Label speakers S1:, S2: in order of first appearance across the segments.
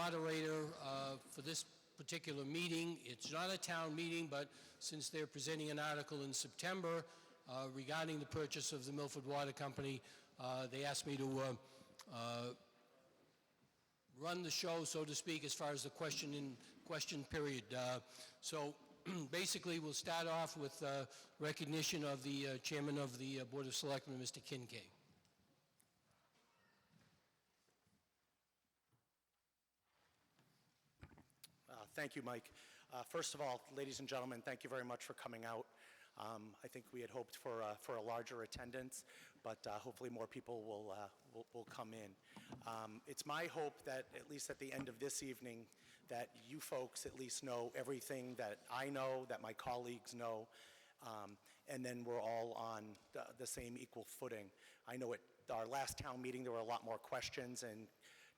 S1: moderator for this particular meeting. It's not a town meeting, but since they're presenting an article in September regarding the purchase of the Milford Water Company, they asked me to run the show, so to speak, as far as the question period. So basically, we'll start off with recognition of the Chairman of the Board of Selectmen, Mr. Kincaid.
S2: Thank you, Mike. First of all, ladies and gentlemen, thank you very much for coming out. I think we had hoped for a larger attendance, but hopefully more people will come in. It's my hope that at least at the end of this evening, that you folks at least know everything that I know, that my colleagues know, and then we're all on the same equal footing. I know at our last town meeting there were a lot more questions, and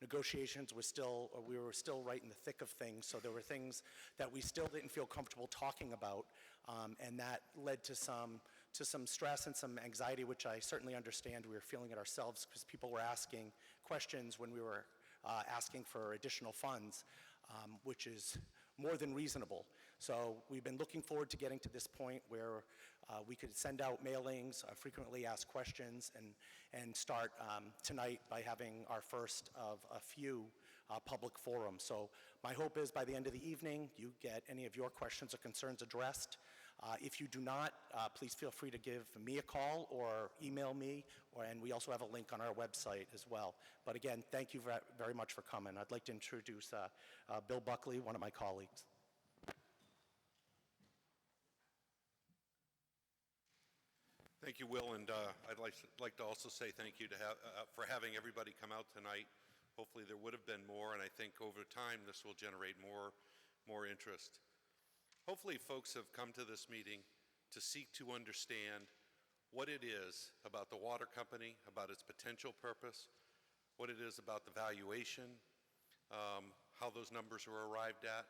S2: negotiations we were still right in the thick of things, so there were things that we still didn't feel comfortable talking about, and that led to some stress and some anxiety, which I certainly understand. We were feeling it ourselves because people were asking questions when we were asking for additional funds, which is more than reasonable. So we've been looking forward to getting to this point where we could send out mailings, frequently asked questions, and start tonight by having our first of a few public forums. So my hope is by the end of the evening, you get any of your questions or concerns addressed. If you do not, please feel free to give me a call or email me, and we also have a link on our website as well. But again, thank you very much for coming. I'd like to introduce Bill Buckley, one of my colleagues.
S3: Thank you, Will, and I'd like to also say thank you for having everybody come out tonight. Hopefully there would have been more, and I think over time this will generate more interest. Hopefully folks have come to this meeting to seek to understand what it is about the water company, about its potential purpose, what it is about the valuation, how those numbers are arrived at.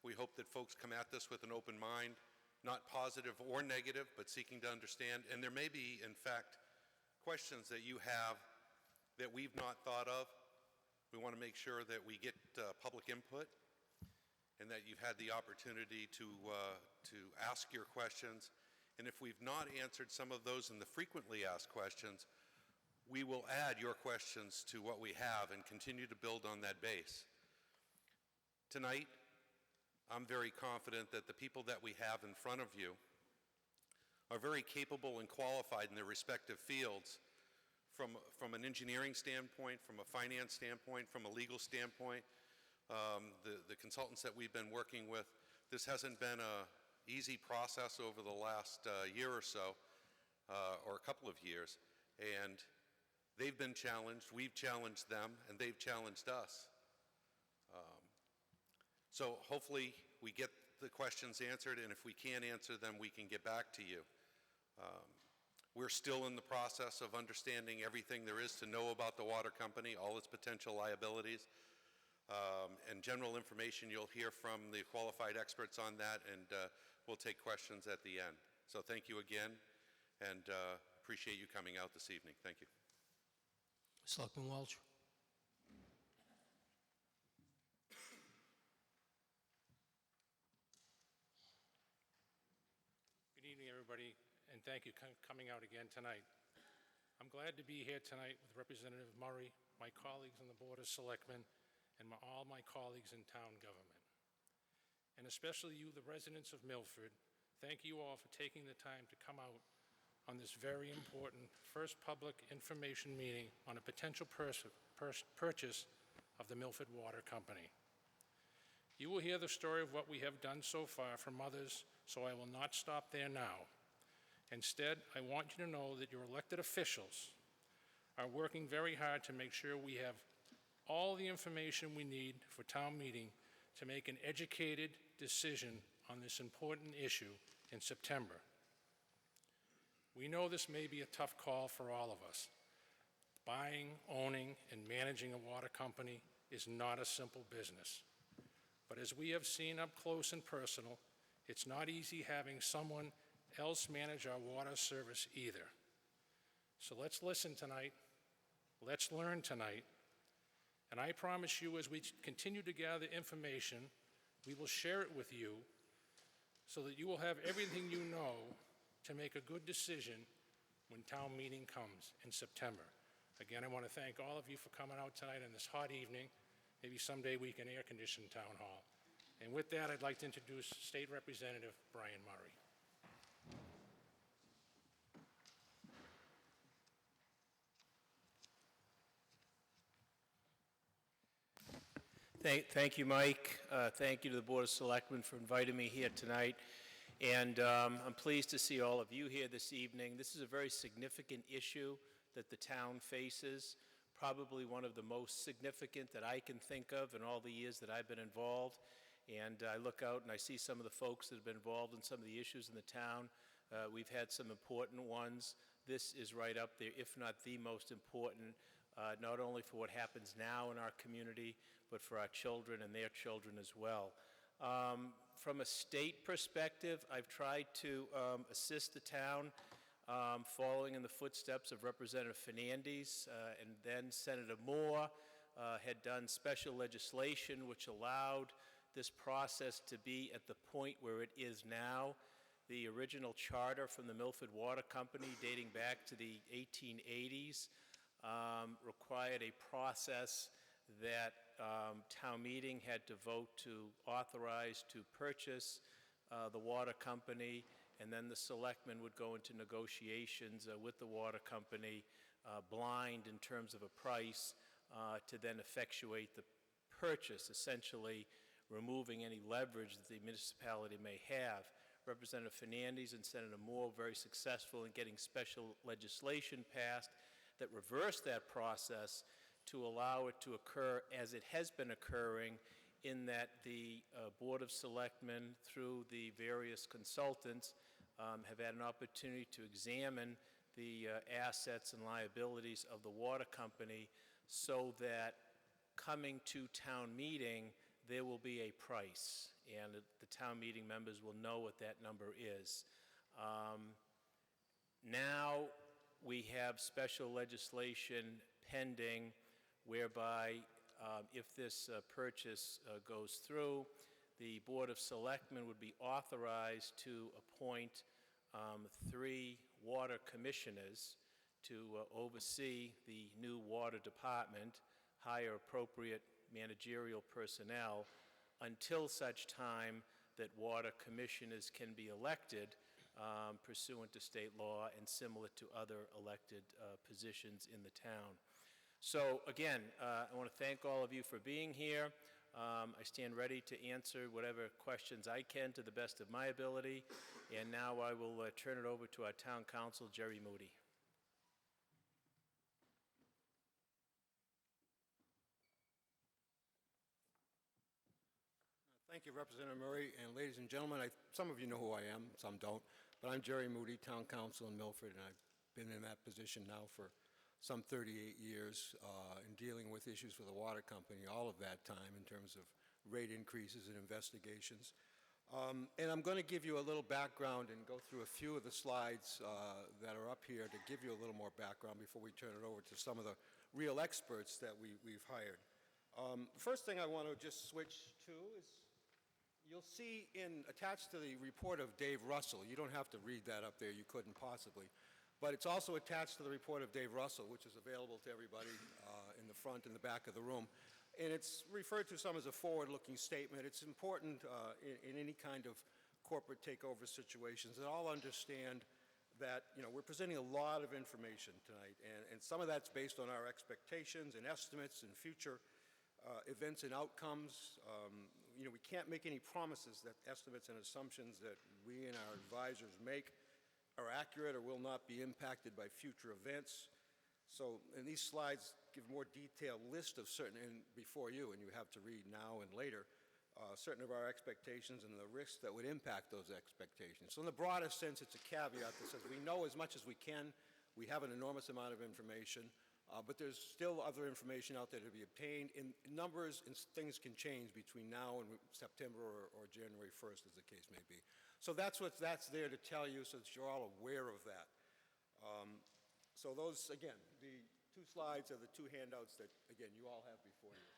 S3: We hope that folks come at this with an open mind, not positive or negative, but seeking to understand. And there may be, in fact, questions that you have that we've not thought of. We want to make sure that we get public input and that you've had the opportunity to ask your questions. And if we've not answered some of those in the frequently asked questions, we will add your questions to what we have and continue to build on that base. Tonight, I'm very confident that the people that we have in front of you are very capable and qualified in their respective fields from an engineering standpoint, from a finance standpoint, from a legal standpoint. The consultants that we've been working with, this hasn't been an easy process over the last year or so, or a couple of years, and they've been challenged, we've challenged them, and they've challenged us. So hopefully we get the questions answered, and if we can't answer them, we can get back to you. We're still in the process of understanding everything there is to know about the water company, all its potential liabilities, and general information. You'll hear from the qualified experts on that, and we'll take questions at the end. So thank you again, and appreciate you coming out this evening. Thank you.
S1: Selectman Welch.
S4: Good evening, everybody, and thank you for coming out again tonight. I'm glad to be here tonight with Representative Murray, my colleagues on the Board of Selectmen, and all my colleagues in town government. And especially you, the residents of Milford, thank you all for taking the time to come out on this very important first public information meeting on a potential purchase of the Milford Water Company. You will hear the story of what we have done so far from others, so I will not stop there now. Instead, I want you to know that your elected officials are working very hard to make sure we have all the information we need for town meeting to make an educated decision on this important issue in September. We know this may be a tough call for all of us. Buying, owning, and managing a water company is not a simple business. But as we have seen up close and personal, it's not easy having someone else manage our water service either. So let's listen tonight, let's learn tonight, And I promise you, as we continue to gather information, we will share it with you so that you will have everything you know to make a good decision when town meeting comes in September. Again, I want to thank all of you for coming out tonight on this hot evening. Maybe someday we can air condition Town Hall. And with that, I'd like to introduce State Representative Brian Murray.
S5: Thank you, Mike. Thank you to the Board of Selectmen for inviting me here tonight. And I'm pleased to see all of you here this evening. This is a very significant issue that the town faces, probably one of the most significant that I can think of in all the years that I've been involved. And I look out and I see some of the folks that have been involved in some of the issues in the town. We've had some important ones. This is right up there, if not the most important, not only for what happens now in our community, but for our children and their children as well. From a state perspective, I've tried to assist the town, following in the footsteps of Representative Fernandez, and then Senator Moore had done special legislation which allowed this process to be at the point where it is now. The original charter from the Milford Water Company, dating back to the 1880s, required a process that town meeting had to vote to authorize to purchase the water company, and then the selectmen would go into negotiations with the water company, blind in terms of a price, to then effectuate the purchase, essentially removing any leverage that the municipality may have. Representative Fernandez and Senator Moore were very successful in getting special legislation passed that reversed that process to allow it to occur as it has been occurring, in that the Board of Selectmen, through the various consultants, have had an opportunity to examine the assets and liabilities of the water company, so that coming to town meeting, there will be a price, and the town meeting members will know what that number is. Now we have special legislation pending whereby if this purchase goes through, the Board of Selectmen would be authorized to appoint 3 water commissioners to oversee the new water department, hire appropriate managerial personnel, until such time that water commissioners can be elected pursuant to state law and similar to other elected positions in the town. So again, I want to thank all of you for being here. I stand ready to answer whatever questions I can to the best of my ability. And now I will turn it over to our town council, Jerry Moody.
S6: Thank you, Representative Murray, and ladies and gentlemen, some of you know who I am, some don't, but I'm Jerry Moody, Town Council in Milford, and I've been in that position now for some 38 years in dealing with issues with the water company, all of that time in terms of rate increases and investigations. And I'm going to give you a little background and go through a few of the slides that are up here to give you a little more background before we turn it over to some of the real experts that we've hired. The first thing I want to just switch to is, you'll see attached to the report of Dave Russell, you don't have to read that up there, you couldn't possibly, but it's also attached to the report of Dave Russell, which is available to everybody in the front and the back of the room. And it's referred to some as a forward-looking statement. It's important in any kind of corporate takeover situations that all understand that, we're presenting a lot of information tonight, and some of that's based on our expectations and estimates and future events and outcomes. We can't make any promises that estimates and assumptions that we and our advisors make are accurate or will not be impacted by future events. So, and these slides give more detailed list of certain, and before you, and you have to read now and later, certain of our expectations and the risks that would impact those expectations. So in the broadest sense, it's a caveat that says we know as much as we can. We have an enormous amount of information. But there's still other information out there to be obtained. In numbers and things can change between now and September or January 1st, as the case may be. So that's there to tell you, so that you're all aware of that. So those, again, the 2 slides are the 2 handouts that, again, you all have before you.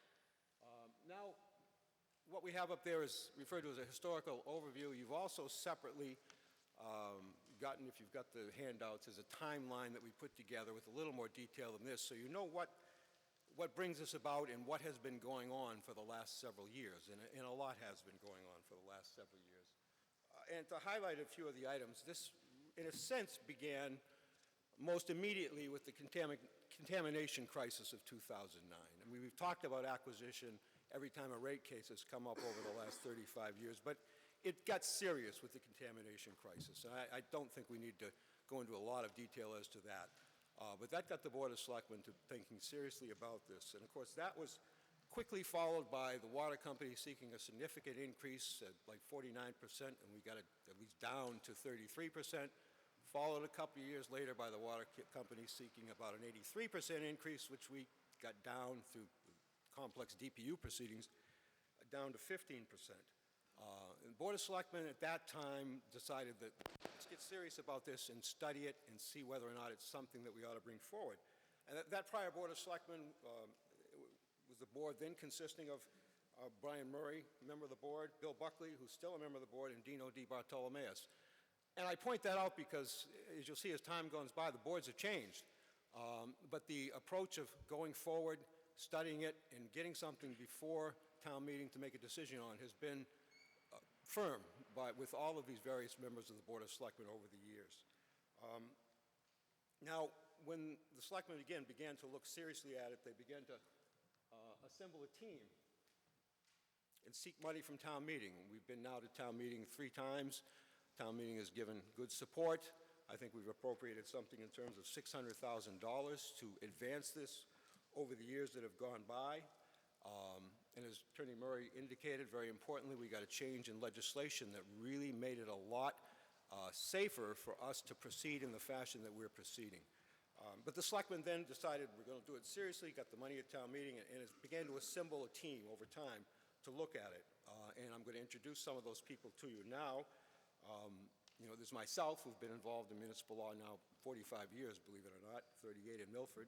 S6: Now, what we have up there is referred to as a historical overview. You've also separately gotten, if you've got the handouts, is a timeline that we put together with a little more detail than this, so you know what brings us about and what has been going on for the last several years, and a lot has been going on for the last several years. And to highlight a few of the items, this, in a sense, began most immediately with the contamination crisis of 2009. And we've talked about acquisition every time a rate case has come up over the last 35 years, but it got serious with the contamination crisis. And I don't think we need to go into a lot of detail as to that. But that got the Board of Selectmen to thinking seriously about this. And of course, that was quickly followed by the water company seeking a significant increase at like 49%, and we got it at least down to 33%. Followed a couple of years later by the water company seeking about an 83% increase, which we got down through complex DPU proceedings, down to 15%. And the Board of Selectmen at that time decided that let's get serious about this and study it and see whether or not it's something that we ought to bring forward. And that prior Board of Selectmen was the board then consisting of Brian Murray, member of the board, Bill Buckley, who's still a member of the board, and Dino D. Bartolomeus. And I point that out because, as you'll see, as time goes by, the boards have changed. But the approach of going forward, studying it, and getting something before town meeting to make a decision on has been firm with all of these various members of the Board of Selectmen over the years. Now, when the Selectmen again began to look seriously at it, they began to assemble a team and seek money from town meeting. We've been now to town meeting 3 times. Town meeting has given good support. I think we've appropriated something in terms of $600,000 to advance this over the years that have gone by. And as Attorney Murray indicated, very importantly, we got a change in legislation that really made it a lot safer for us to proceed in the fashion that we're proceeding. But the Selectmen then decided we're going to do it seriously, got the money at town meeting, and it began to assemble a team over time to look at it. And I'm going to introduce some of those people to you now. You know, there's myself, who've been involved in municipal law now 45 years, believe it or not, 38 in Milford.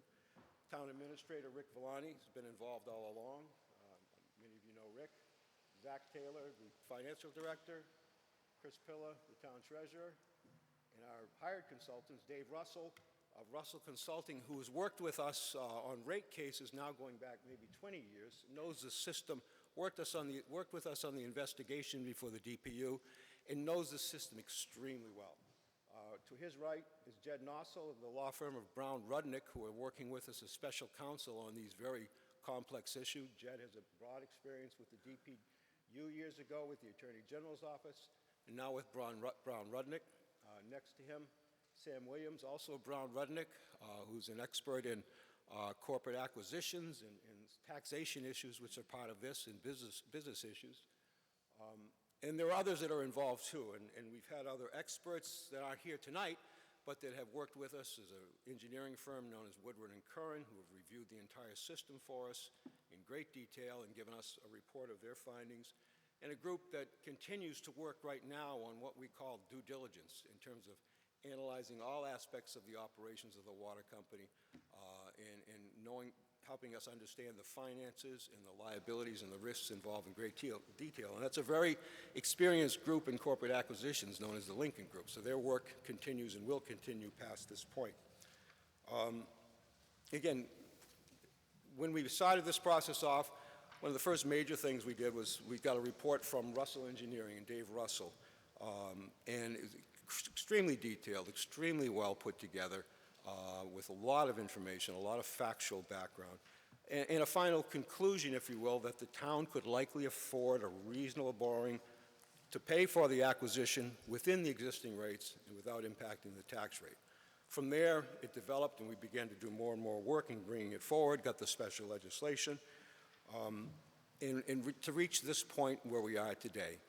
S6: Town Administrator Rick Villani has been involved all along. Many of you know Rick. Zach Taylor, the Financial Director. Chris Pilla, the Town Treasurer. And our hired consultants, Dave Russell of Russell Consulting, who has worked with us on rate cases now going back maybe 20 years, knows the system, worked with us on the investigation before the DPU, and knows the system extremely well. To his right is Jed Nossel of the law firm of Brown Rudnick, who are working with us as special counsel on these very complex issues. Jed has a broad experience with the DPU years ago with the Attorney General's office, and now with Brown Rudnick. Next to him, Sam Williams, also Brown Rudnick, who's an expert in corporate acquisitions and taxation issues, which are part of this, and business issues. And there are others that are involved too, and we've had other experts that aren't here tonight, but that have worked with us as an engineering firm known as Woodward & Curran, who have reviewed the entire system for us in great detail and given us a report of their findings, and a group that continues to work right now on what we call due diligence in terms of analyzing all aspects of the operations of the water company and helping us understand the finances and the liabilities and the risks involved in great detail. And that's a very experienced group in corporate acquisitions known as the Lincoln Group. So their work continues and will continue past this point. Again, when we started this process off, one of the first major things we did was we got a report from Russell Engineering and Dave Russell. And it's extremely detailed, extremely well put together, with a lot of information, a lot of factual background, and a final conclusion, if you will, that the town could likely afford a reasonable borrowing to pay for the acquisition within the existing rates and without impacting the tax rate. From there, it developed, and we began to do more and more work in bringing it forward, got the special legislation, to reach this point where we are today.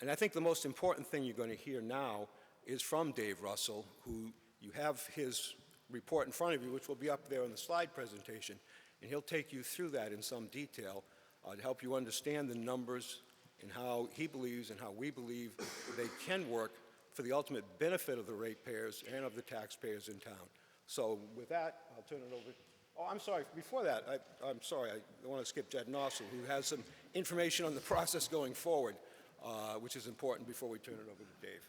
S6: And I think the most important thing you're going to hear now is from Dave Russell, who you have his report in front of you, which will be up there in the slide presentation, and he'll take you through that in some detail to help you understand the numbers and how he believes and how we believe they can work for the ultimate benefit of the ratepayers and of the taxpayers in town. So with that, I'll turn it over Oh, I'm sorry, before that, I'm sorry, I want to skip Jed Nossel, who has some information on the process going forward, which is important before we turn it over to Dave.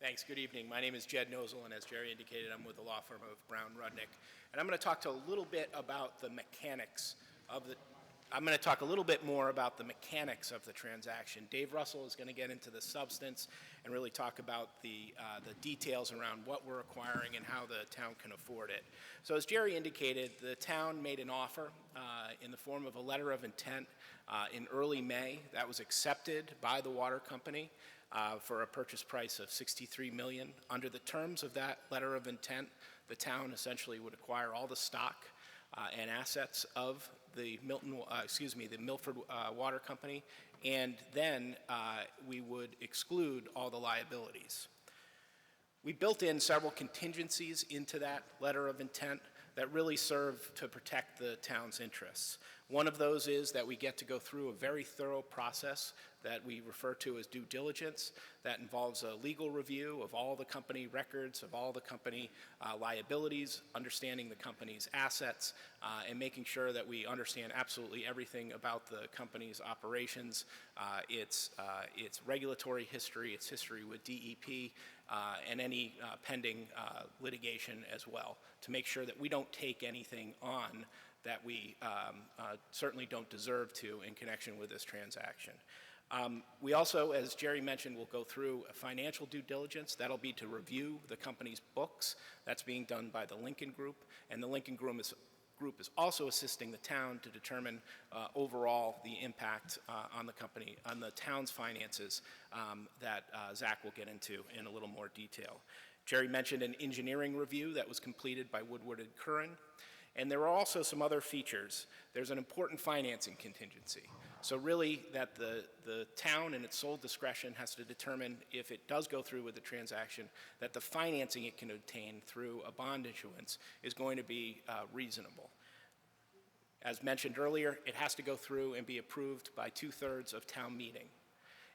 S5: Thanks. Good evening. My name is Jed Nozel, and as Jerry indicated, I'm with the law firm of Brown Rudnick. And I'm going to talk a little bit about the mechanics of the I'm going to talk a little bit more about the mechanics of the transaction. Dave Russell is going to get into the substance and really talk about the details around what we're acquiring and how the town can afford it. So as Jerry indicated, the town made an offer in the form of a letter of intent in early May. That was accepted by the water company for a purchase price of $63 million. Under the terms of that letter of intent, the town essentially would acquire all the stock and assets of the Milford Water Company, and then we would exclude all the liabilities. We built in several contingencies into that letter of intent that really serve to protect the town's interests. One of those is that we get to go through a very thorough process that we refer to as due diligence. That involves a legal review of all the company records, of all the company liabilities, understanding the company's assets, and making sure that we understand absolutely everything about the company's operations, its regulatory history, its history with DEP, and any pending litigation as well, to make sure that we don't take anything on that we certainly don't deserve to in connection with this transaction. We also, as Jerry mentioned, will go through a financial due diligence. That'll be to review the company's books. That's being done by the Lincoln Group, and the Lincoln Group is also assisting the town to determine overall the impact on the company, on the town's finances that Zach will get into in a little more detail. Jerry mentioned an engineering review that was completed by Woodward and Curran. And there are also some other features. There's an important financing contingency. So really that the town in its sole discretion has to determine if it does go through with the transaction that the financing it can obtain through a bond issuance is going to be reasonable. As mentioned earlier, it has to go through and be approved by 2/3 of town meeting.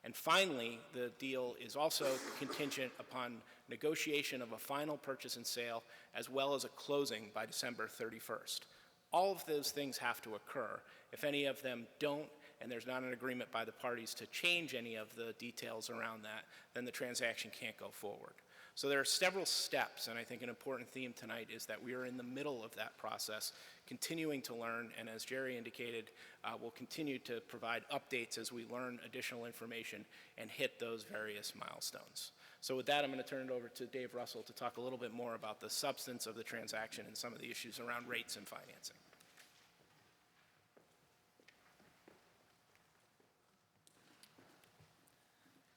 S5: And finally, the deal is also contingent upon negotiation of a final purchase and sale, as well as a closing by December 31st. All of those things have to occur. If any of them don't, and there's not an agreement by the parties to change any of the details around that, then the transaction can't go forward. So there are several steps, and I think an important theme tonight is that we are in the middle of that process, continuing to learn, and as Jerry indicated, we'll continue to provide updates as we learn additional information and hit those various milestones. So with that, I'm going to turn it over to Dave Russell to talk a little bit more about the substance of the transaction and some of the issues around rates and financing.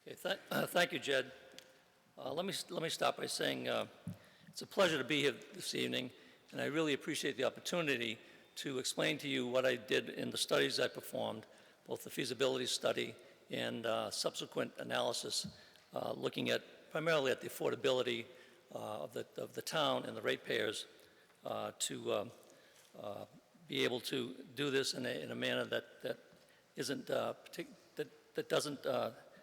S7: Okay, thank you, Jed. Let me start by saying it's a pleasure to be here this evening, and I really appreciate the opportunity to explain to you what I did in the studies I performed, both the feasibility study and subsequent analysis, looking at primarily at the affordability of the town and the ratepayers to be able to do this in a manner that isn't that doesn't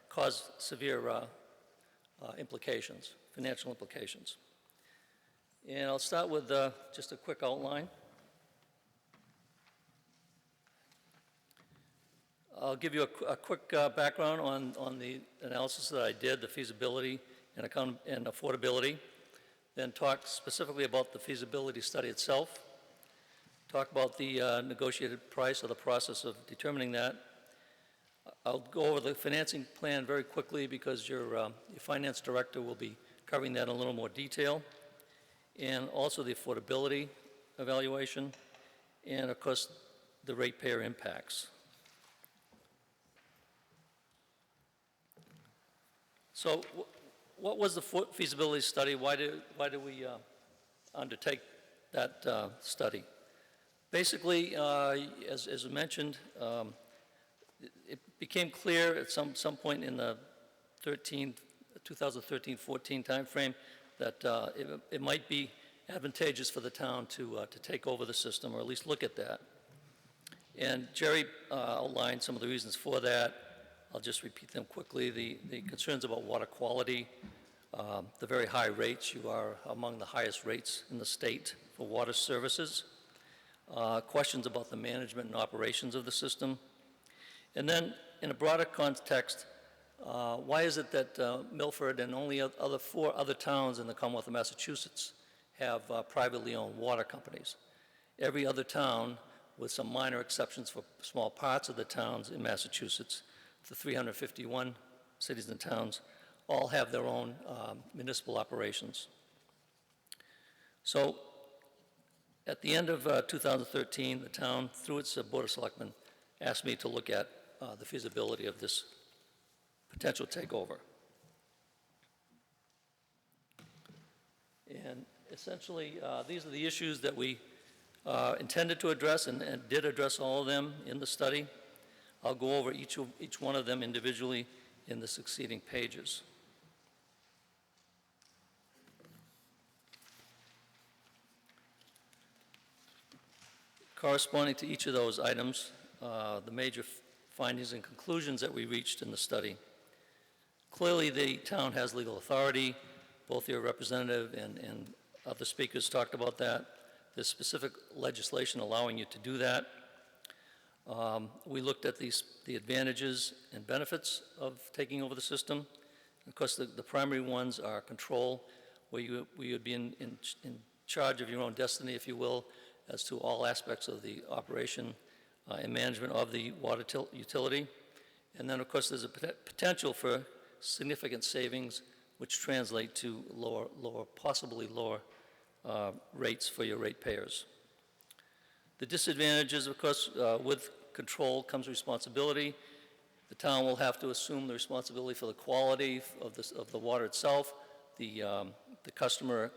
S7: cause severe implications, financial implications. And I'll start with just a quick outline. I'll give you a quick background on the analysis that I did, the feasibility and affordability, then talk specifically about the feasibility study itself, talk about the negotiated price or the process of determining that. I'll go over the financing plan very quickly because your finance director will be covering that in a little more detail, and also the affordability evaluation, and of course the ratepayer impacts. So what was the feasibility study? Why do we undertake that study? Basically, as mentioned, it became clear at some point in the 2013-14 timeframe that it might be advantageous for the town to take over the system, or at least look at that. And Jerry outlined some of the reasons for that. I'll just repeat them quickly. The concerns about water quality, the very high rates. You are among the highest rates in the state for water services. Questions about the management and operations of the system. And then, in a broader context, why is it that Milford and only four other towns in the Commonwealth of Massachusetts have privately owned water companies? Every other town, with some minor exceptions for small parts of the towns in Massachusetts, the 351 cities and towns, all have their own municipal operations. So, at the end of 2013, the town, through its Board of Selectmen, asked me to look at the feasibility of this potential takeover. And essentially, these are the issues that we intended to address and did address all of them in the study. I'll go over each one of them individually in the succeeding pages. Corresponding to each of those items, the major findings and conclusions that we reached in the study. Clearly, the town has legal authority. Both your representative and other speakers talked about that. There's specific legislation allowing you to do that. We looked at the advantages and benefits of taking over the system. Of course, the primary ones are control, where you would be in charge of your own destiny, if you will, as to all aspects of the operation and management of the water utility. And then, of course, there's a potential for significant savings, which translate to possibly lower rates for your ratepayers. The disadvantages, of course, with control comes responsibility. The town will have to assume the responsibility for the quality of the water itself, the customer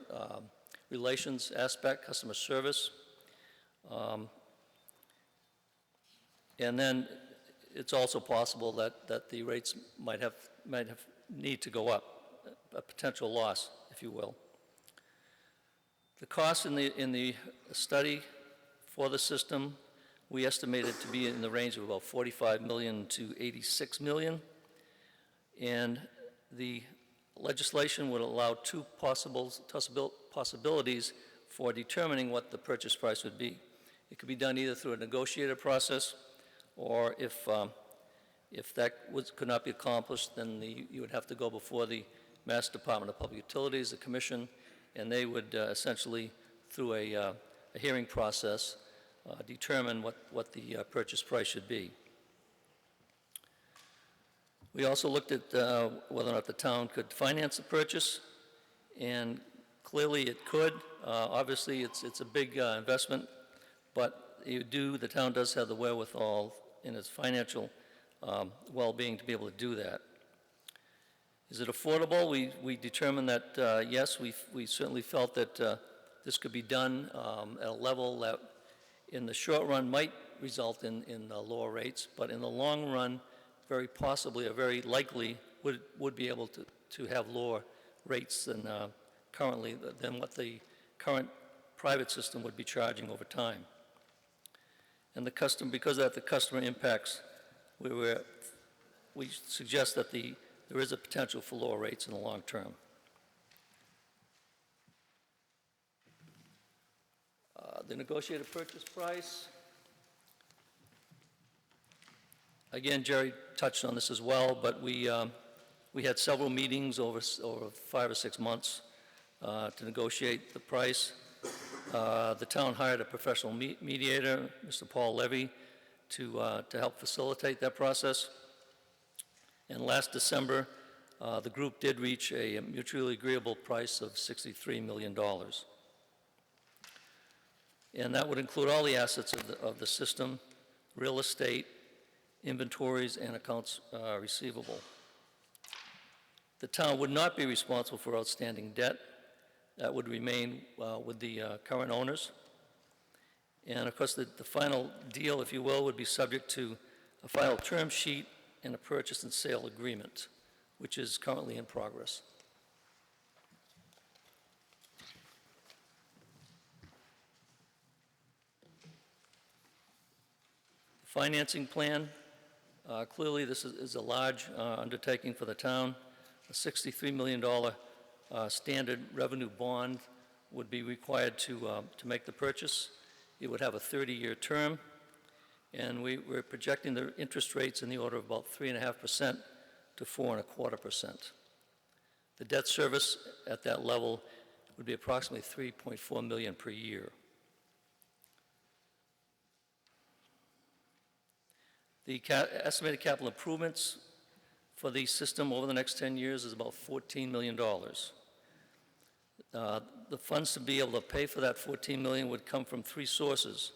S7: relations aspect, customer service. And then it's also possible that the rates might have need to go up, a potential loss, if you will. The cost in the study for the system, we estimated to be in the range of about $45 million to $86 million. And the legislation would allow two possibilities for determining what the purchase price would be. It could be done either through a negotiated process, or if that could not be accomplished, then you would have to go before the Mass Department of Public Utilities, the Commission, and they would essentially, through a hearing process, determine what the purchase price should be. We also looked at whether or not the town could finance the purchase, and clearly it could. Obviously, it's a big investment, but the town does have the wherewithal in its financial well-being to be able to do that. Is it affordable? We determined that, yes, we certainly felt that this could be done at a level that in the short run might result in lower rates, but in the long run, very possibly or very likely would be able to have lower rates than currently, than what the current private system would be charging over time. And because of that, the customer impacts, we suggest that there is a potential for lower rates in the long term. The negotiated purchase price. Again, Jerry touched on this as well, but we had several meetings over 5 or 6 months to negotiate the price. The town hired a professional mediator, Mr. Paul Levy, to help facilitate that process. And last December, the group did reach a mutually agreeable price of $63 million. And that would include all the assets of the system, real estate, inventories, and accounts receivable. The town would not be responsible for outstanding debt. That would remain with the current owners. And of course, the final deal, if you will, would be subject to a final term sheet and a purchase and sale agreement, which is currently in progress. Financing plan. Clearly, this is a large undertaking for the town. A $63 million standard revenue bond would be required to make the purchase. It would have a 30-year term, and we're projecting the interest rates in the order of about 3.5% to 4.25%. The debt service at that level would be approximately $3.4 million per year. The estimated capital improvements for the system over the next 10 years is about $14 million. The funds to be able to pay for that $14 million would come from three sources: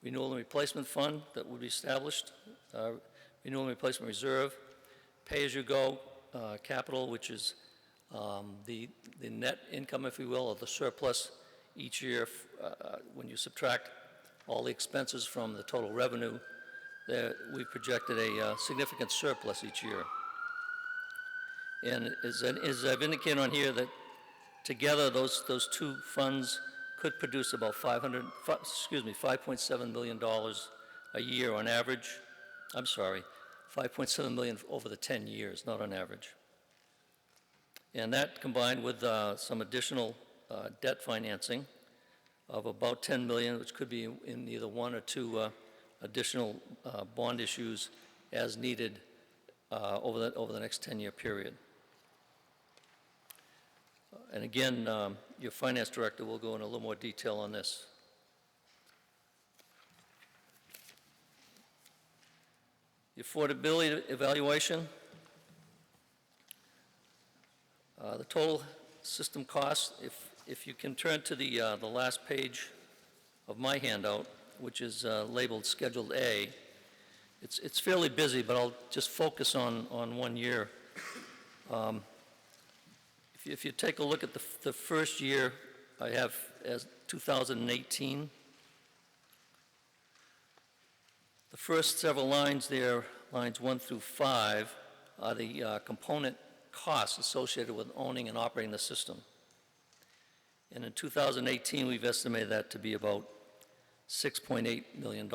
S7: renewal and replacement fund that would be established, renewal and replacement reserve, pay-as-you-go capital, which is the net income, if you will, or the surplus each year when you subtract all the expenses from the total revenue. We projected a significant surplus each year. And as I've indicated on here, that together those two funds could produce about $5.7 million a year on average. I'm sorry, $5.7 million over the 10 years, not on average. And that combined with some additional debt financing of about $10 million, which could be in either one or two additional bond issues as needed over the next 10-year period. And again, your finance director will go into a little more detail on this. The affordability evaluation. The total system cost, if you can turn to the last page of my handout, which is labeled Schedule A. It's fairly busy, but I'll just focus on 1 year. If you take a look at the first year I have as 2018, the first several lines there, lines 1 through 5, are the component costs associated with owning and operating the system. And in 2018, we've estimated that to be about $6.8 million.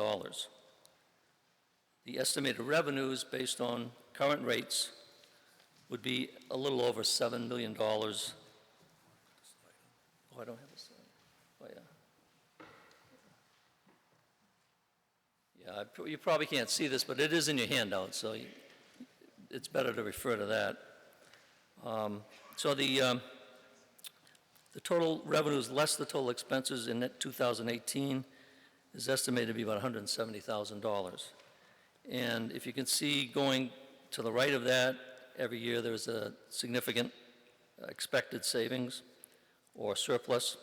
S7: The estimated revenues based on current rates would be a little over $7 million. Oh, I don't have a slide. Oh, yeah. Yeah, you probably can't see this, but it is in your handout, so it's better to refer to that. So the total revenues less the total expenses in 2018 is estimated to be about $170,000. And if you can see going to the right of that, every year there's a significant expected savings or surplus.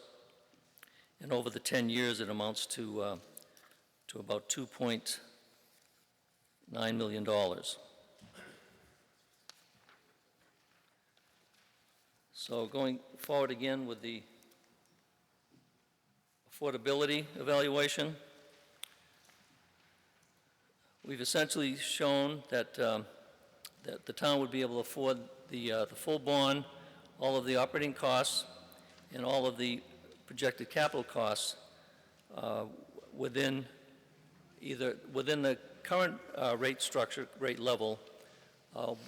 S7: And over the 10 years, it amounts to about $2.9 million. So going forward again with the affordability evaluation, we've essentially shown that that the town would be able to afford the full bond, all of the operating costs, and all of the projected capital costs within the current rate level,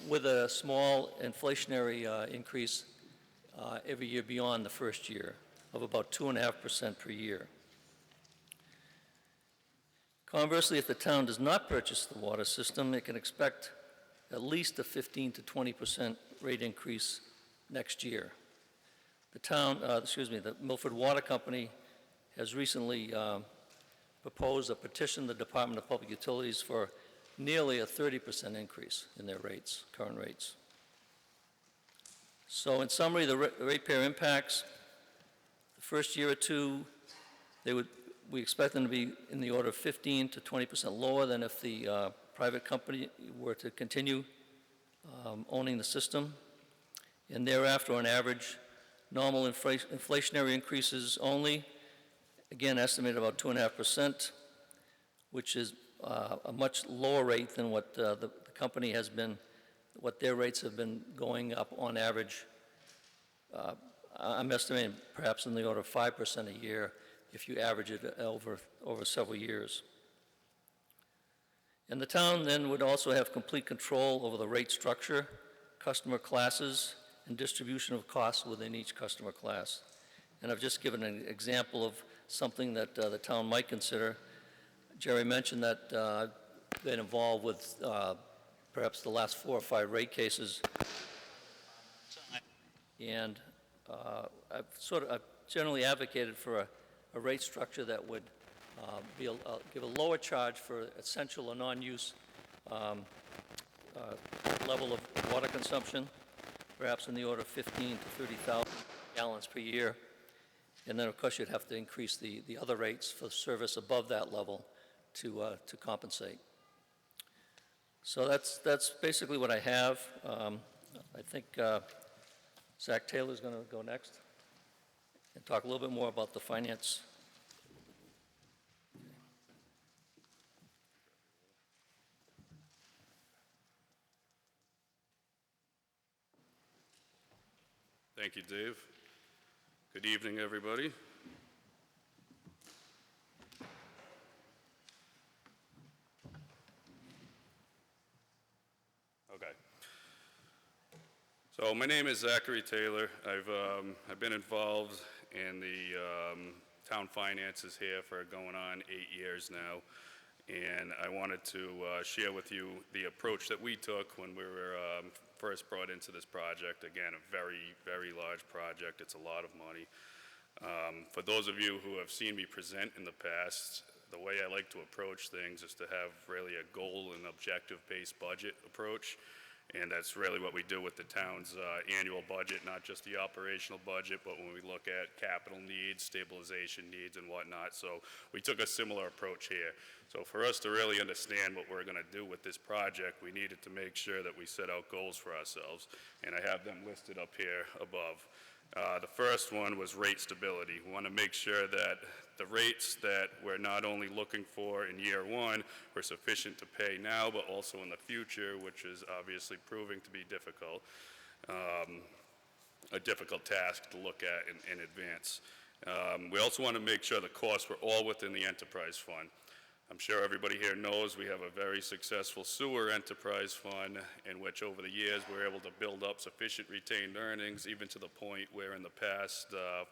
S7: with a small inflationary increase every year beyond the first year of about 2.5% per year. Conversely, if the town does not purchase the water system, it can expect at least a 15 to 20% rate increase next year. The Milford Water Company has recently proposed a petition to the Department of Public Utilities for nearly a 30% increase in their rates, current rates. So in summary, the ratepayer impacts, the first year or two, we expect them to be in the order of 15 to 20% lower than if the private company were to continue owning the system. And thereafter, on average, normal inflationary increases only, again, estimated about 2.5%, which is a much lower rate than what the company has been, what their rates have been going up on average. I'm estimating perhaps in the order of 5% a year if you average it over several years. And the town then would also have complete control over the rate structure, customer classes, and distribution of costs within each customer class. And I've just given an example of something that the town might consider. Jerry mentioned that I've been involved with perhaps the last 4 or 5 rate cases. And I've generally advocated for a rate structure that would give a lower charge for essential or non-use level of water consumption, perhaps in the order of 15 to 30,000 gallons per year. And then, of course, you'd have to increase the other rates for service above that level to compensate. So that's basically what I have. I think Zach Taylor's going to go next and talk a little bit more about the finance.
S8: Thank you, Dave. Good evening, everybody. Okay. So my name is Zachary Taylor. I've been involved in the town finances here for going on 8 years now. And I wanted to share with you the approach that we took when we were first brought into this project. Again, a very, very large project. It's a lot of money. For those of you who have seen me present in the past, the way I like to approach things is to have really a goal and objective-based budget approach. And that's really what we do with the town's annual budget, not just the operational budget, but when we look at capital needs, stabilization needs, and whatnot. So we took a similar approach here. So for us to really understand what we're going to do with this project, we needed to make sure that we set out goals for ourselves. And I have them listed up here above. The first one was rate stability. We want to make sure that the rates that we're not only looking for in year one were sufficient to pay now, but also in the future, which is obviously proving to be difficult, a difficult task to look at in advance. We also want to make sure the costs were all within the enterprise fund. I'm sure everybody here knows we have a very successful sewer enterprise fund in which over the years we're able to build up sufficient retained earnings, even to the point where in the past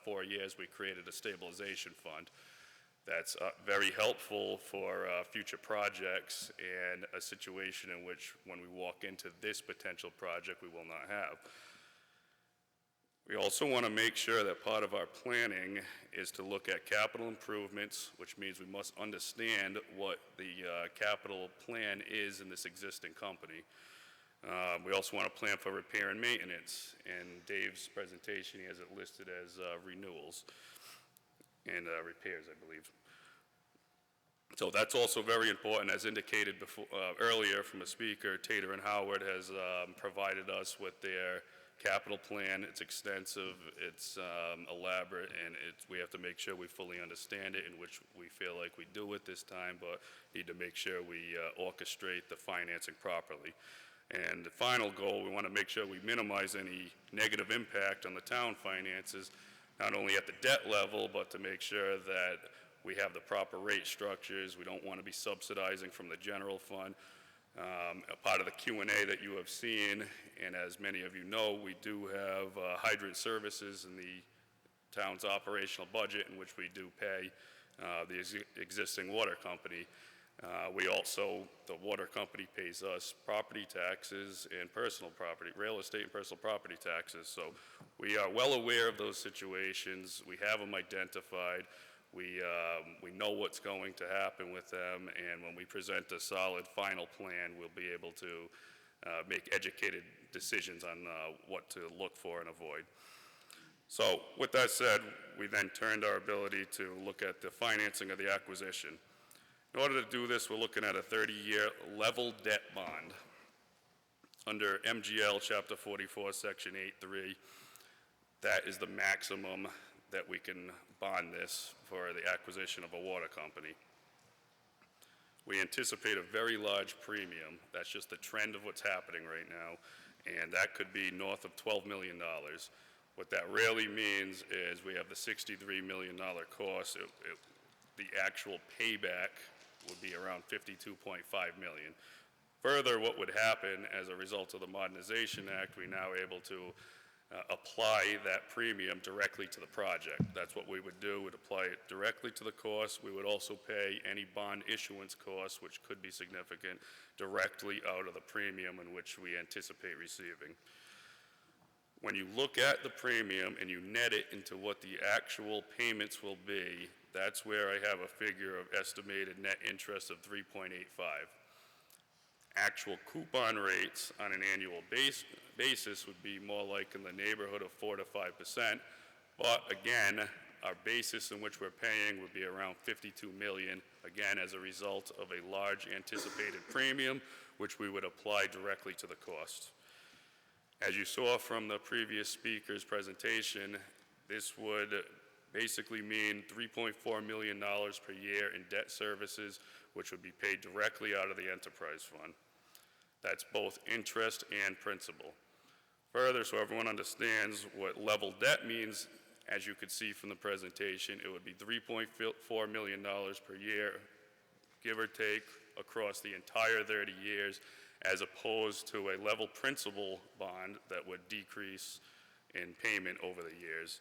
S8: 4 years we created a stabilization fund. That's very helpful for future projects and a situation in which when we walk into this potential project we will not have. We also want to make sure that part of our planning is to look at capital improvements, which means we must understand what the capital plan is in this existing company. We also want to plan for repair and maintenance. In Dave's presentation, he has it listed as renewals and repairs, I believe. So that's also very important, as indicated before, earlier from a speaker. Tater and Howard has provided us with their capital plan. It's extensive, it's elaborate, and we have to make sure we fully understand it, in which we feel like we do at this time, but need to make sure we orchestrate the financing properly. And the final goal, we want to make sure we minimize any negative impact on the town finances, not only at the debt level, but to make sure that we have the proper rate structures. We don't want to be subsidizing from the general fund. A part of the Q&A that you have seen, and as many of you know, we do have hydrant services in the town's operational budget, in which we do pay the existing water company. We also, the water company pays us property taxes and personal property, real estate and personal property taxes. So we are well aware of those situations. We have them identified. We know what's going to happen with them, and when we present a solid final plan, we'll be able to make educated decisions on what to look for and avoid. So with that said, we then turned our ability to look at the financing of the acquisition. In order to do this, we're looking at a 30-year level debt bond. Under MGL Chapter 44, Section 8.3, that is the maximum that we can bond this for the acquisition of a water company. We anticipate a very large premium. That's just the trend of what's happening right now, and that could be north of $12 million. What that really means is we have the $63 million cost. The actual payback would be around $52.5 million. Further, what would happen as a result of the Modernization Act, we're now able to apply that premium directly to the project. That's what we would do, would apply it directly to the cost. We would also pay any bond issuance costs, which could be significant, directly out of the premium in which we anticipate receiving. When you look at the premium and you net it into what the actual payments will be, that's where I have a figure of estimated net interest of 3.85. Actual coupon rates on an annual basis would be more like in the neighborhood of 4 to 5%, but again, our basis in which we're paying would be around $52 million, again, as a result of a large anticipated premium, which we would apply directly to the cost. As you saw from the previous speaker's presentation, this would basically mean $3.4 million per year in debt services, which would be paid directly out of the enterprise fund. That's both interest and principal. Further, so everyone understands what level debt means, as you could see from the presentation, it would be $3.4 million per year, give or take, across the entire 30 years, as opposed to a level principal bond that would decrease in payment over the years.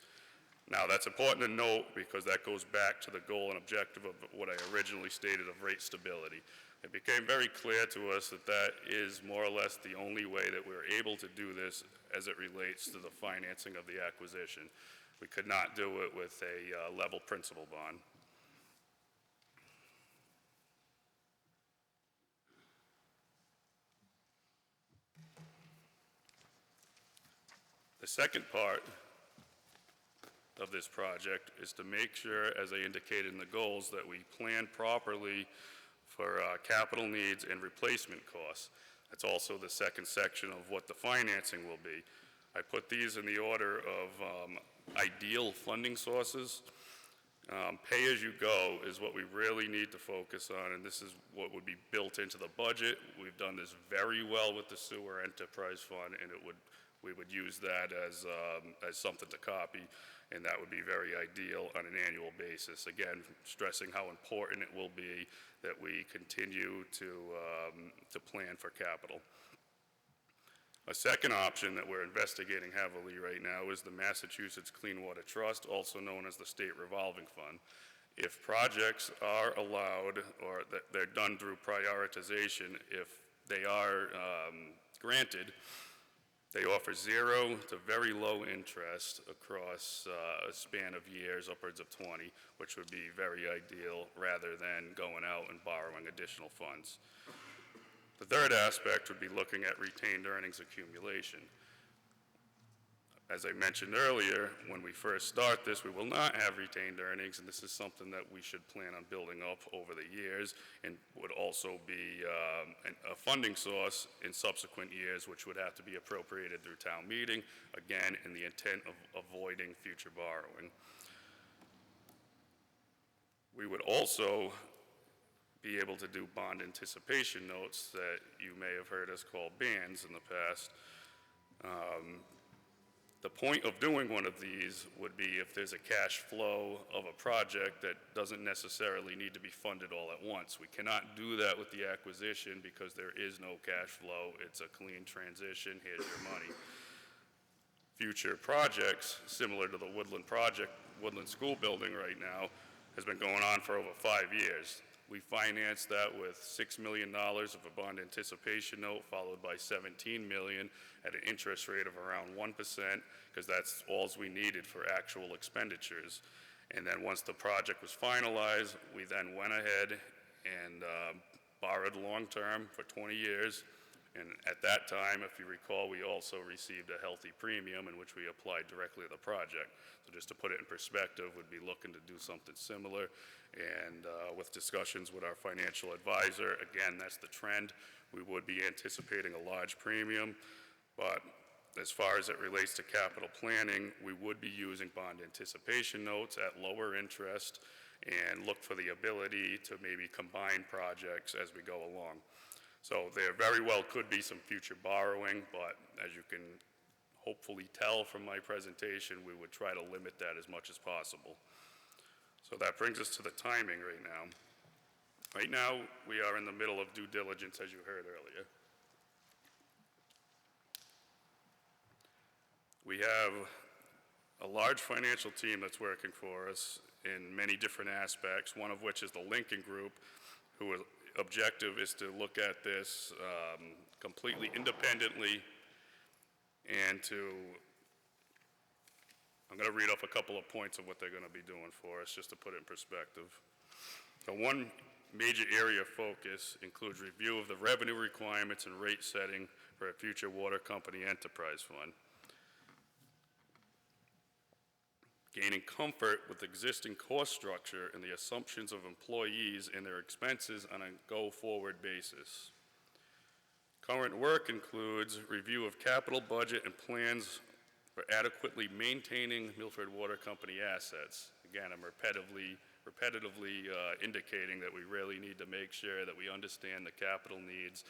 S8: Now, that's important to note because that goes back to the goal and objective of what I originally stated of rate stability. It became very clear to us that that is more or less the only way that we're able to do this as it relates to the financing of the acquisition. We could not do it with a level principal bond. The second part of this project is to make sure, as I indicated in the goals, that we plan properly for capital needs and replacement costs. That's also the second section of what the financing will be. I put these in the order of ideal funding sources. Pay-as-you-go is what we really need to focus on, and this is what would be built into the budget. We've done this very well with the sewer enterprise fund, and we would use that as something to copy, and that would be very ideal on an annual basis. Again, stressing how important it will be that we continue to plan for capital. A second option that we're investigating heavily right now is the Massachusetts Clean Water Trust, also known as the State Revolving Fund. If projects are allowed or that they're done through prioritization, if they are granted, they offer 0 to very low interest across a span of years, upwards of 20, which would be very ideal rather than going out and borrowing additional funds. The third aspect would be looking at retained earnings accumulation. As I mentioned earlier, when we first start this, we will not have retained earnings, and this is something that we should plan on building up over the years and would also be a funding source in subsequent years, which would have to be appropriated through town meeting, again, in the intent of avoiding future borrowing. We would also be able to do bond anticipation notes that you may have heard us call bands in the past. The point of doing one of these would be if there's a cash flow of a project that doesn't necessarily need to be funded all at once. We cannot do that with the acquisition because there is no cash flow. It's a clean transition. Here's your money. Future projects, similar to the Woodland School building right now, has been going on for over 5 years. We financed that with $6 million of a bond anticipation note, followed by $17 million at an interest rate of around 1%, because that's all we needed for actual expenditures. And then once the project was finalized, we then went ahead and borrowed long-term for 20 years. And at that time, if you recall, we also received a healthy premium in which we applied directly to the project. So just to put it in perspective, we'd be looking to do something similar. And with discussions with our financial advisor, again, that's the trend. We would be anticipating a large premium, but as far as it relates to capital planning, we would be using bond anticipation notes at lower interest and look for the ability to maybe combine projects as we go along. So there very well could be some future borrowing, but as you can hopefully tell from my presentation, we would try to limit that as much as possible. So that brings us to the timing right now. Right now, we are in the middle of due diligence, as you heard earlier. We have a large financial team that's working for us in many different aspects, one of which is the Lincoln Group, whose objective is to look at this completely independently and I'm going to read off a couple of points of what they're going to be doing for us, just to put it in perspective. So one major area of focus includes review of the revenue requirements and rate setting for a future water company enterprise fund. Gaining comfort with existing cost structure and the assumptions of employees and their expenses on a go-forward basis. Current work includes review of capital budget and plans for adequately maintaining Milford Water Company assets. Again, I'm repetitively indicating that we really need to make sure that we understand the capital needs,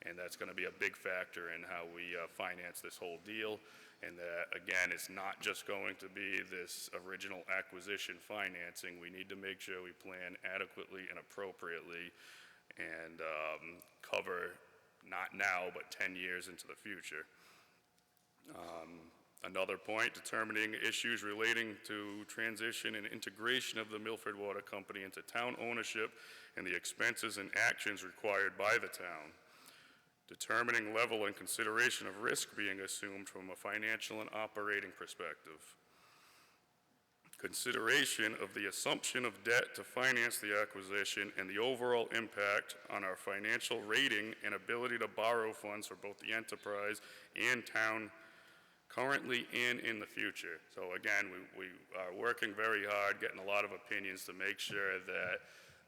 S8: and that's going to be a big factor in how we finance this whole deal. And that, again, it's not just going to be this original acquisition financing. We need to make sure we plan adequately and appropriately and cover not now, but 10 years into the future. Another point, determining issues relating to transition and integration of the Milford Water Company into town ownership and the expenses and actions required by the town. Determining level and consideration of risk being assumed from a financial and operating perspective. Consideration of the assumption of debt to finance the acquisition and the overall impact on our financial rating and ability to borrow funds for both the enterprise and town currently and in the future. So again, we are working very hard, getting a lot of opinions to make sure that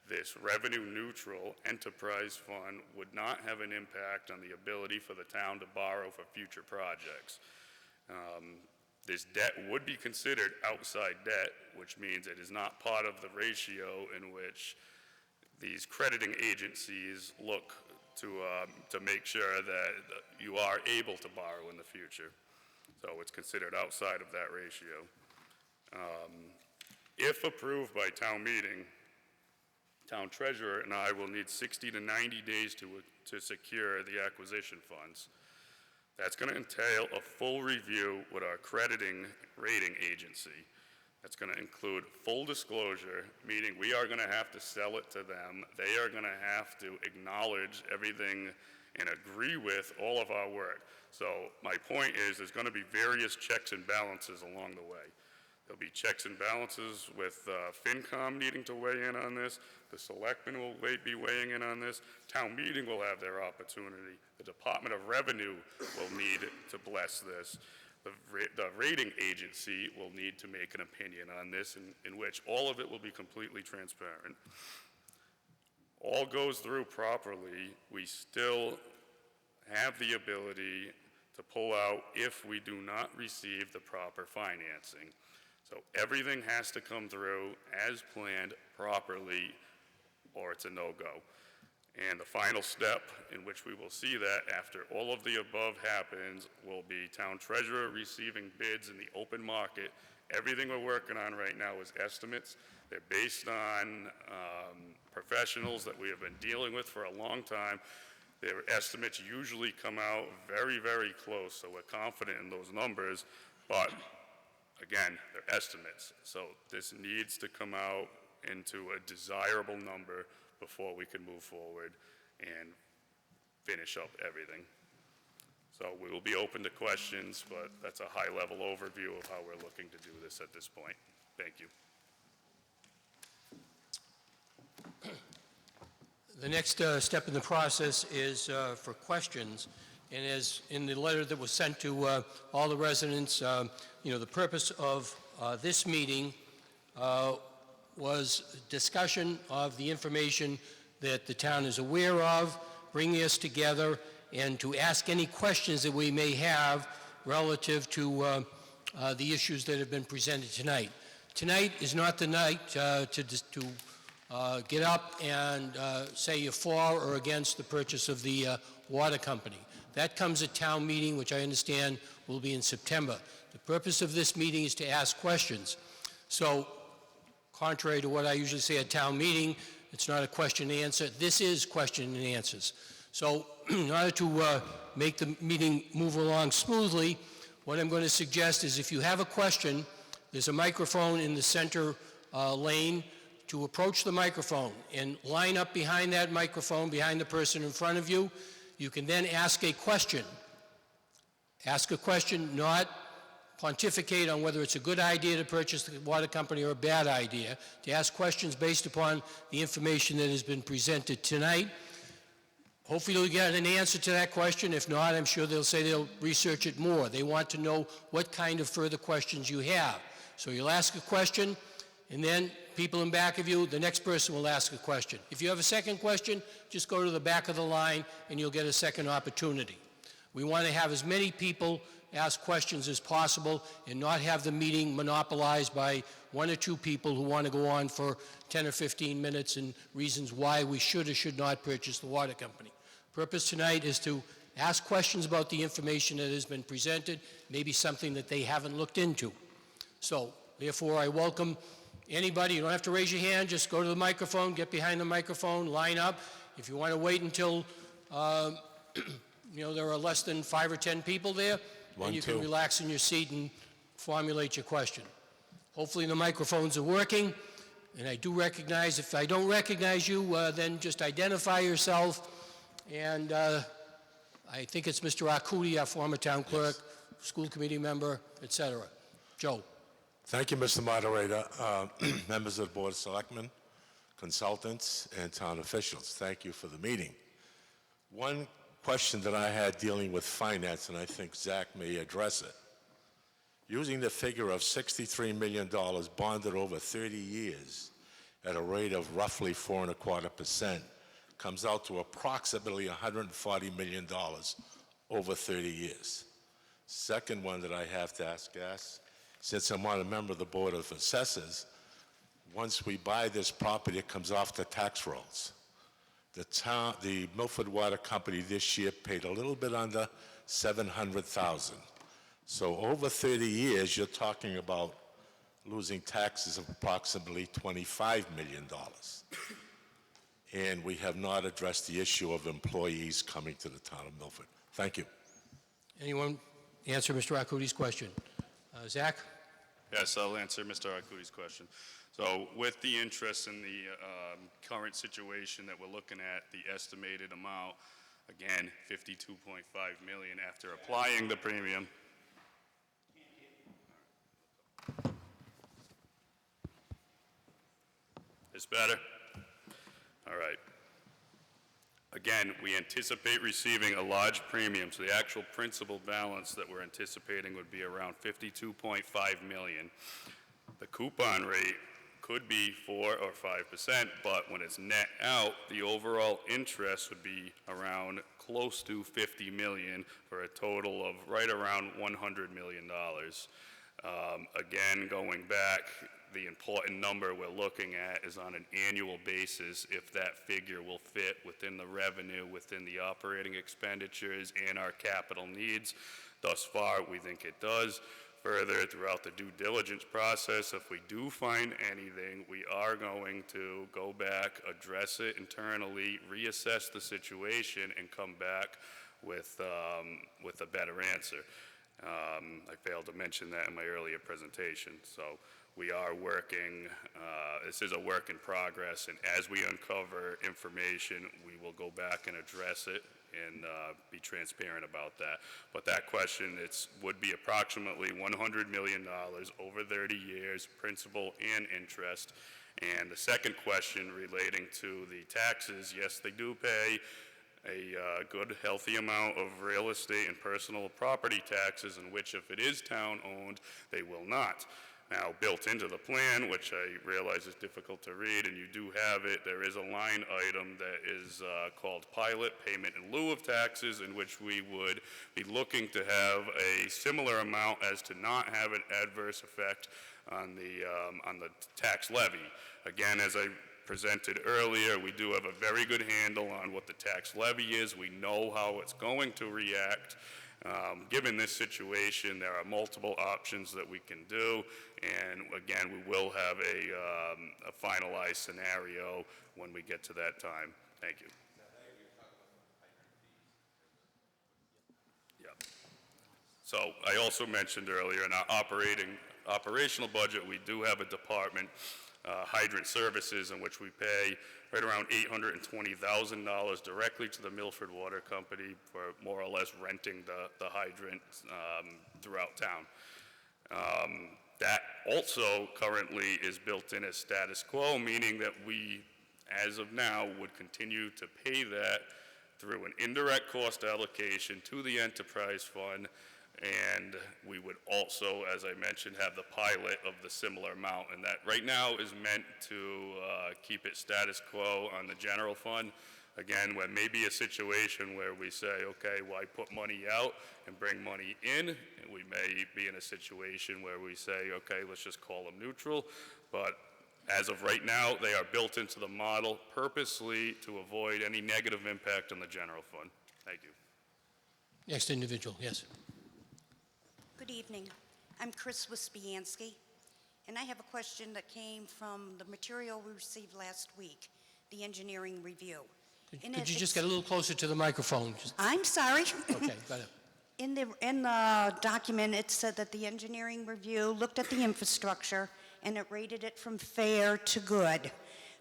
S8: this revenue neutral enterprise fund would not have an impact on the ability for the town to borrow for future projects. This debt would be considered outside debt, which means it is not part of the ratio in which these crediting agencies look to make sure that you are able to borrow in the future. So it's considered outside of that ratio. If approved by town meeting, town treasurer and I will need 60 to 90 days to secure the acquisition funds. That's going to entail a full review with our crediting rating agency. That's going to include full disclosure, meaning we are going to have to sell it to them. They are going to have to acknowledge everything and agree with all of our work. So my point is there's going to be various checks and balances along the way. There'll be checks and balances with FinCom needing to weigh in on this. The selectmen will be weighing in on this. Town meeting will have their opportunity. The Department of Revenue will need to bless this. The rating agency will need to make an opinion on this in which all of it will be completely transparent. All goes through properly, we still have the ability to pull out if we do not receive the proper financing. So everything has to come through as planned properly, or it's a no-go. And the final step in which we will see that after all of the above happens will be town treasurer receiving bids in the open market. Everything we're working on right now is estimates. They're based on professionals that we have been dealing with for a long time. Their estimates usually come out very, very close, so we're confident in those numbers, but again, they're estimates. So this needs to come out into a desirable number before we can move forward and finish up everything. So we will be open to questions, but that's a high-level overview of how we're looking to do this at this point. Thank you.
S1: The next step in the process is for questions. And as in the letter that was sent to all the residents, the purpose of this meeting was discussion of the information that the town is aware of, bringing us together, and to ask any questions that we may have relative to the issues that have been presented tonight. Tonight is not the night to get up and say you're for or against the purchase of the water company. That comes at town meeting, which I understand will be in September. The purpose of this meeting is to ask questions. So, contrary to what I usually say at town meeting, it's not a question and answer. This is question and answers. So, in order to make the meeting move along smoothly, what I'm going to suggest is if you have a question, there's a microphone in the center lane, to approach the microphone and line up behind that microphone, behind the person in front of you. You can then ask a question. Ask a question, not pontificate on whether it's a good idea to purchase the water company or a bad idea, to ask questions based upon the information that has been presented tonight. Hopefully you'll get an answer to that question. If not, I'm sure they'll say they'll research it more. They want to know what kind of further questions you have. So you'll ask a question, and then people in back of you, the next person will ask a question. If you have a second question, just go to the back of the line and you'll get a second opportunity. We want to have as many people ask questions as possible and not have the meeting monopolized by one or two people who want to go on for 10 or 15 minutes and reasons why we should or should not purchase the water company. Purpose tonight is to ask questions about the information that has been presented, maybe something that they haven't looked into. So, therefore, I welcome anybody. You don't have to raise your hand. Just go to the microphone, get behind the microphone, line up. If you want to wait until, there are less than 5 or 10 people there, then you can relax in your seat and formulate your question. Hopefully the microphones are working, and I do recognize, if I don't recognize you, then just identify yourself. And I think it's Mr. Arcudi, our former town clerk, school committee member, etc. Joe.
S9: Thank you, Mr. Moderator. Members of the Board of Selectmen, consultants, and town officials, thank you for the meeting. One question that I had dealing with finance, and I think Zach may address it. Using the figure of $63 million bonded over 30 years at a rate of roughly 4.25%, comes out to approximately $140 million over 30 years. Second one that I have to ask, since I'm not a member of the Board of Assessors, once we buy this property, it comes off the tax rolls. The Milford Water Company this year paid a little bit under $700,000. So over 30 years, you're talking about losing taxes of approximately $25 million. And we have not addressed the issue of employees coming to the town of Milford. Thank you.
S1: Anyone answer Mr. Arcudi's question? Zach?
S8: Yes, I'll answer Mr. Arcudi's question. So with the interest in the current situation that we're looking at, the estimated amount, again, $52.5 million after applying the premium. Is better? All right. Again, we anticipate receiving a large premium, so the actual principal balance that we're anticipating would be around $52.5 million. The coupon rate could be 4 or 5%, but when it's net out, the overall interest would be around close to $50 million for a total of right around $100 million. Again, going back, the important number we're looking at is on an annual basis if that figure will fit within the revenue, within the operating expenditures, and our capital needs. Thus far, we think it does. Further, throughout the due diligence process, if we do find anything, we are going to go back, address it internally, reassess the situation, and come back with a better answer. I failed to mention that in my earlier presentation. So we are working, this is a work in progress, and as we uncover information, we will go back and address it and be transparent about that. But that question, would be approximately $100 million over 30 years, principal and interest. And the second question relating to the taxes, yes, they do pay a good, healthy amount of real estate and personal property taxes, in which if it is town-owned, they will not. Now, built into the plan, which I realize is difficult to read, and you do have it, there is a line item that is called pilot payment in lieu of taxes, in which we would be looking to have a similar amount as to not have an adverse effect on the tax levy. Again, as I presented earlier, we do have a very good handle on what the tax levy is. We know how it's going to react. Given this situation, there are multiple options that we can do, and again, we will have a finalized scenario when we get to that time. Thank you. So I also mentioned earlier in our operational budget, we do have a department, hydrant services, in which we pay right around $820,000 directly to the Milford Water Company for more or less renting the hydrant throughout town. That also currently is built in as status quo, meaning that we, as of now, would continue to pay that through an indirect cost allocation to the enterprise fund, and we would also, as I mentioned, have the pilot of the similar amount, and that right now is meant to keep it status quo on the general fund. Again, when maybe a situation where we say, okay, why put money out and bring money in? And we may be in a situation where we say, okay, let's just call them neutral. But as of right now, they are built into the model purposely to avoid any negative impact on the general fund. Thank you.
S1: Next individual, yes.
S10: Good evening. I'm Chris Wispiansky, and I have a question that came from the material we received last week, the engineering review.
S1: Could you just get a little closer to the microphone?
S10: I'm sorry.
S1: Okay, got it.
S10: In the document, it said that the engineering review looked at the infrastructure and it rated it from fair to good.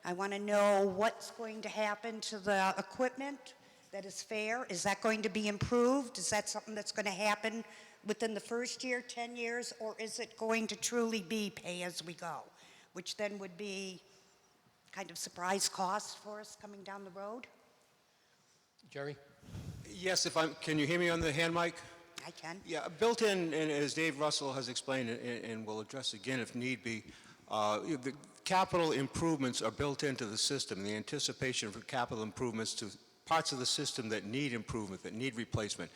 S10: I want to know what's going to happen to the equipment that is fair. Is that going to be improved? Is that something that's going to happen within the first year, 10 years, or is it going to truly be pay as we go, which then would be kind of surprise costs for us coming down the road?
S1: Jerry?
S6: Yes, can you hear me on the hand mic?
S10: I can.
S6: Yeah, built in, and as Dave Russell has explained, and will address again if need be, the capital improvements are built into the system, the anticipation for capital improvements to parts of the system that need improvement, that need replacement.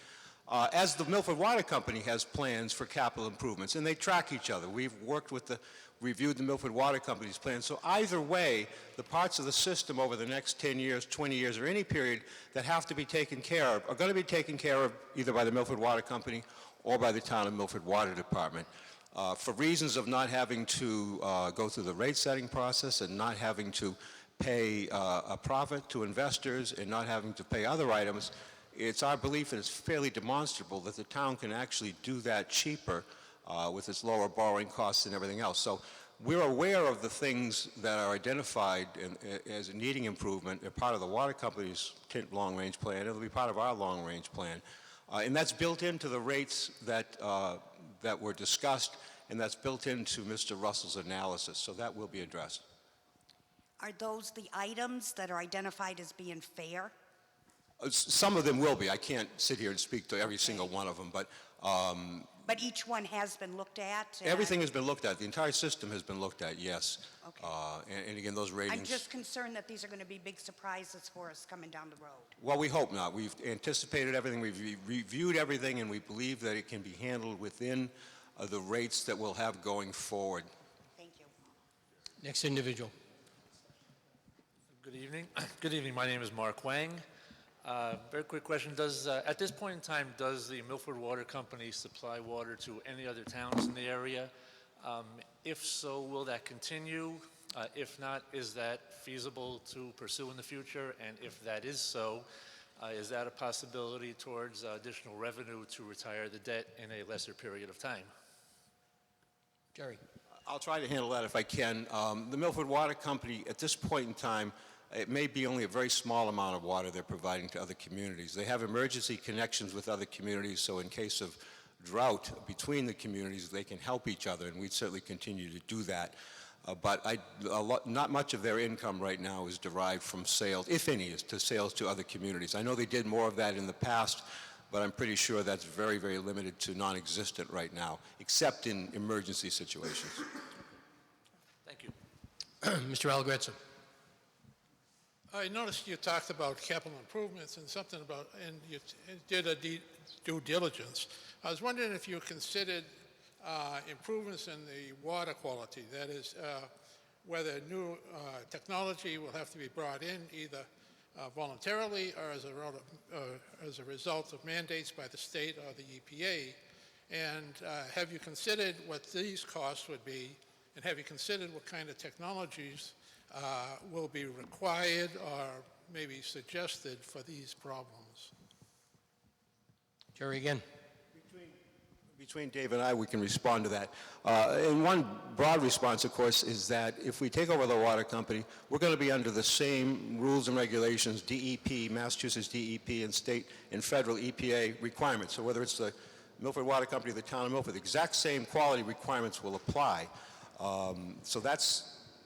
S6: As the Milford Water Company has plans for capital improvements, and they track each other. We've reviewed the Milford Water Company's plans. So either way, the parts of the system over the next 10 years, 20 years, or any period that have to be taken care of are going to be taken care of either by the Milford Water Company or by the Town of Milford Water Department. For reasons of not having to go through the rate setting process and not having to pay a profit to investors and not having to pay other items, it's our belief that it's fairly demonstrable that the town can actually do that cheaper with its lower borrowing costs and everything else. So we're aware of the things that are identified as needing improvement. They're part of the water company's long-range plan. It'll be part of our long-range plan. And that's built into the rates that were discussed, and that's built into Mr. Russell's analysis. So that will be addressed.
S10: Are those the items that are identified as being fair?
S6: Some of them will be. I can't sit here and speak to every single one of them, but
S10: each one has been looked at?
S6: everything has been looked at. The entire system has been looked at, yes.
S10: Okay.
S6: And again, those ratings...
S10: I'm just concerned that these are going to be big surprises for us coming down the road.
S6: Well, we hope not. We've anticipated everything. We've reviewed everything, and we believe that it can be handled within the rates that we'll have going forward.
S10: Thank you.
S1: Next individual.
S11: Good evening. Good evening. My name is Mark Wang. Very quick question. At this point in time, does the Milford Water Company supply water to any other towns in the area? If so, will that continue? If not, is that feasible to pursue in the future? And if that is so, is that a possibility towards additional revenue to retire the debt in a lesser period of time?
S1: Jerry?
S6: I'll try to handle that if I can. The Milford Water Company, at this point in time, it may be only a very small amount of water they're providing to other communities. They have emergency connections with other communities, so in case of drought between the communities, they can help each other, and we'd certainly continue to do that. But not much of their income right now is derived from sales, if any, is to sales to other communities. I know they did more of that in the past, but I'm pretty sure that's very, very limited to non-existent right now, except in emergency situations.
S11: Thank you.
S1: Mr. Allegretto.
S12: I noticed you talked about capital improvements and something about, and you did a due diligence. I was wondering if you considered improvements in the water quality, that is, whether new technology will have to be brought in either voluntarily or as a result of mandates by the state or the EPA. And have you considered what these costs would be, and have you considered what kind of technologies will be required or maybe suggested for these problems?
S1: Jerry again.
S6: Between Dave and I, we can respond to that. And one broad response, of course, is that if we take over the water company, we're going to be under the same rules and regulations, DEP, Massachusetts DEP, and state and federal EPA requirements. So whether it's the Milford Water Company or the town of Milford, the exact same quality requirements will apply. So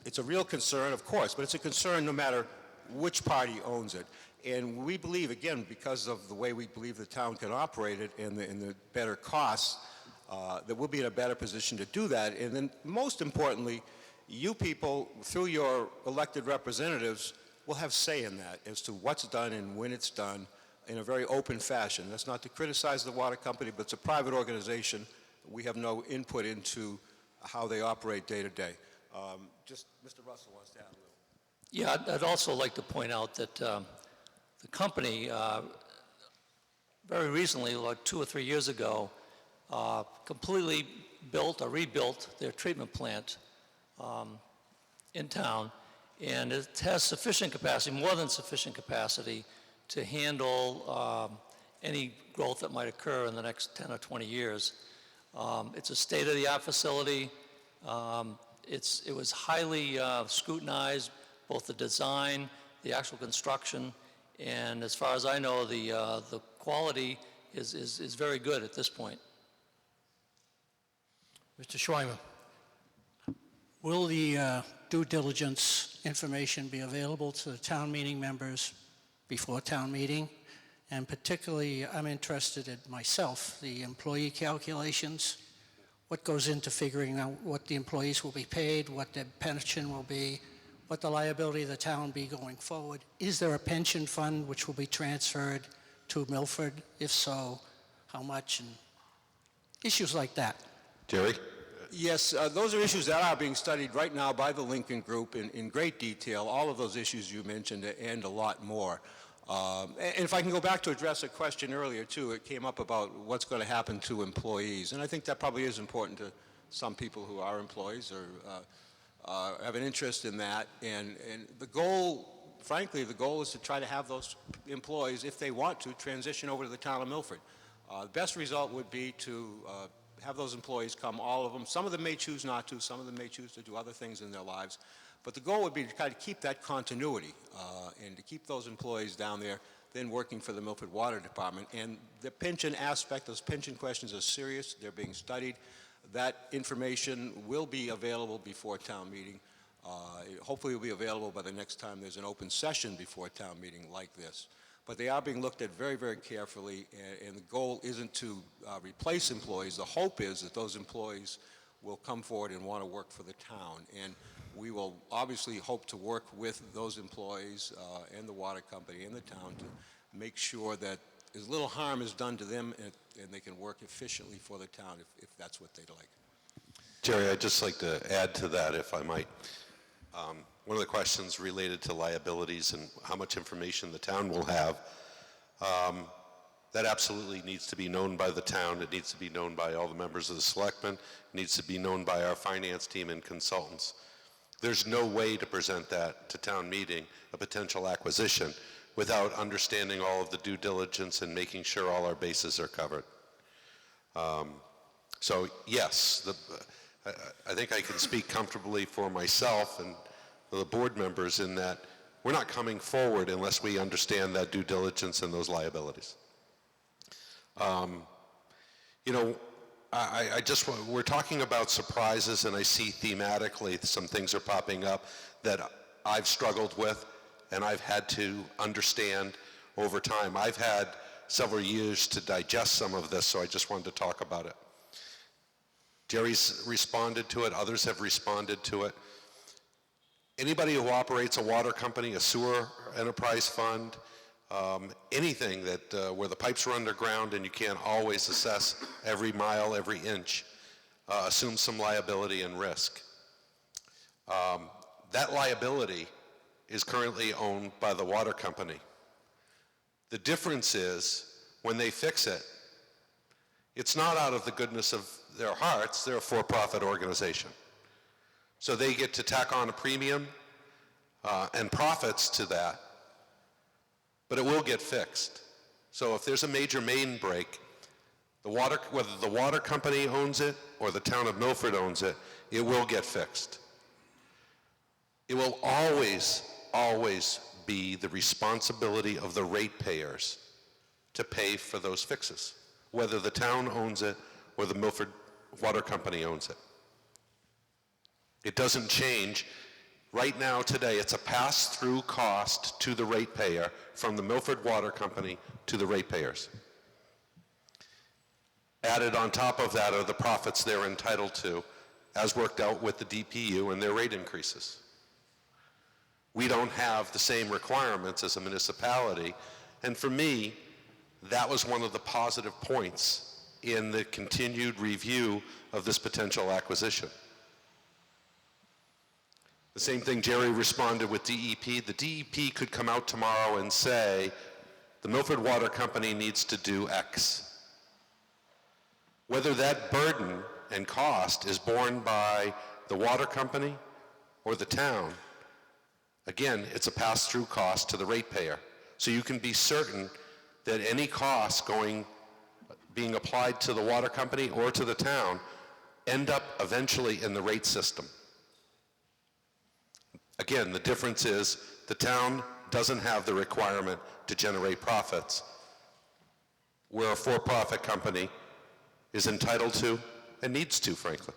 S6: it's a real concern, of course, but it's a concern no matter which party owns it. And we believe, again, because of the way we believe the town can operate it and the better costs, that we'll be in a better position to do that. And then most importantly, you people, through your elected representatives, will have say in that as to what's done and when it's done in a very open fashion. That's not to criticize the water company, but it's a private organization. We have no input into how they operate day to day. Just Mr. Russell wants to add a little.
S7: Yeah, I'd also like to point out that the company, very recently, like 2 or 3 years ago, completely built or rebuilt their treatment plant in town, and it has sufficient capacity, more than sufficient capacity, to handle any growth that might occur in the next 10 or 20 years. It's a state-of-the-art facility. It was highly scrutinized, both the design, the actual construction, and as far as I know, the quality is very good at this point.
S13: Mr. Schweimer. Will the due diligence information be available to the town meeting members before town meeting? And particularly, I'm interested in myself, the employee calculations. What goes into figuring out what the employees will be paid, what their pension will be, what the liability of the town will be going forward? Is there a pension fund which will be transferred to Milford? If so, how much? And issues like that.
S9: Jerry?
S6: Yes, those are issues that are being studied right now by the Lincoln Group in great detail, all of those issues you mentioned and a lot more. And if I can go back to address a question earlier, too, it came up about what's going to happen to employees. And I think that probably is important to some people who are employees or have an interest in that. And the goal, frankly, the goal is to try to have those employees, if they want to, transition over to the town of Milford. The best result would be to have those employees come, all of them. Some of them may choose not to. Some of them may choose to do other things in their lives. But the goal would be to kind of keep that continuity and to keep those employees down there then working for the Milford Water Department. And the pension aspect, those pension questions are serious. They're being studied. That information will be available before town meeting. Hopefully it will be available by the next time there's an open session before town meeting like this. But they are being looked at very, very carefully, and the goal isn't to replace employees. The hope is that those employees will come forward and want to work for the town. And we will obviously hope to work with those employees and the water company and the town to make sure that as little harm is done to them and they can work efficiently for the town if that's what they'd like.
S3: Jerry, I'd just like to add to that, if I might. One of the questions related to liabilities and how much information the town will have, that absolutely needs to be known by the town. It needs to be known by all the members of the selectmen. It needs to be known by our finance team and consultants. There's no way to present that to town meeting, a potential acquisition, without understanding all of the due diligence and making sure all our bases are covered. So yes, I think I can speak comfortably for myself and the board members in that we're not coming forward unless we understand that due diligence and those liabilities. You know, we're talking about surprises, and I see thematically some things are popping up that I've struggled with and I've had to understand over time. I've had several years to digest some of this, so I just wanted to talk about it. Jerry's responded to it, others have responded to it. Anybody who operates a water company, a sewer enterprise fund, anything that where the pipes are underground and you can't always assess every mile, every inch, assumes some liability and risk. That liability is currently owned by the water company. The difference is when they fix it, it's not out of the goodness of their hearts. They're a for-profit organization. So they get to tack on a premium and profits to that, but it will get fixed. So if there's a major main break, Whether the water company owns it or the town of Milford owns it, it will get fixed. It will always, always be the responsibility of the ratepayers to pay for those fixes, whether the town owns it or the Milford Water Company owns it. It doesn't change. Right now, today, it's a pass-through cost to the ratepayer from the Milford Water Company to the ratepayers. Added on top of that are the profits they're entitled to, as worked out with the DPU and their rate increases. We don't have the same requirements as a municipality, and for me, that was one of the positive points in the continued review of this potential acquisition. The same thing Jerry responded with DEP. The DEP could come out tomorrow and say, the Milford Water Company needs to do X. Whether that burden and cost is borne by the water company or the town, again, it's a pass-through cost to the ratepayer. So you can be certain that any costs being applied to the water company or to the town end up eventually in the rate system. Again, the difference is the town doesn't have the requirement to generate profits, where a for-profit company is entitled to and needs to, frankly.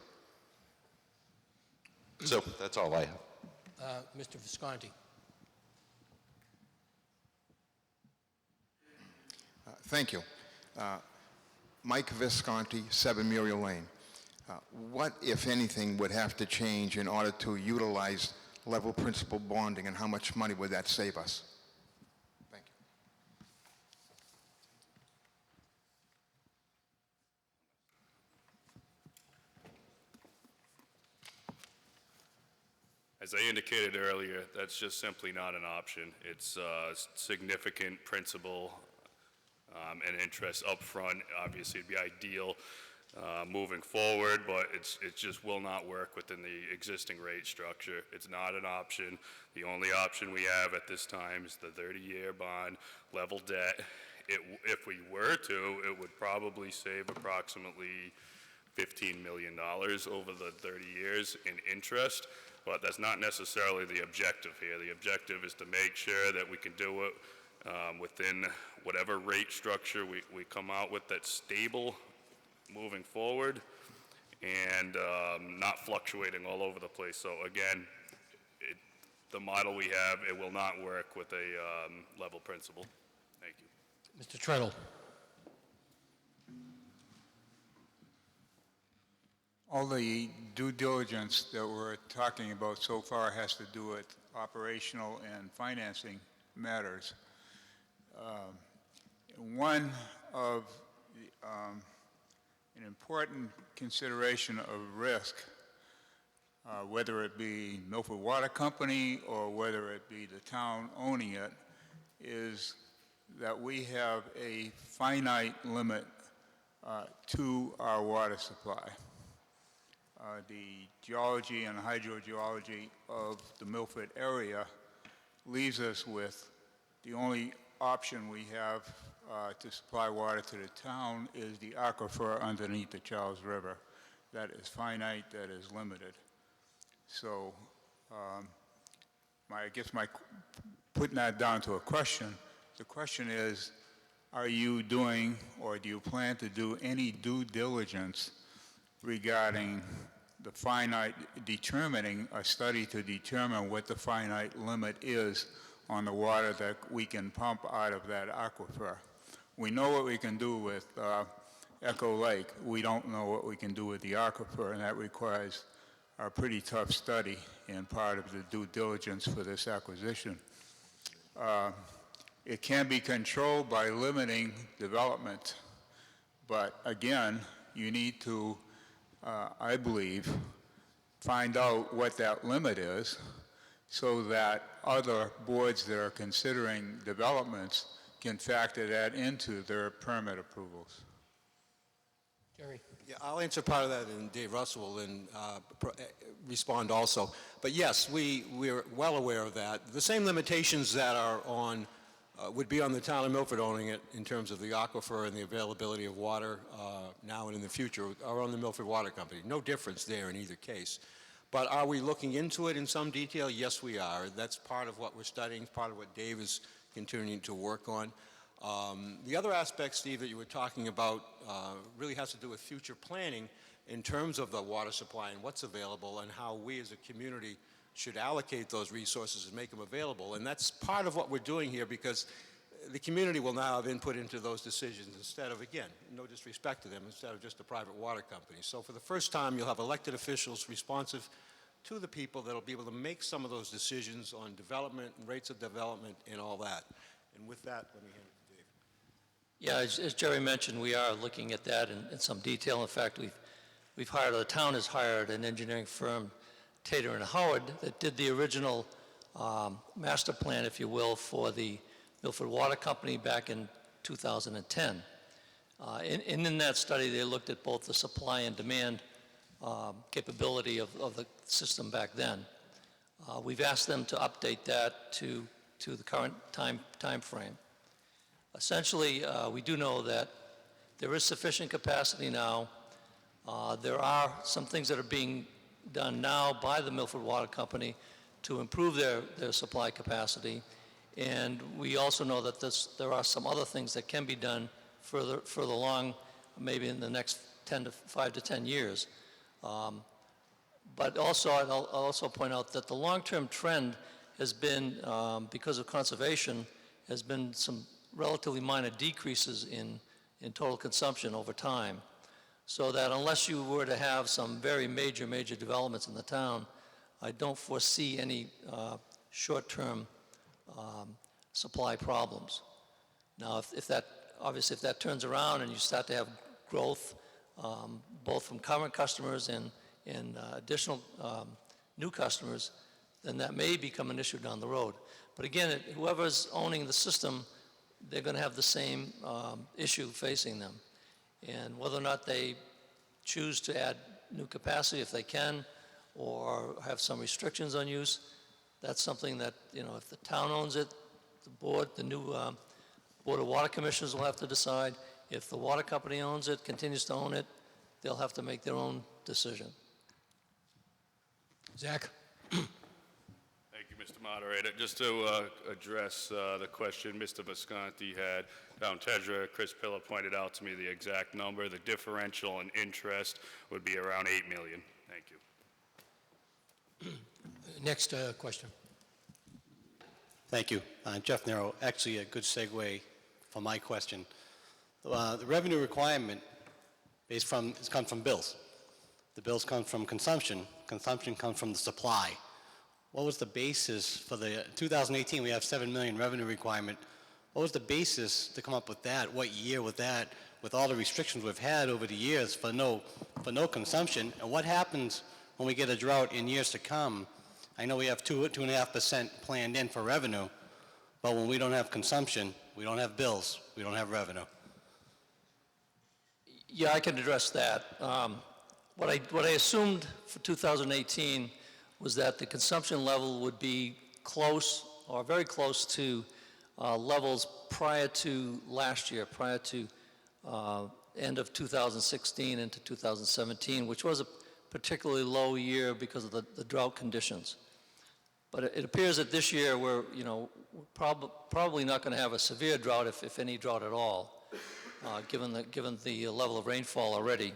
S3: So that's all I have.
S1: Mr. Visconti.
S14: Thank you. Mike Visconti, 7 Muriel Lane. What, if anything, would have to change in order to utilize level principal bonding, and how much money would that save us? Thank you.
S8: As I indicated earlier, that's just simply not an option. It's significant principal and interest up front. Obviously, it'd be ideal moving forward, but it just will not work within the existing rate structure. It's not an option. The only option we have at this time is the 30-year bond level debt. If we were to, it would probably save approximately $15 million over the 30 years in interest, but that's not necessarily the objective here. The objective is to make sure that we can do it within whatever rate structure we come out with that's stable moving forward and not fluctuating all over the place. So again, the model we have, it will not work with a level principal. Thank you.
S1: Mr. Treadle.
S15: All the due diligence that we're talking about so far has to do with operational and financing matters. One of an important consideration of risk, whether it be Milford Water Company or whether it be the town owning it, is that we have a finite limit to our water supply. The geology and hydrogeology of the Milford area leaves us with the only option we have to supply water to the town is the aquifer underneath the Charles River. That is finite, that is limited. So I guess putting that down to a question, the question is, are you doing or do you plan to do any due diligence regarding the finite, determining a study to determine what the finite limit is on the water that we can pump out of that aquifer? We know what we can do with Echo Lake. We don't know what we can do with the aquifer, and that requires a pretty tough study and part of the due diligence for this acquisition. It can be controlled by limiting development, but again, you need to, I believe, find out what that limit is so that other boards that are considering developments can factor that into their permit approvals.
S1: Jerry.
S16: Yeah, I'll answer part of that, and Dave Russell will then respond also. But yes, we're well aware of that. The same limitations that are on would be on the town of Milford owning it in terms of the aquifer and the availability of water now and in the future, or on the Milford Water Company. No difference there in either case. But are we looking into it in some detail? Yes, we are. That's part of what we're studying, part of what Dave is continuing to work on. The other aspect, Steve, that you were talking about really has to do with future planning in terms of the water supply and what's available and how we as a community should allocate those resources and make them available. And that's part of what we're doing here, because the community will now have input into those decisions instead of, again, no disrespect to them, instead of just a private water company. So for the first time, you'll have elected officials responsive to the people that will be able to make some of those decisions on development and rates of development and all that. And with that, let me hand it to Dave.
S7: Yeah, as Jerry mentioned, we are looking at that in some detail. In fact, the town has hired an engineering firm, Tater and Howard, that did the original master plan, if you will, for the Milford Water Company back in 2010. In that study, they looked at both the supply and demand capability of the system back then. We've asked them to update that to the current time frame. Essentially, we do know that there is sufficient capacity now. There are some things that are being done now by the Milford Water Company to improve their supply capacity. And we also know that there are some other things that can be done further along, maybe in the next 5 to 10 years. But also, I'll also point out that the long-term trend has been, because of conservation, has been some relatively minor decreases in total consumption over time. So that unless you were to have some very major developments in the town, I don't foresee any short-term supply problems. Now, if that turns around and you start to have growth, both from current customers and additional new customers, then that may become an issue down the road. But again, whoever's owning the system, they're going to have the same issue facing them. And whether or not they choose to add new capacity, if they can, or have some restrictions on use, that's something that, if the town owns it, the new Board of Water Commissioners will have to decide. If the water company owns it, continues to own it, they'll have to make their own decision.
S1: Zach?
S8: Thank you, Mr. Moderator. Just to address the question Mr. Visconti had, Town Treasurer Chris Pillar pointed out to me the exact number. The differential in interest would be around $8 million. Thank you.
S1: Next question.
S17: Thank you. Jeff Nero, actually a good segue for my question. The revenue requirement comes from bills. The bills come from consumption. Consumption comes from the supply. What was the basis for the 2018? We have $7 million revenue requirement. What was the basis to come up with that? What year with that? With all the restrictions we've had over the years for no consumption, and what happens when we get a drought in years to come? I know we have 2.5% planned in for revenue, but when we don't have consumption, we don't have bills, we don't have revenue.
S7: Yeah, I can address that. What I assumed for 2018 was that the consumption level would be close or very close to levels prior to last year, prior to end of 2016 into 2017, which was a particularly low year because of the drought conditions. But it appears that this year we're probably not going to have a severe drought, if any drought at all, given the level of rainfall already.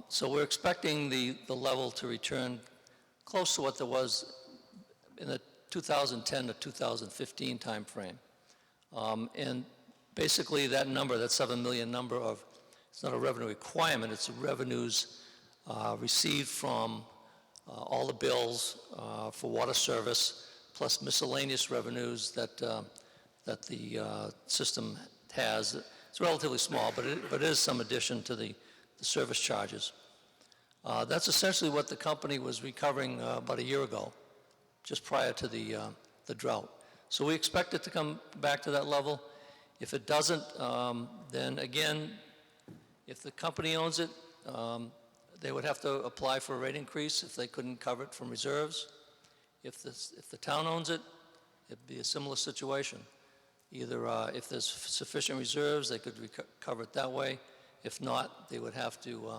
S7: So we're expecting the level to return close to what there was in the 2010 to 2015 timeframe. And basically that number, that 7 million number it's not a revenue requirement, it's revenues received from all the bills for water service, plus miscellaneous revenues that the system has. It's relatively small, but it is some addition to the service charges. That's essentially what the company was recovering about a year ago, just prior to the drought. So we expect it to come back to that level. If it doesn't, then again, if the company owns it, they would have to apply for a rate increase if they couldn't cover it from reserves. If the town owns it, it'd be a similar situation. Either if there's sufficient reserves, they could recover it that way. If not, they would have to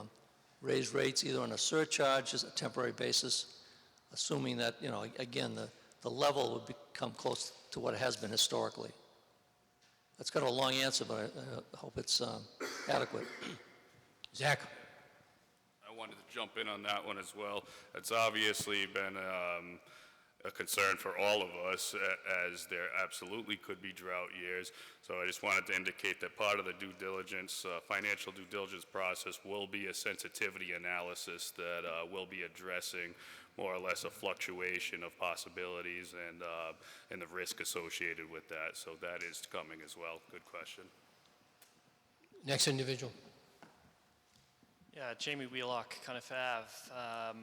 S7: raise rates either on a surcharge, as a temporary basis, assuming that, you know, again, the level would become close to what it has been historically. That's kind of a long answer, but I hope it's adequate.
S1: Zach?
S8: I wanted to jump in on that one as well. It's obviously been a concern for all of us, as there absolutely could be drought years. So I just wanted to indicate that part of the due diligence, financial due diligence process will be a sensitivity analysis that will be addressing more or less a fluctuation of possibilities and the risk associated with that. So that is coming as well. Good question.
S1: Next individual.
S18: Yeah, Jamie Wheelock, Cuniff Ave.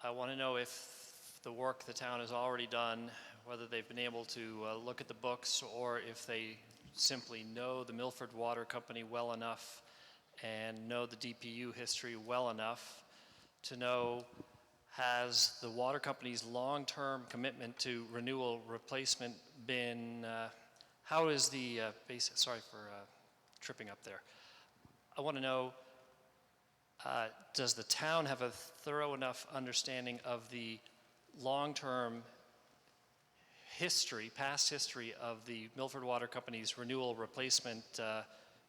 S18: I want to know if the work the town has already done, whether they've been able to look at the books or if they simply know the Milford Water Company well enough and know the DPU history well enough to know, has the water company's long-term commitment to renewal replacement been, how is the sorry for tripping up there. I want to know, does the town have a thorough enough understanding of the long-term history, past history of the Milford Water Company's renewal replacement,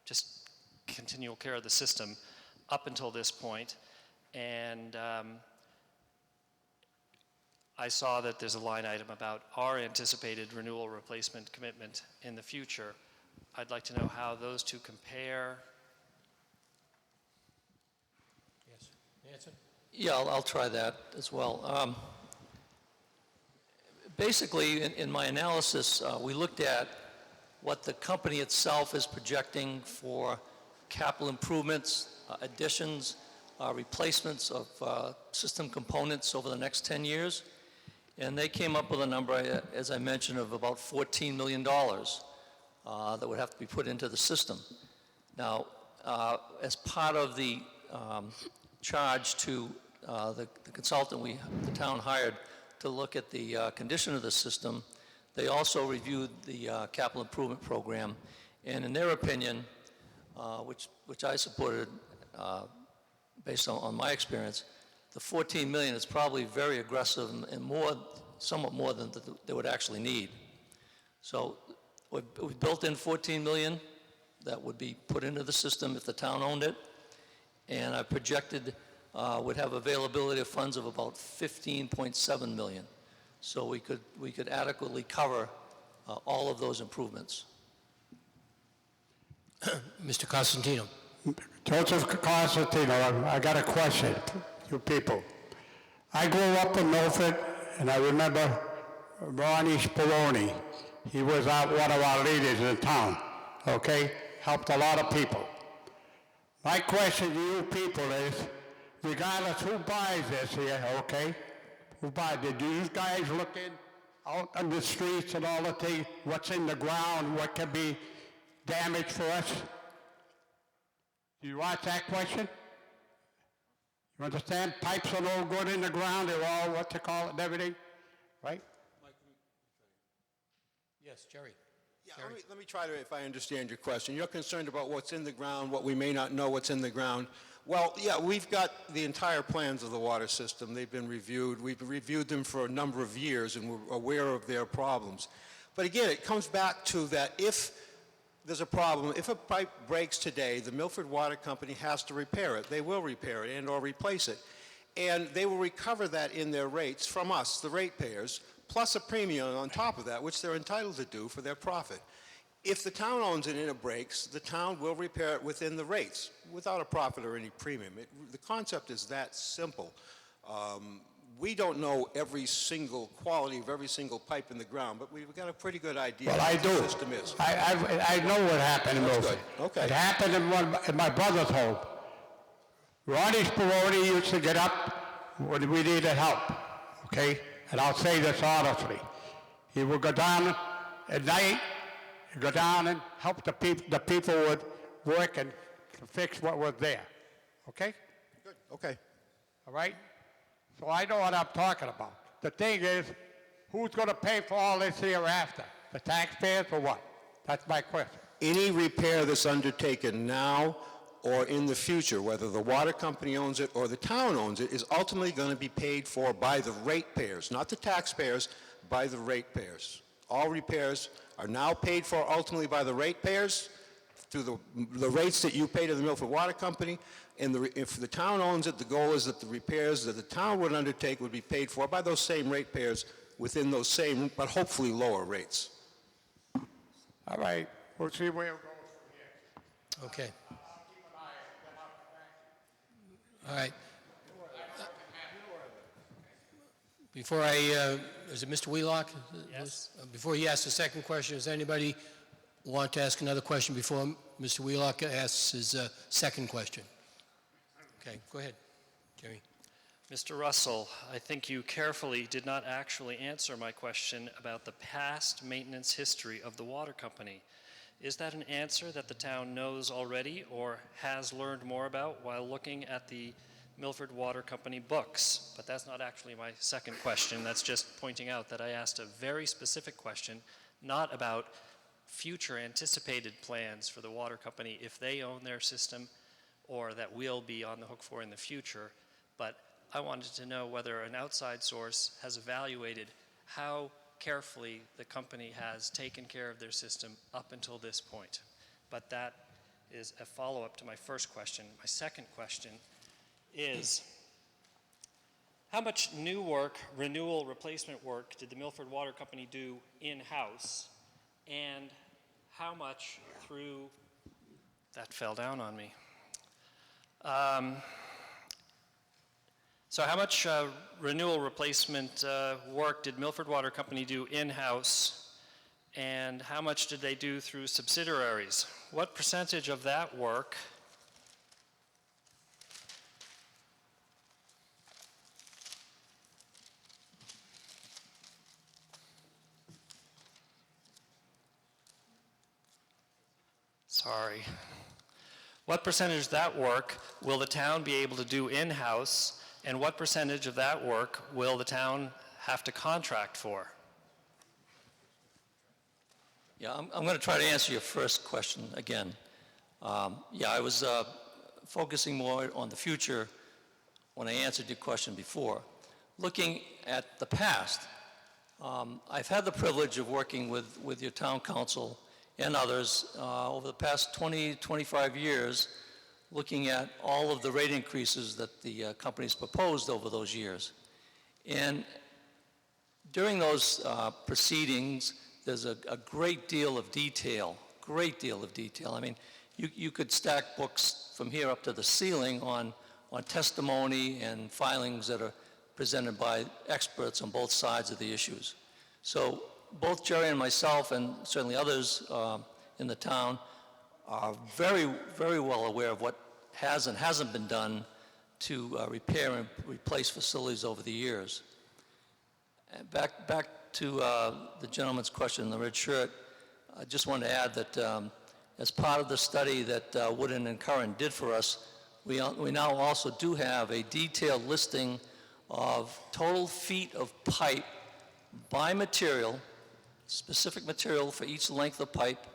S18: just continual care of the system up until this point? And I saw that there's a line item about our anticipated renewal replacement commitment in the future. I'd like to know how those two compare.
S1: Yes. Nancy?
S7: Yeah, I'll try that as well. Basically, in my analysis, we looked at what the company itself is projecting for capital improvements, additions, replacements of system components over the next 10 years. And they came up with a number, as I mentioned, of about $14 million that would have to be put into the system. Now, as part of the charge to the consultant the town hired to look at the condition of the system, they also reviewed the capital improvement program. And in their opinion, which I supported based on my experience, the $14 million is probably very aggressive and somewhat more than they would actually need. So we built in $14 million that would be put into the system if the town owned it, and I projected would have availability of funds of about $15.7 million. So we could adequately cover all of those improvements.
S1: Mr. Costantino.
S19: Joseph Constantino, I got a question, you people. I grew up in Milford, and I remember Ronnie Spallone. He was one of our leaders in town, okay? Helped a lot of people. My question to you people is, regardless who buys this here, okay? Who buys it? Do you guys look out on the streets and all the things, what's in the ground, what can be damaged for us? Do you watch that question? You understand? Pipes are no good in the ground, they're all what to call it and everything, right?
S1: Yes, Jerry.
S16: Yeah, let me try to, if I understand your question. You're concerned about what's in the ground, what we may not know what's in the ground. Well, yeah, we've got the entire plans of the water system. They've been reviewed. We've reviewed them for a number of years, and we're aware of their problems. But again, it comes back to that if there's a problem, if a pipe breaks today, the Milford Water Company has to repair it. They will repair it and or replace it. And they will recover that in their rates from us, the ratepayers, plus a premium on top of that, which they're entitled to do for their profit. If the town owns it and it breaks, the town will repair it within the rates, without a profit or any premium. The concept is that simple. We don't know every single quality of every single pipe in the ground, but we've got a pretty good idea
S19: Well,
S16: of
S19: I
S16: what
S19: do.
S16: the system is.
S19: I know what happened in
S16: That's
S19: Milford.
S16: good. Okay.
S19: It happened in my brother's home. Ronnie Spallone used to get up when we needed help, okay? And I'll say this honestly. He would go down at night, he'd go down and help the people would work and fix what was there, okay?
S16: Good, okay.
S19: All right? So I know what I'm talking about. The thing is, who's going to pay for all this hereafter? The taxpayers or what? That's my question.
S16: Any repair that's undertaken now or in the future, whether the water company owns it or the town owns it, is ultimately going to be paid for by the ratepayers, not the taxpayers, by the ratepayers. All repairs are now paid for ultimately by the ratepayers through the rates that you pay to the Milford Water Company. And if the town owns it, the goal is that the repairs that the town would undertake would be paid for by those same ratepayers within those same, but hopefully lower rates.
S19: All right, we'll see where it goes from here.
S1: Okay. All right. Before is it Mr. Wheelock?
S18: Yes.
S1: Before he asks the second question, does anybody want to ask another question before Mr. Wheelock asks his second question? Okay, go ahead, Jerry.
S18: Mr. Russell, I think you carefully did not actually answer my question about the past maintenance history of the water company. Is that an answer that the town knows already or has learned more about while looking at the Milford Water Company books? But that's not actually my second question. That's just pointing out that I asked a very specific question, not about future anticipated plans for the water company if they own their system or that we'll be on the hook for in the future. But I wanted to know whether an outside source has evaluated how carefully the company has taken care of their system up until this point. But that is a follow-up to my first question. My second question is, how much new work, renewal, replacement work did the Milford Water Company do in-house, and how much through, that fell down on me. So how much renewal replacement work did Milford Water Company do in-house, and how much did they do through subsidiaries? What percentage of that work what percentage of that work will the town be able to do in-house, and what percentage of that work will the town have to contract for?
S7: Yeah, I'm going to try to answer your first question again. Yeah, I was focusing more on the future when I answered your question before. Looking at the past, I've had the privilege of working with your town council and others over the past 20, 25 years, looking at all of the rate increases that the companies proposed over those years. And during those proceedings, there's a great deal of detail. I mean, you could stack books from here up to the ceiling on testimony and filings that are presented by experts on both sides of the issues. So both Jerry and myself, and certainly others in the town, are very, very well aware of what has and hasn't been done to repair and replace facilities over the years. And back to the gentleman's question in the red shirt, I just want to add that as part of the study that Wood and Curran did for us, we now also do have a detailed listing of total feet of pipe by material, specific material for each length of pipe,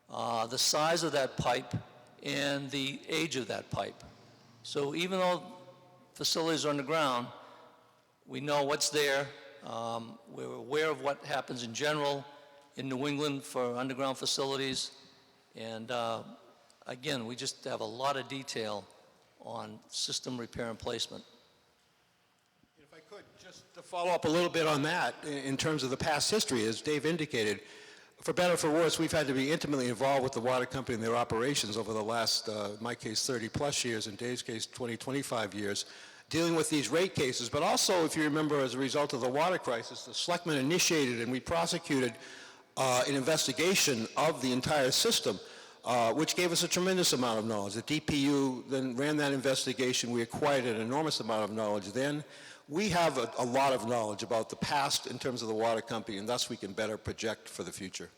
S7: the size of that pipe, and the age of that pipe. So even though facilities are underground, we know what's there. We're aware of what happens in general in New England for underground facilities. And again, we just have a lot of detail on system repair and placement.
S16: If I could, just to follow up a little bit on that, in terms of the past history, as Dave indicated, for better or for worse, we've had to be intimately involved with the water company and their operations over the last, in my case, 30-plus years, in Dave's case, 20, 25 years, dealing with these rate cases. But also, if you remember, as a result of the water crisis, the selectmen initiated and we prosecuted an investigation of the entire system, which gave us a tremendous amount of knowledge. The DPU then ran that investigation. We acquired an enormous amount of knowledge then. We have a lot of knowledge about the past in terms of the water company, and thus we can better project for the future.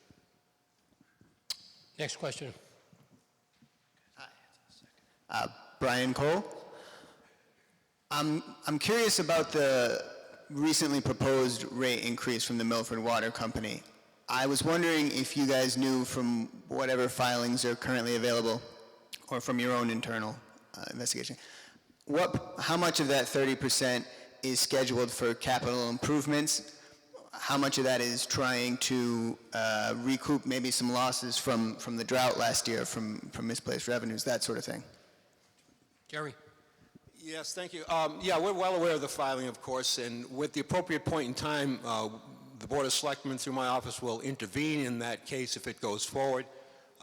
S1: Next question.
S20: Brian Cole. I'm curious about the recently proposed rate increase from the Milford Water Company. I was wondering if you guys knew from whatever filings are currently available, or from your own internal investigation, how much of that 30% is scheduled for capital improvements? How much of that is trying to recoup maybe some losses from the drought last year, from misplaced revenues, that sort of thing?
S1: Jerry?
S16: Yes, thank you. Yeah, we're well aware of the filing, of course, and with the appropriate point in time, the Board of Selectmen through my office will intervene in that case if it goes forward,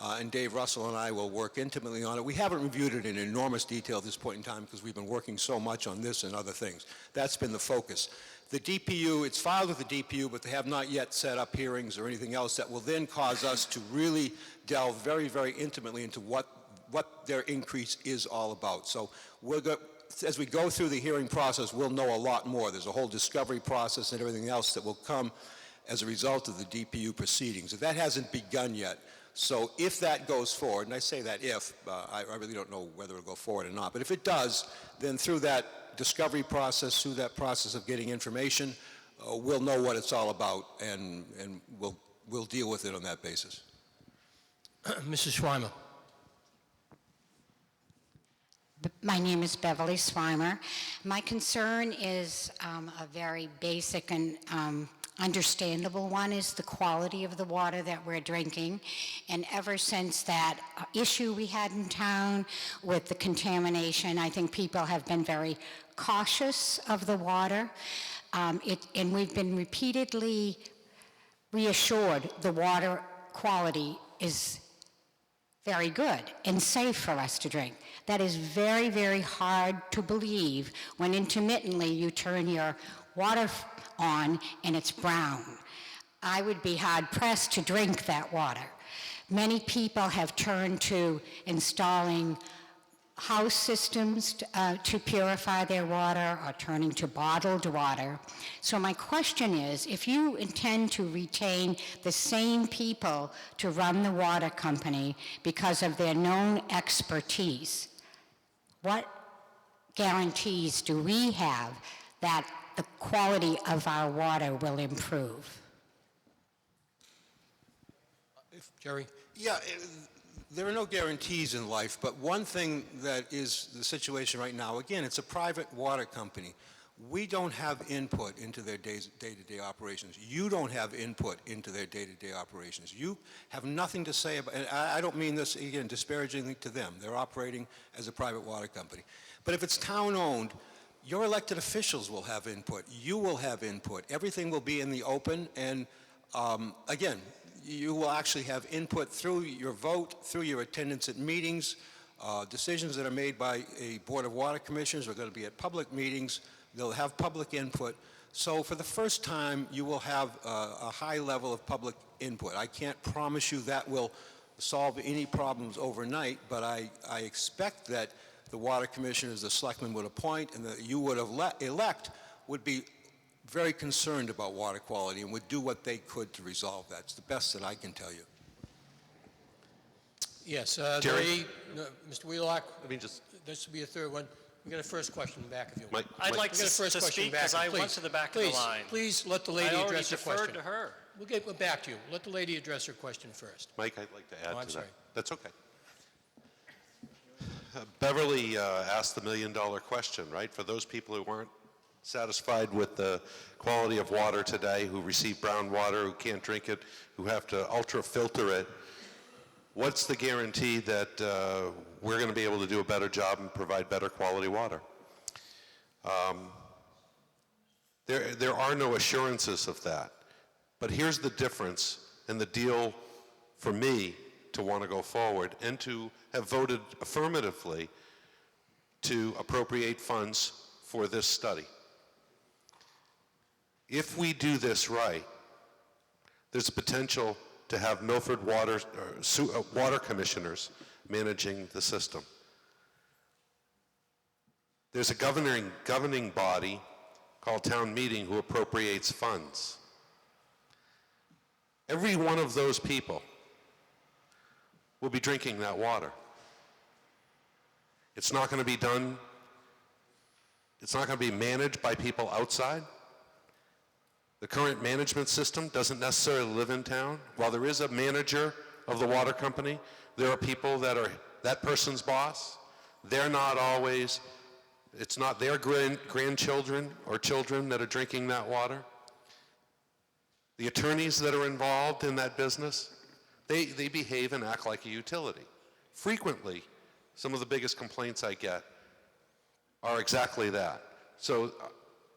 S16: and Dave Russell and I will work intimately on it. We haven't reviewed it in enormous detail at this point in time because we've been working so much on this and other things. That's been the focus. The DPU, it's filed with the DPU, but they have not yet set up hearings or anything else that will then cause us to really delve very, very intimately into what their increase is all about. So as we go through the hearing process, we'll know a lot more. There's a whole discovery process and everything else that will come as a result of the DPU proceedings. That hasn't begun yet. So if that goes forward, and I say that if, I really don't know whether it'll go forward or not, but if it does, then through that discovery process, through that process of getting information, we'll know what it's all about, and we'll deal with it on that basis.
S1: Mrs. Schweimer?
S21: My name is Beverly Swimer. My concern is a very basic and understandable one, is the quality of the water that we're drinking. And ever since that issue we had in town with the contamination, I think people have been very cautious of the water. And we've been repeatedly reassured the water quality is very good and safe for us to drink. That is very, very hard to believe when intermittently you turn your water on and it's brown. I would be hard-pressed to drink that water. Many people have turned to installing house systems to purify their water, or turning to bottled water. So my question is, if you intend to retain the same people to run the water company because of their known expertise, what guarantees do we have that the quality of our water will improve?
S1: Jerry?
S16: Yeah, there are no guarantees in life, but one thing that is the situation right now, again, it's a private water company. We don't have input into their day-to-day operations. You don't have input into their day-to-day operations. You have nothing to say about, and I don't mean this, again, disparagingly to them. They're operating as a private water company. But if it's town-owned, your elected officials will have input. You will have input. Everything will be in the open, and again, you will actually have input through your vote, through your attendance at meetings. Decisions that are made by a Board of Water Commissioners are going to be at public meetings. They'll have public input. So for the first time, you will have a high level of public input. I can't promise you that will solve any problems overnight, but I expect that the water commissioners, the selectmen would appoint, and that you would elect would be very concerned about water quality and would do what they could to resolve that. It's the best that I can tell you.
S1: Yes,
S3: Jerry?
S1: Mr. Wheelock,
S3: I mean, just
S1: this will be a third one. We got a first question in the back of you.
S3: Mike,
S18: I'd like to speak because I went to the back of the line.
S1: Please let the lady address her
S18: I
S1: question.
S18: already deferred to her.
S1: We'll get back to you. Let the lady address her question first.
S3: Mike, I'd like to add
S1: I'm
S3: to
S1: sorry.
S3: that. That's okay. Beverly asked the million-dollar question, right? For those people who aren't satisfied with the quality of water today, who receive brown water, who can't drink it, who have to ultra-filter it, what's the guarantee that we're going to be able to do a better job and provide better quality water? There are no assurances of that. But here's the difference in the deal for me to want to go forward and to have voted affirmatively to appropriate funds for this study. If we do this right, there's a potential to have Milford water commissioners managing the system. There's a governing body called town meeting who appropriates funds. Every one of those people will be drinking that water. It's not going to be done, it's not going to be managed by people outside. The current management system doesn't necessarily live in town. While there is a manager of the water company, there are people that are that person's boss. They're not always, it's not their grandchildren or children that are drinking that water. The attorneys that are involved in that business, they behave and act like a utility. Frequently, some of the biggest complaints I get are exactly that. So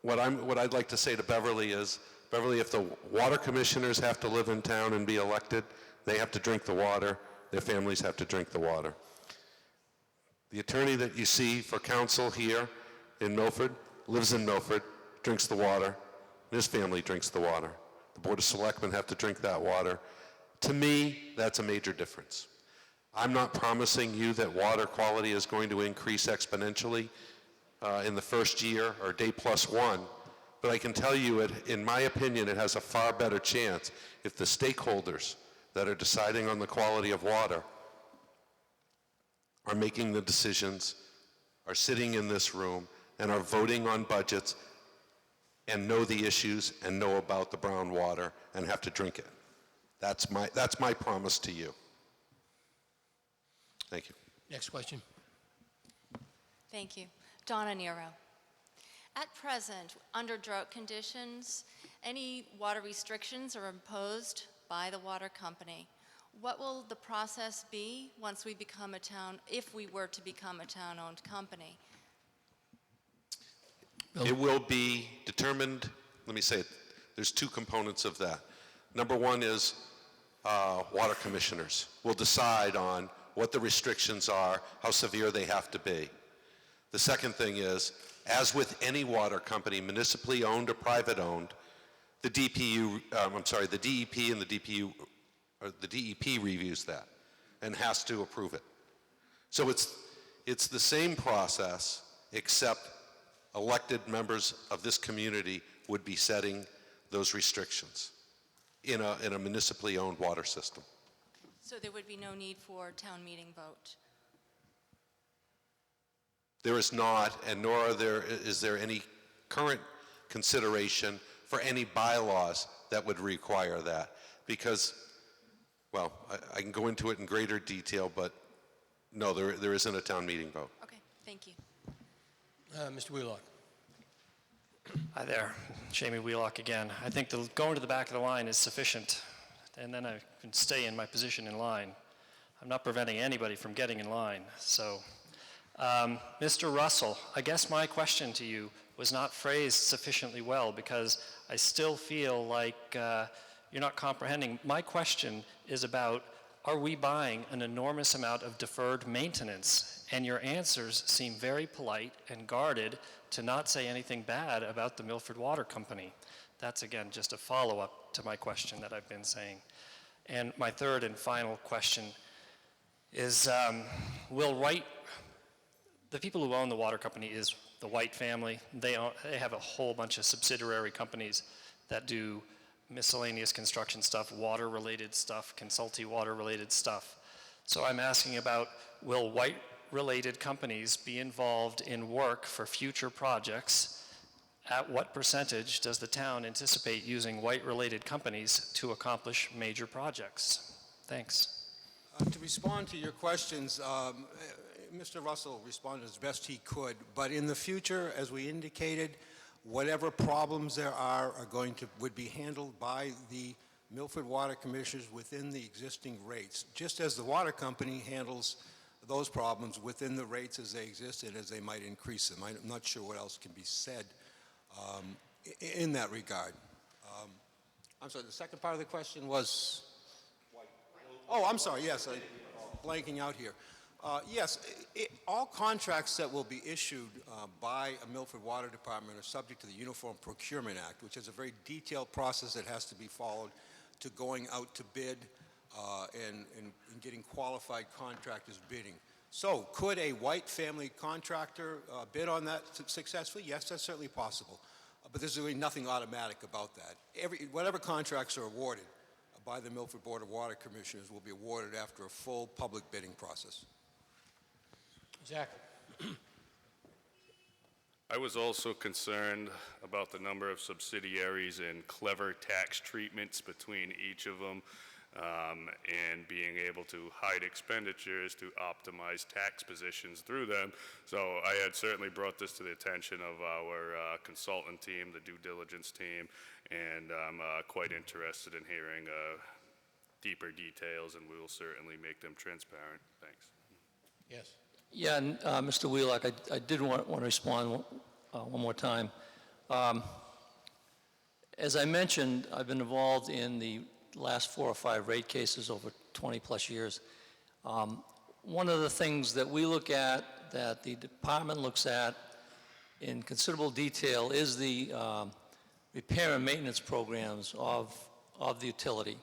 S3: what I'd like to say to Beverly is, Beverly, if the water commissioners have to live in town and be elected, they have to drink the water, their families have to drink the water. The attorney that you see for council here in Milford lives in Milford, drinks the water, and his family drinks the water. The Board of Selectmen have to drink that water. To me, that's a major difference. I'm not promising you that water quality is going to increase exponentially in the first year or day plus one, but I can tell you, in my opinion, it has a far better chance if the stakeholders that are deciding on the quality of water are making the decisions, are sitting in this room, and are voting on budgets and know the issues and know about the brown water and have to drink it. That's my promise to you. Thank you.
S1: Next question.
S2: Thank you. Donna Nero. At present, under drought conditions, any water restrictions are imposed by the water company. What will the process be once we become a town, if we were to become a town-owned company?
S3: It will be determined, let me say it, there's two components of that. Number one is water commissioners will decide on what the restrictions are, how severe they have to be. The second thing is, as with any water company, municipally owned or private owned, the DPU, the DEP and the DPU, or the DEP reviews that and has to approve it. So it's the same process, except elected members of this community would be setting those restrictions in a municipally owned water system.
S2: So there would be no need for town meeting vote?
S3: There is not, and nor is there any current consideration for any bylaws that would require that. Because, well, I can go into it in greater detail, but no, there isn't a town meeting vote.
S2: Okay, thank you.
S1: Mr. Wheelock.
S18: Hi there, Jamie Wheelock again. I think going to the back of the line is sufficient, and then I can stay in my position in line. I'm not preventing anybody from getting in line, so. Mr. Russell, I guess my question to you was not phrased sufficiently well because I still feel like you're not comprehending. My question is about, are we buying an enormous amount of deferred maintenance? And your answers seem very polite and guarded to not say anything bad about the Milford Water Company. That's, again, just a follow-up to my question that I've been saying. And my third and final question is, the people who own the water company is the White family. They have a whole bunch of subsidiary companies that do miscellaneous construction stuff, water-related stuff, consulting water-related stuff. So I'm asking about, will White-related companies be involved in work for future projects? At what percentage does the town anticipate using White-related companies to accomplish major projects? Thanks.
S6: To respond to your questions, Mr. Russell responded as best he could, but in the future, as we indicated, whatever problems there would be handled by the Milford Water Commissioners within the existing rates, just as the water company handles those problems within the rates as they exist and as they might increase them. I'm not sure what else can be said in that regard. I'm sorry, the second part of the question was? Oh, I'm sorry, yes, I'm blanking out here. Yes, all contracts that will be issued by a Milford Water Department are subject to the Uniform Procurement Act, which is a very detailed process that has to be followed to going out to bid and getting qualified contractors bidding. So could a White family contractor bid on that successfully? Yes, that's certainly possible. But there's really nothing automatic about that. Whatever contracts are awarded by the Milford Board of Water Commissioners will be awarded after a full public bidding process.
S1: Zach.
S8: I was also concerned about the number of subsidiaries and clever tax treatments between each of them, and being able to hide expenditures to optimize tax positions through them. So I had certainly brought this to the attention of our consultant team, the due diligence team, and I'm quite interested in hearing deeper details, and we will certainly make them transparent. Thanks.
S1: Yes.
S7: Yeah, and Mr. Wheelock, I did want to respond one more time. As I mentioned, I've been involved in the last 4 or 5 rate cases over 20-plus years. One of the things that we look at, that the department looks at in considerable detail, is the repair and maintenance programs of the utility,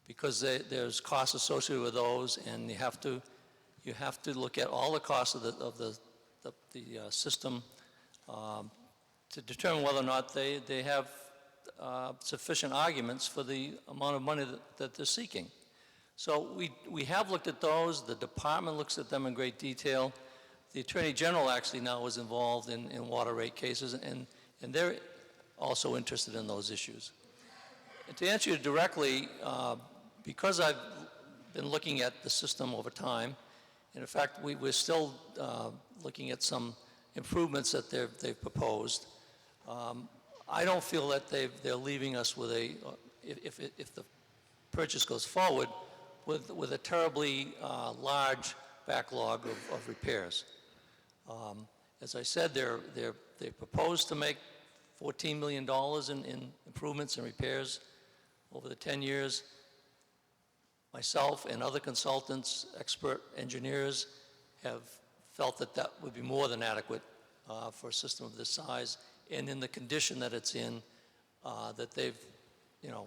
S7: because there's costs associated with those, and you have to look at all the costs of the system to determine whether or not they have sufficient arguments for the amount of money that they're seeking. So we have looked at those. The department looks at them in great detail. The Attorney General actually now is involved in water rate cases, and they're also interested in those issues. And to answer you directly, because I've been looking at the system over time, and in fact, we're still looking at some improvements that they've proposed. I don't feel that they're leaving us with if the purchase goes forward, with a terribly large backlog of repairs. As I said, they proposed to make $14 million in improvements and repairs over the 10 years. Myself and other consultants, expert engineers, have felt that that would be more than adequate for a system of this size, and in the condition that it's in, that they've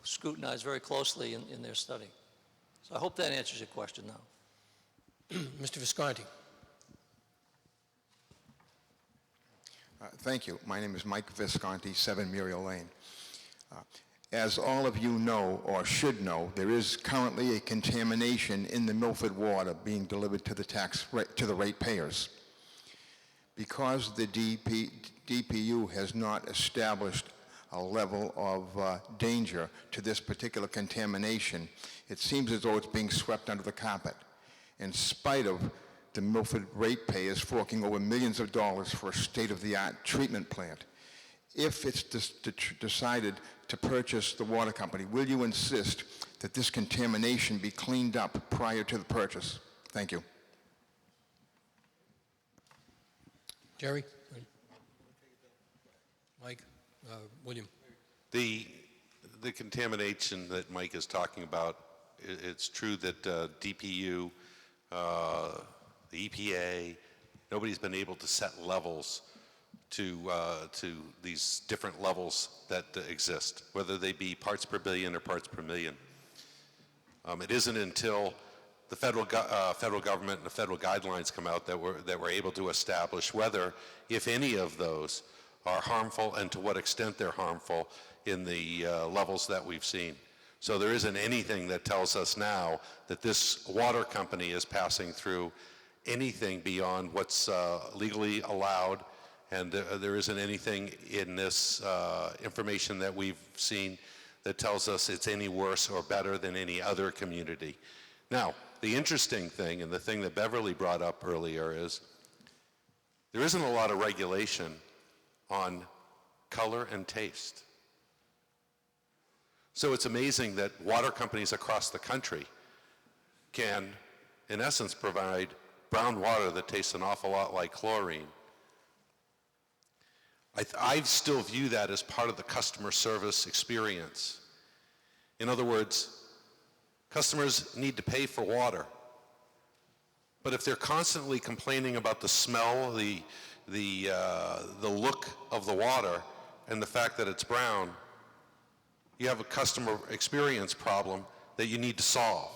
S7: scrutinized very closely in their study. So I hope that answers your question now.
S1: Mr. Visconti.
S14: Thank you. My name is Mike Visconti, 7 Muriel Lane. As all of you know, or should know, there is currently a contamination in the Milford water being delivered to the ratepayers. Because the DPU has not established a level of danger to this particular contamination, it seems as though it's being swept under the carpet, in spite of the Milford ratepayers forking over millions of dollars for a state-of-the-art treatment plant. If it's decided to purchase the water company, will you insist that this contamination be cleaned up prior to the purchase? Thank you.
S1: Jerry? Mike? William?
S3: The contamination that Mike is talking about, it's true that DPU, the EPA, nobody's been able to set levels to these different levels that exist, whether they be parts per billion or parts per million. It isn't until the federal government and the federal guidelines come out that we're able to establish whether, if any of those, are harmful and to what extent they're harmful in the levels that we've seen. So there isn't anything that tells us now that this water company is passing through anything beyond what's legally allowed, and there isn't anything in this information that we've seen that tells us it's any worse or better than any other community. Now, the interesting thing, and the thing that Beverly brought up earlier, is there isn't a lot of regulation on color and taste. So it's amazing that water companies across the country can, in essence, provide brown water that tastes an awful lot like chlorine. I still view that as part of the customer service experience. In other words, customers need to pay for water. But if they're constantly complaining about the smell, the look of the water, and the fact that it's brown, you have a customer experience problem that you need to solve.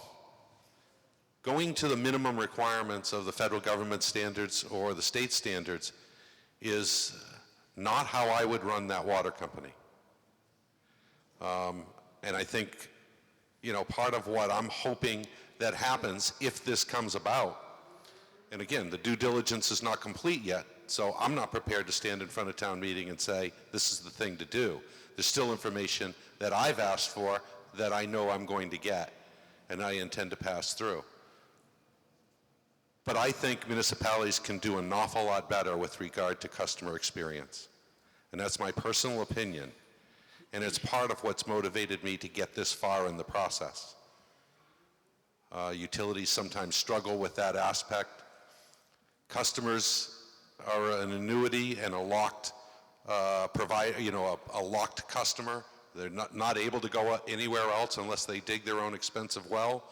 S3: Going to the minimum requirements of the federal government standards or the state standards is not how I would run that water company. And I think, part of what I'm hoping that happens if this comes about, and again, the due diligence is not complete yet, So I'm not prepared to stand in front of town meeting and say, this is the thing to do. There's still information that I've asked for that I know I'm going to get, and I intend to pass through. But I think municipalities can do an awful lot better with regard to customer experience. And that's my personal opinion. And it's part of what's motivated me to get this far in the process. Utilities sometimes struggle with that aspect. Customers are an annuity and a locked a locked customer. They're not able to go anywhere else unless they dig their own expensive well.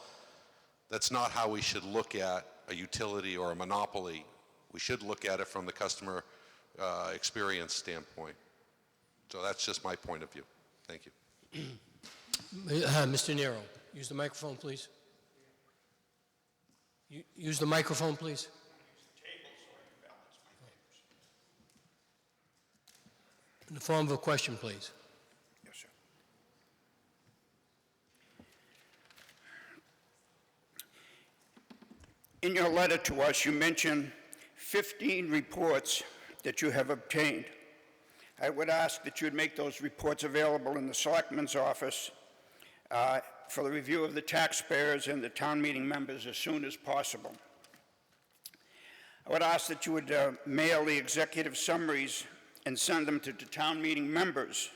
S3: That's not how we should look at a utility or a monopoly. We should look at it from the customer experience standpoint. So that's just my point of view. Thank you.
S1: Mr. Nero, use the microphone, please. Use the microphone, please. In the form of a question, please.
S4: Yes, sir. In your letter to us, you mentioned 15 reports that you have obtained. I would ask that you would make those reports available in the Selectman's office for the review of the taxpayers and the town meeting members as soon as possible. I would ask that you would mail the executive summaries and send them to the town meeting members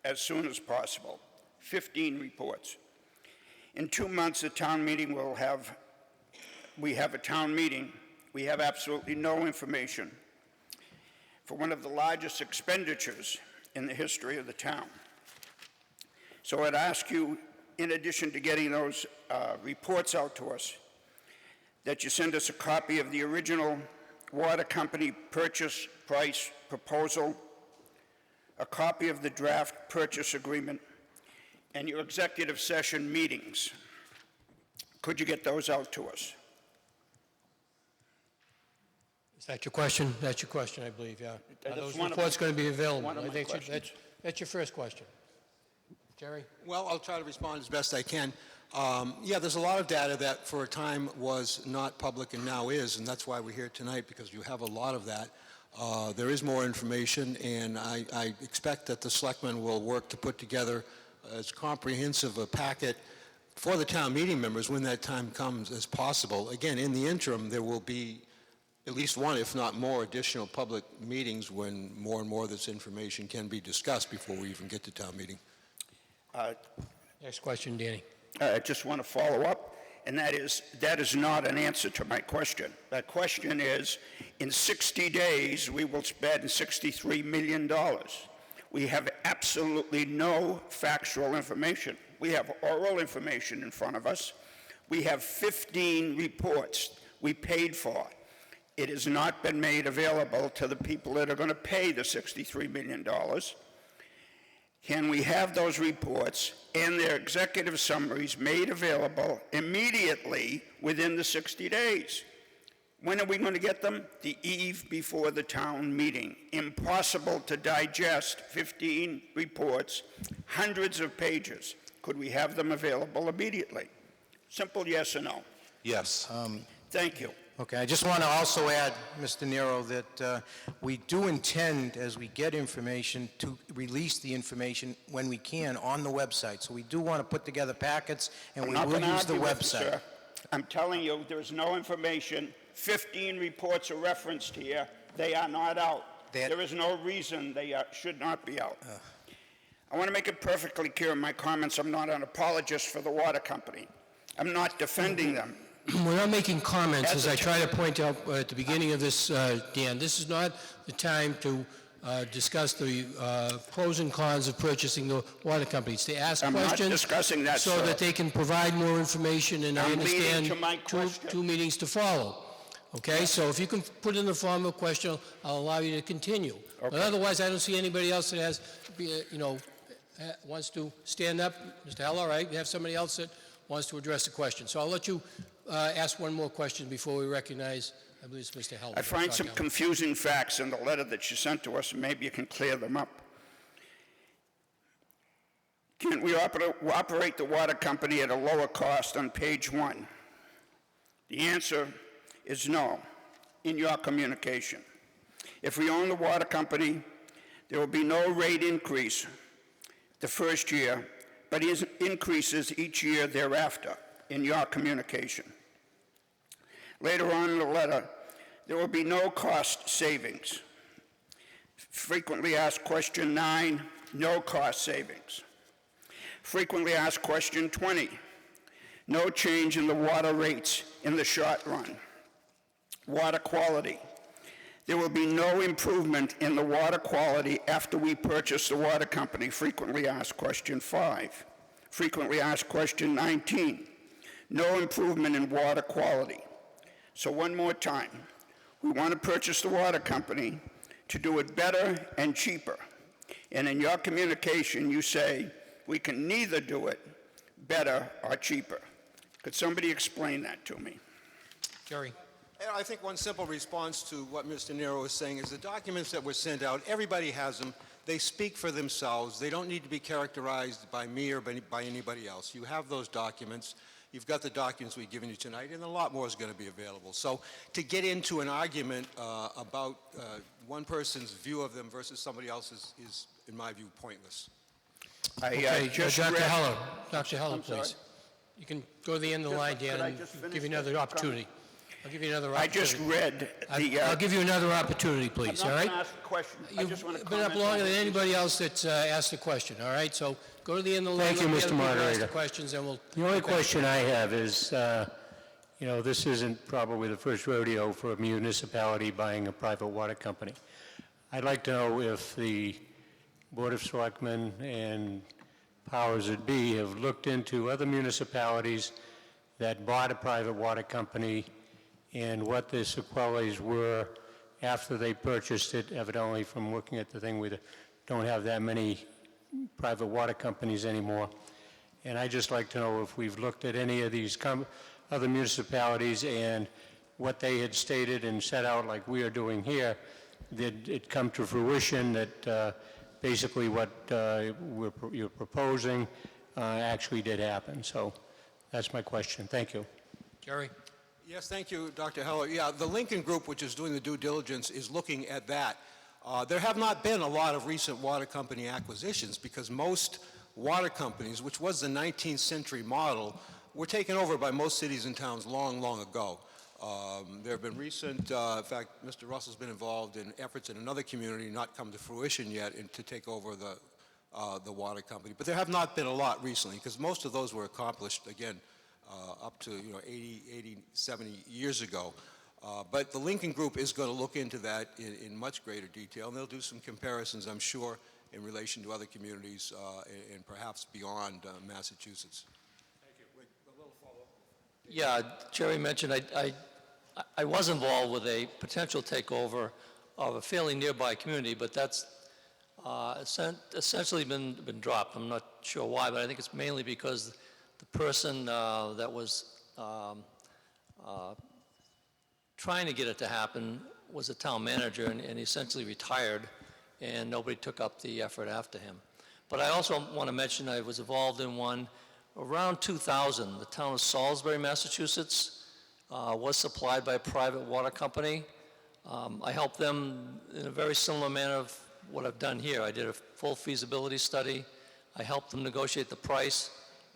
S4: as soon as possible. 15 reports. In 2 months, the town meeting we have a town meeting. We have absolutely no information for one of the largest expenditures in the history of the town. So I'd ask you, in addition to getting those reports out to us, that you send us a copy of the original water company purchase price proposal, a copy of the draft purchase agreement, and your executive session meetings. Could you get those out to us?
S1: Is that your question? That's your question, I believe, yeah. Are
S4: That's
S1: those
S4: one of
S1: reports
S4: my-
S1: going to be available?
S4: one of my questions.
S1: That's your first question. Jerry?
S16: Well, I'll try to respond as best I can. Yeah, there's a lot of data that for a time was not public and now is, and that's why we're here tonight, because you have a lot of that. There is more information, and I expect that the selectmen will work to put together as comprehensive a packet for the town meeting members when that time comes as possible. Again, in the interim, there will be at least one, if not more, additional public meetings when more and more of this information can be discussed before we even get to town meeting.
S1: Next question, Danny.
S4: I just want to follow up, and that is not an answer to my question. That question is, in 60 days, we will spend $63 million. We have absolutely no factual information. We have oral information in front of us. We have 15 reports we paid for. It has not been made available to the people that are going to pay the $63 million. Can we have those reports and their executive summaries made available immediately within the 60 days? When are we going to get them? The eve before the town meeting. Impossible to digest 15 reports, hundreds of pages. Could we have them available immediately? Simple yes or no.
S3: Yes.
S4: Thank you.
S22: Okay, I just want to also add, Mr. Nero, that we do intend, as we get information, to release the information when we can on the website. So we do want to put together packets, and we will use the website.
S4: Sir. I'm telling you, there's no information. 15 reports are referenced here. They are not out. There is no reason they should not be out. I want to make it perfectly clear in my comments, I'm not an apologist for the water company. I'm not defending them.
S1: We're not making comments, as I try to point out at the beginning of this, Dan. This is not the time to discuss the pros and cons of purchasing the water companies. To ask questions.
S4: I'm not discussing that,
S1: so
S4: sir.
S1: that they can provide more information, and I
S4: I'm leading
S1: understand
S4: to my question.
S1: two meetings to follow. Okay, so if you can put in the form of a question, I'll allow you to continue. But otherwise, I don't see anybody else that has, wants to stand up. Mr. Hell, all right, we have somebody else that wants to address the question. So I'll let you ask one more question before we recognize, I believe it's Mr. Hell.
S4: I find some confusing facts in the letter that you sent to us, and maybe you can clear them up. Can we operate the water company at a lower cost on page 1? The answer is no, in your communication. If we own the water company, there will be no rate increase the first year, but increases each year thereafter in your communication. Later on in the letter, there will be no cost savings. Frequently asked question 9, no cost savings. Frequently asked question 20, no change in the water rates in the short run. Water quality. There will be no improvement in the water quality after we purchase the water company. Frequently asked question 5. Frequently asked question 19, no improvement in water quality. So one more time, we want to purchase the water company to do it better and cheaper. And in your communication, you say, we can neither do it better or cheaper. Could somebody explain that to me?
S1: Jerry.
S16: I think one simple response to what Mr. Nero is saying is the documents that were sent out, everybody has them. They speak for themselves. They don't need to be characterized by me or by anybody else. You have those documents. You've got the documents we've given you tonight, and a lot more is going to be available. So to get into an argument about one person's view of them versus somebody else's is, in my view, pointless.
S1: Dr. Heller. Dr. Heller, please. You can go to the end of the line, Dan, and give you another opportunity. I'll give you another opportunity.
S4: I just read the...
S1: I'll give you another opportunity, please, all right?
S4: I'm not going to ask a question. I just want to
S1: You've been up longer than anybody else that's asked a question, all right? So go to the end of the line.
S5: Thank you,
S1: let the
S5: Mr.
S1: other people ask
S5: Moderator.
S1: the questions, and we'll...
S5: The only question I have is, this isn't probably the first rodeo for a municipality buying a private water company. I'd like to know if the Board of Selectmen and powers that be have looked into other municipalities that bought a private water company and what the sequelae were after they purchased it. Evidently, from looking at the thing, we don't have that many private water companies anymore. And I'd just like to know if we've looked at any of these other municipalities and what they had stated and set out like we are doing here, did it come to fruition that basically what you're proposing actually did happen? So that's my question. Thank you.
S1: Jerry?
S16: Yes, thank you, Dr. Heller. Yeah, the Lincoln Group, which is doing the due diligence, is looking at that. There have not been a lot of recent water company acquisitions because most water companies, which was the 19th century model, were taken over by most cities and towns long, long ago. There have been recent, in fact, Mr. Russell's been involved in efforts in another community not come to fruition yet to take over the water company. But there have not been a lot recently because most of those were accomplished, again, up to 80, 70 years ago. But the Lincoln Group is going to look into that in much greater detail, and they'll do some comparisons, I'm sure, in relation to other communities and perhaps beyond Massachusetts. Thank you. Wait, a little follow-up.
S7: Yeah, Jerry mentioned I was involved with a potential takeover of a fairly nearby community, but that's essentially been dropped. I'm not sure why, but I think it's mainly because the person that was trying to get it to happen was a town manager, and he essentially retired, and nobody took up the effort after him. But I also want to mention I was involved in one around 2000. The town of Salisbury, Massachusetts, was supplied by a private water company. I helped them in a very similar manner of what I've done here. I did a full feasibility study. I helped them negotiate the price,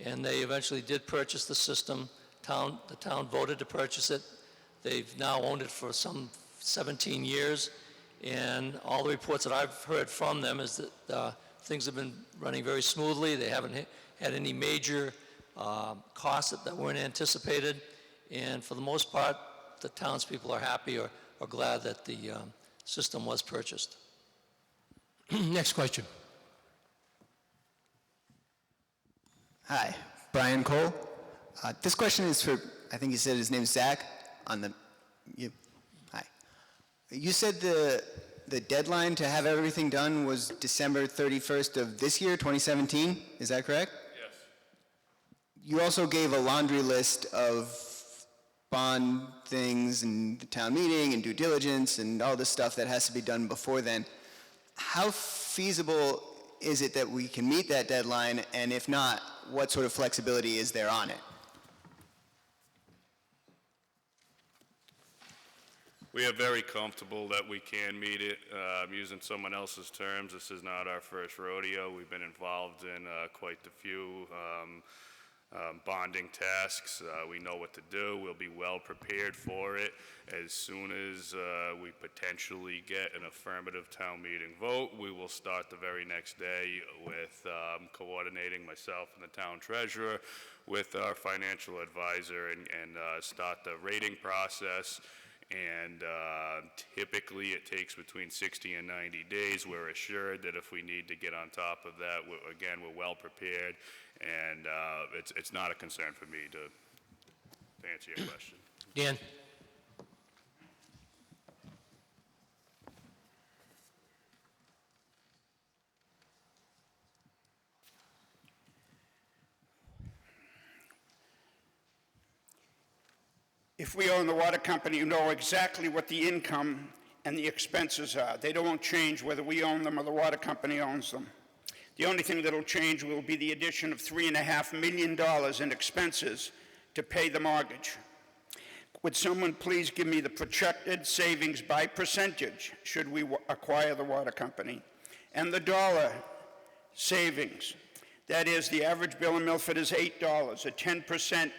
S7: and they eventually did purchase the system. The town voted to purchase it. They've now owned it for some 17 years, and all the reports that I've heard from them is that things have been running very smoothly. They haven't had any major costs that weren't anticipated, and for the most part, the townspeople are happy or glad that the system was purchased.
S1: Next question.
S20: Hi, Brian Cole. This question is for, I think you said his name's Zach. Hi. You said the deadline to have everything done was December 31st of this year, 2017. Is that correct?
S8: Yes.
S20: You also gave a laundry list of bond things and the town meeting and due diligence and all this stuff that has to be done before then. How feasible is it that we can meet that deadline, and if not, what sort of flexibility is there on it?
S8: We are very comfortable that we can meet it using someone else's terms. This is not our first rodeo. We've been involved in quite a few bonding tasks. We know what to do. We'll be well prepared for it. As soon as we potentially get an affirmative town meeting vote, we will start the very next day with coordinating myself and the town treasurer with our financial advisor and start the rating process. And typically it takes between 60 and 90 days. We're assured that if we need to get on top of that, we're well prepared, and it's not a concern for me to answer your question.
S1: Dan?
S4: If we own the water company, you know exactly what the income and the expenses are. They don't change whether we own them or the water company owns them. The only thing that'll change will be the addition of $3.5 million in expenses to pay the mortgage. Would someone please give me the projected savings by percentage should we acquire the water company? And the dollar savings. That is, the average bill in Milford is $8. A 10%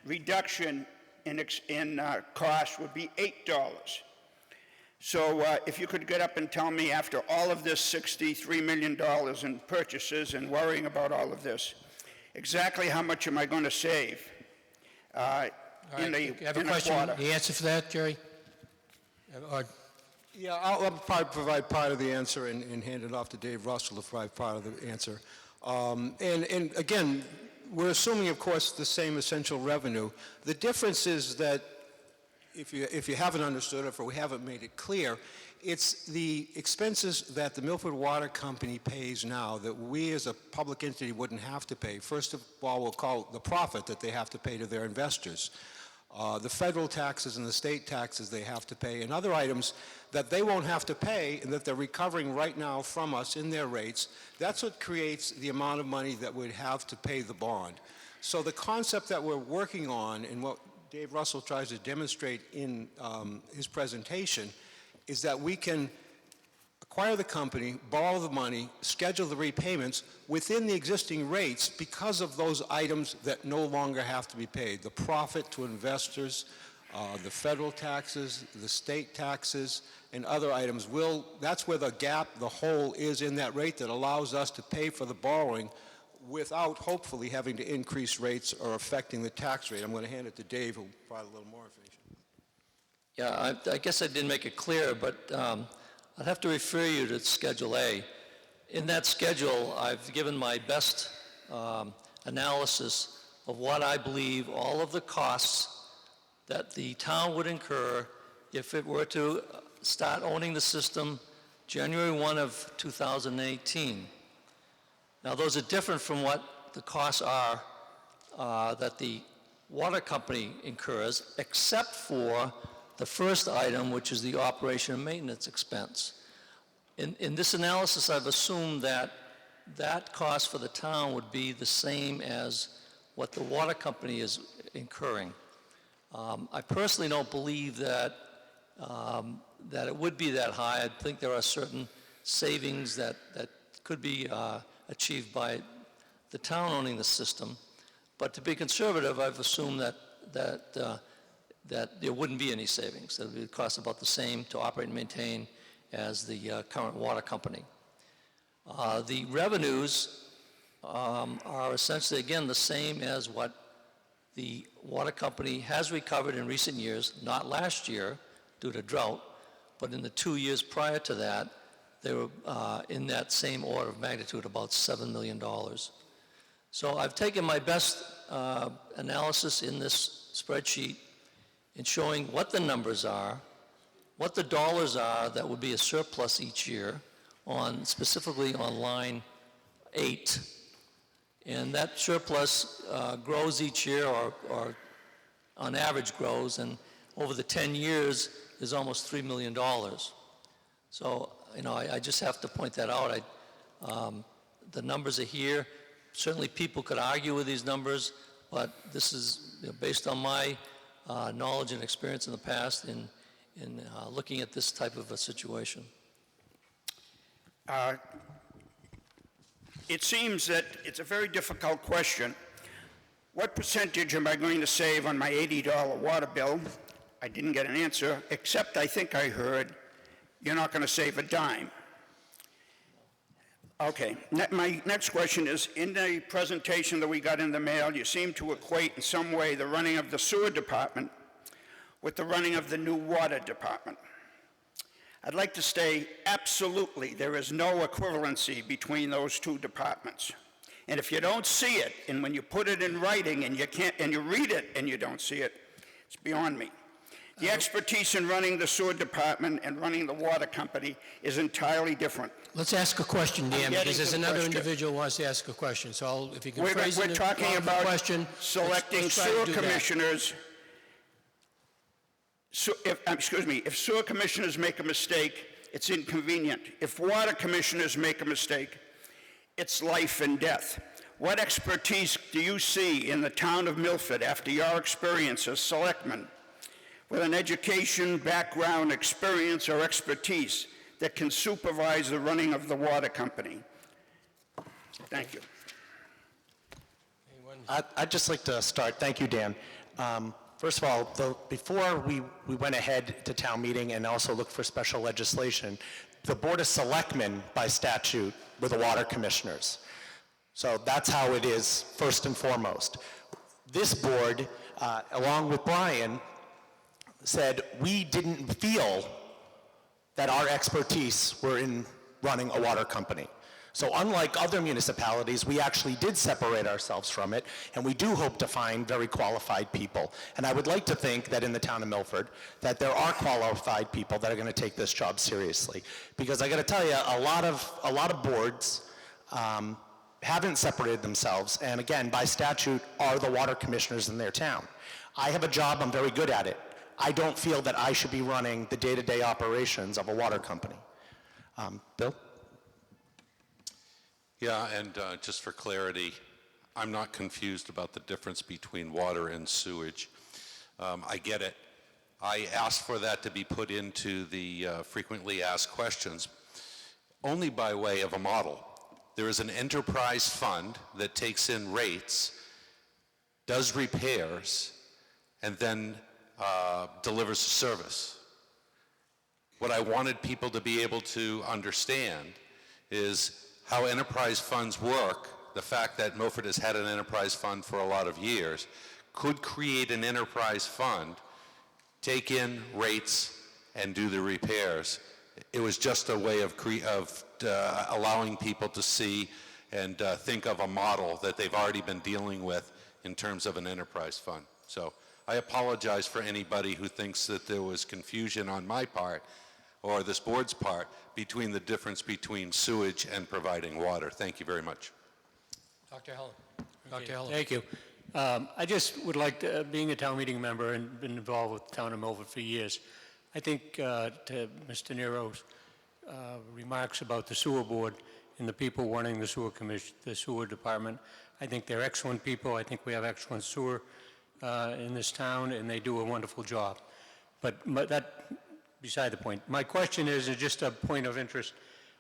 S4: reduction in cost would be $8. So if you could get up and tell me, after all of this $63 million in purchases and worrying about all of this, exactly how much am I going to save in
S1: You have a
S4: a
S1: question,
S4: quarter?
S1: the answer for that, Jerry? Or
S16: Yeah, I'll probably provide part of the answer and hand it off to Dave Russell to provide part of the answer. And again, we're assuming, of course, the same essential revenue. The difference is that, if you haven't understood it or we haven't made it clear, it's the expenses that the Milford Water Company pays now that we as a public entity wouldn't have to pay. First of all, we'll call it the profit that they have to pay to their investors. The federal taxes and the state taxes they have to pay, and other items that they won't have to pay and that they're recovering right now from us in their rates. That's what creates the amount of money that we'd have to pay the bond. So the concept that we're working on, and what Dave Russell tries to demonstrate in his presentation, is that we can acquire the company, borrow the money, schedule the repayments within the existing rates because of those items that no longer have to be paid. The profit to investors, the federal taxes, the state taxes, and other items that's where the gap, the hole is in that rate that allows us to pay for the borrowing without hopefully having to increase rates or affecting the tax rate. I'm going to hand it to Dave, who will provide a little more information.
S7: Yeah, I guess I didn't make it clear, but I'd have to refer you to Schedule A. In that schedule, I've given my best analysis of what I believe all of the costs that the town would incur if it were to start owning the system January 1 of 2018. Now, those are different from what the costs are that the water company incurs, except for the first item, which is the operation and maintenance expense. In this analysis, I've assumed that that cost for the town would be the same as what the water company is incurring. I personally don't believe that it would be that high. I think there are certain savings that could be achieved by the town owning the system. But to be conservative, I've assumed that there wouldn't be any savings. That it would cost about the same to operate and maintain as the current water company. The revenues are essentially, again, the same as what the water company has recovered in recent years, not last year due to drought, but in the 2 years prior to that, they were in that same order of magnitude, about $7 million. So I've taken my best analysis in this spreadsheet in showing what the numbers are, what the dollars are that would be a surplus each year, specifically on line 8. And that surplus grows each year, or on average grows, and over the 10 years is almost $3 million. So, I just have to point that out. The numbers are here. Certainly people could argue with these numbers, but this is based on my knowledge and experience in the past in looking at this type of a situation?
S4: It seems that it's a very difficult question. What percentage am I going to save on my $80 water bill? I didn't get an answer, except I think I heard you're not going to save a dime. Okay, my next question is, in the presentation that we got in the mail, you seem to equate in some way the running of the sewer department with the running of the new water department. I'd like to say absolutely there is no equivalency between those two departments. And if you don't see it, and when you put it in writing and you read it and you don't see it, it's beyond me. The expertise in running the sewer department and running the water company is entirely different.
S1: Let's ask a question, Dan, because there's
S4: to the
S1: another
S4: question.
S1: individual who wants to ask a question. So if you can
S4: We're
S1: phrase it
S4: talking
S1: in a
S4: about
S1: question,
S4: selecting
S1: let's try to
S4: sewer
S1: do that.
S4: commissioners. If sewer commissioners make a mistake, it's inconvenient. If water commissioners make a mistake, it's life and death. What expertise do you see in the town of Milford after your experience as selectman with an education, background, experience, or expertise that can supervise the running of the water company? Thank you.
S10: I'd just like to start. Thank you, Dan. First of all, before we went ahead to town meeting and also looked for special legislation, the Board of Selectmen, by statute, were the water commissioners. So that's how it is, first and foremost. This board, along with Brian, said we didn't feel that our expertise were in running a water company. So unlike other municipalities, we actually did separate ourselves from it, and we do hope to find very qualified people. And I would like to think that in the town of Milford, that there are qualified people that are going to take this job seriously. Because I got to tell you, a lot of boards haven't separated themselves, and again, by statute, are the water commissioners in their town. I have a job, I'm very good at it. I don't feel that I should be running the day-to-day operations of a water company. Bill?
S3: Yeah, and just for clarity, I'm not confused about the difference between water and sewage. I get it. I asked for that to be put into the frequently asked questions only by way of a model. There is an enterprise fund that takes in rates, does repairs, and then delivers a service. What I wanted people to be able to understand is how enterprise funds work. The fact that Milford has had an enterprise fund for a lot of years could create an enterprise fund, take in rates, and do the repairs. It was just a way of allowing people to see and think of a model that they've already been dealing with in terms of an enterprise fund. So I apologize for anybody who thinks that there was confusion on my part or this board's part between the difference between sewage and providing water. Thank you very much.
S1: Dr. Helen. Dr. Helen.
S5: Thank you. I just would like to, being a town meeting member and been involved with the town of Milford for years, I think to Mr. Nero's remarks about the sewer board and the people running the sewer commission, the sewer department, I think they're excellent people. I think we have excellent sewer in this town, and they do a wonderful job. But that beside the point. My question is just a point of interest.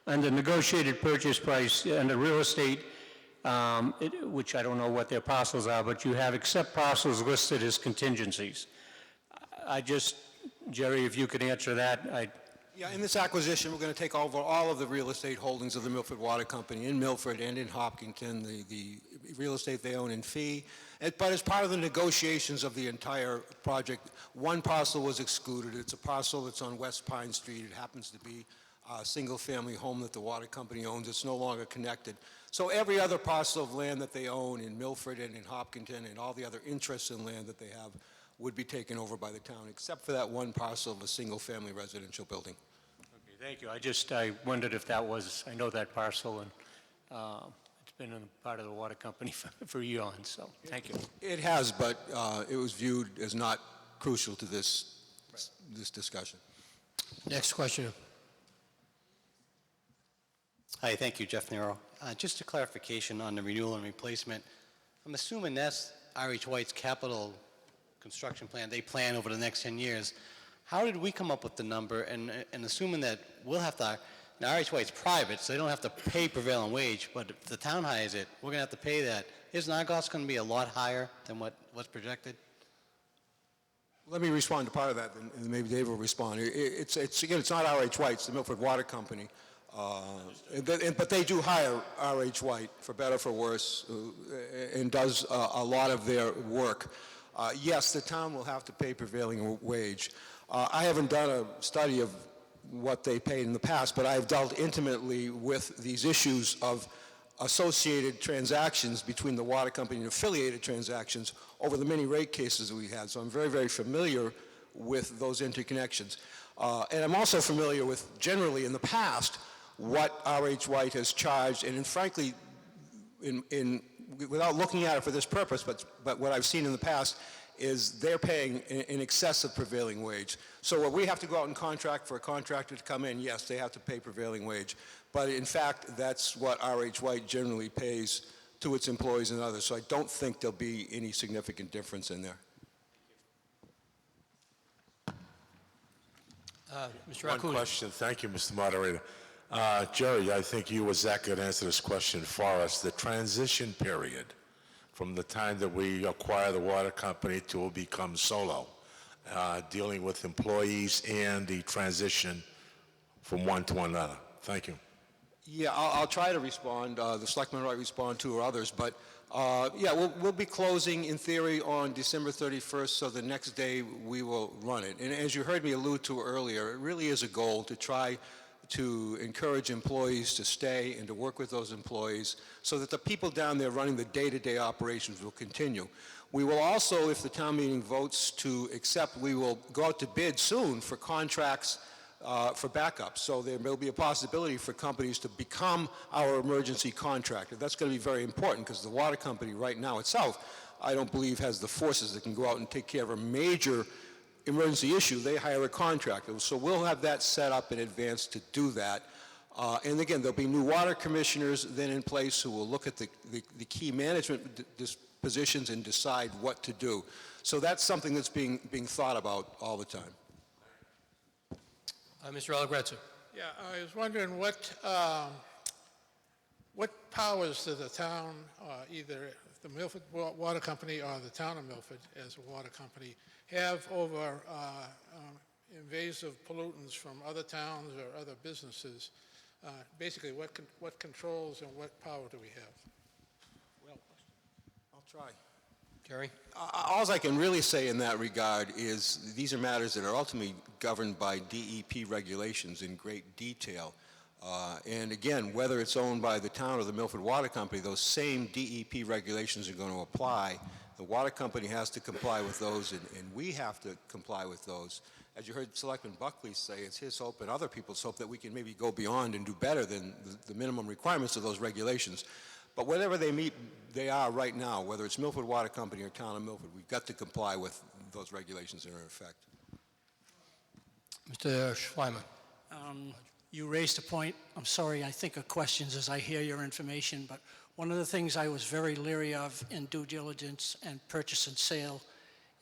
S5: On the negotiated purchase price and the real estate, which I don't know what their parcels are, but you have except parcels listed as contingencies. Jerry, if you could answer that.
S6: Yeah, in this acquisition, we're going to take over all of the real estate holdings of the Milford Water Company in Milford and in Hopkinton, the real estate they own in fee. But as part of the negotiations of the entire project, one parcel was excluded. It's a parcel that's on West Pine Street. It happens to be a single-family home that the water company owns. It's no longer connected. So every other parcel of land that they own in Milford and in Hopkinton and all the other interests in land that they have would be taken over by the town, except for that one parcel of a single-family residential building.
S5: Okay, thank you. I wondered if that was, I know that parcel, and it's been a part of the water company for eons, so thank you.
S6: It has, but it was viewed as not crucial to this discussion.
S1: Next question.
S17: Hi, thank you, Jeff Nero. Just a clarification on the renewal and replacement. I'm assuming that's R.H. White's capital construction plan. They plan over the next 10 years. how did we come up with the number? And assuming that we'll have to, now RHY is private, so they don't have to pay prevailing wage, but if the town hires it, we're going to have to pay that. Isn't our cost going to be a lot higher than what's projected?
S6: Let me respond to part of that, and maybe Dave will respond. It's again, it's not R.H. White, it's the Milford Water Company. But they do hire R.H. White, for better or for worse, and does a lot of their work. Yes, the town will have to pay prevailing wage. I haven't done a study of what they paid in the past, but I've dealt intimately with these issues of associated transactions between the water company and affiliated transactions over the many rate cases that we had. So I'm very, very familiar with those interconnections. And I'm also familiar with, generally in the past, what R.H. White has charged, and frankly, without looking at it for this purpose, but what I've seen in the past is they're paying in excess of prevailing wage. So when we have to go out and contract for a contractor to come in, yes, they have to pay prevailing wage. But in fact, that's what R.H. White generally pays to its employees and others. So I don't think there'll be any significant difference in there.
S1: Mr.
S9: One
S1: Acuna.
S9: question. Thank you, Mr. Moderator. Jerry, I think you or Zach could answer this question for us. The transition period from the time that we acquire the water company to become solo, dealing with employees and the transition from one to another. Thank you.
S6: Yeah, I'll try to respond. The selectmen might respond to or others, but yeah, we'll be closing in theory on December 31st, so the next day we will run it. And as you heard me allude to earlier, it really is a goal to try to encourage employees to stay and to work with those employees so that the people down there running the day-to-day operations will continue. We will also, if the town meeting votes to accept, we will go out to bid soon for contracts for backup. So there will be a possibility for companies to become our emergency contractor. That's going to be very important because the water company right now itself, I don't believe has the forces that can go out and take care of a major emergency issue. They hire a contractor. So we'll have that set up in advance to do that. And again, there'll be new water commissioners then in place who will look at the key management positions and decide what to do. So that's something that's being thought about all the time.
S1: Mr. Allegretto.
S11: Yeah, I was wondering what powers does the town, either the Milford Water Company or the town of Milford as a water company, have over invasive pollutants from other towns or other businesses? Basically, what controls and what power do we have?
S6: Well, I'll try.
S1: Jerry?
S6: All I can really say in that regard is these are matters that are ultimately governed by DEP regulations in great detail. And again, whether it's owned by the town or the Milford Water Company, those same DEP regulations are going to apply. The water company has to comply with those, and we have to comply with those. As you heard Selectman Buckley say, it's his hope and other people's hope that we can maybe go beyond and do better than the minimum requirements of those regulations. But whatever they meet, they are right now, whether it's Milford Water Company or Town of Milford, we've got to comply with those regulations that are in effect.
S1: Mr. Schleimer.
S13: You raised a point, I'm sorry, I think of questions as I hear your information, but one of the things I was very leery of in due diligence and purchase and sale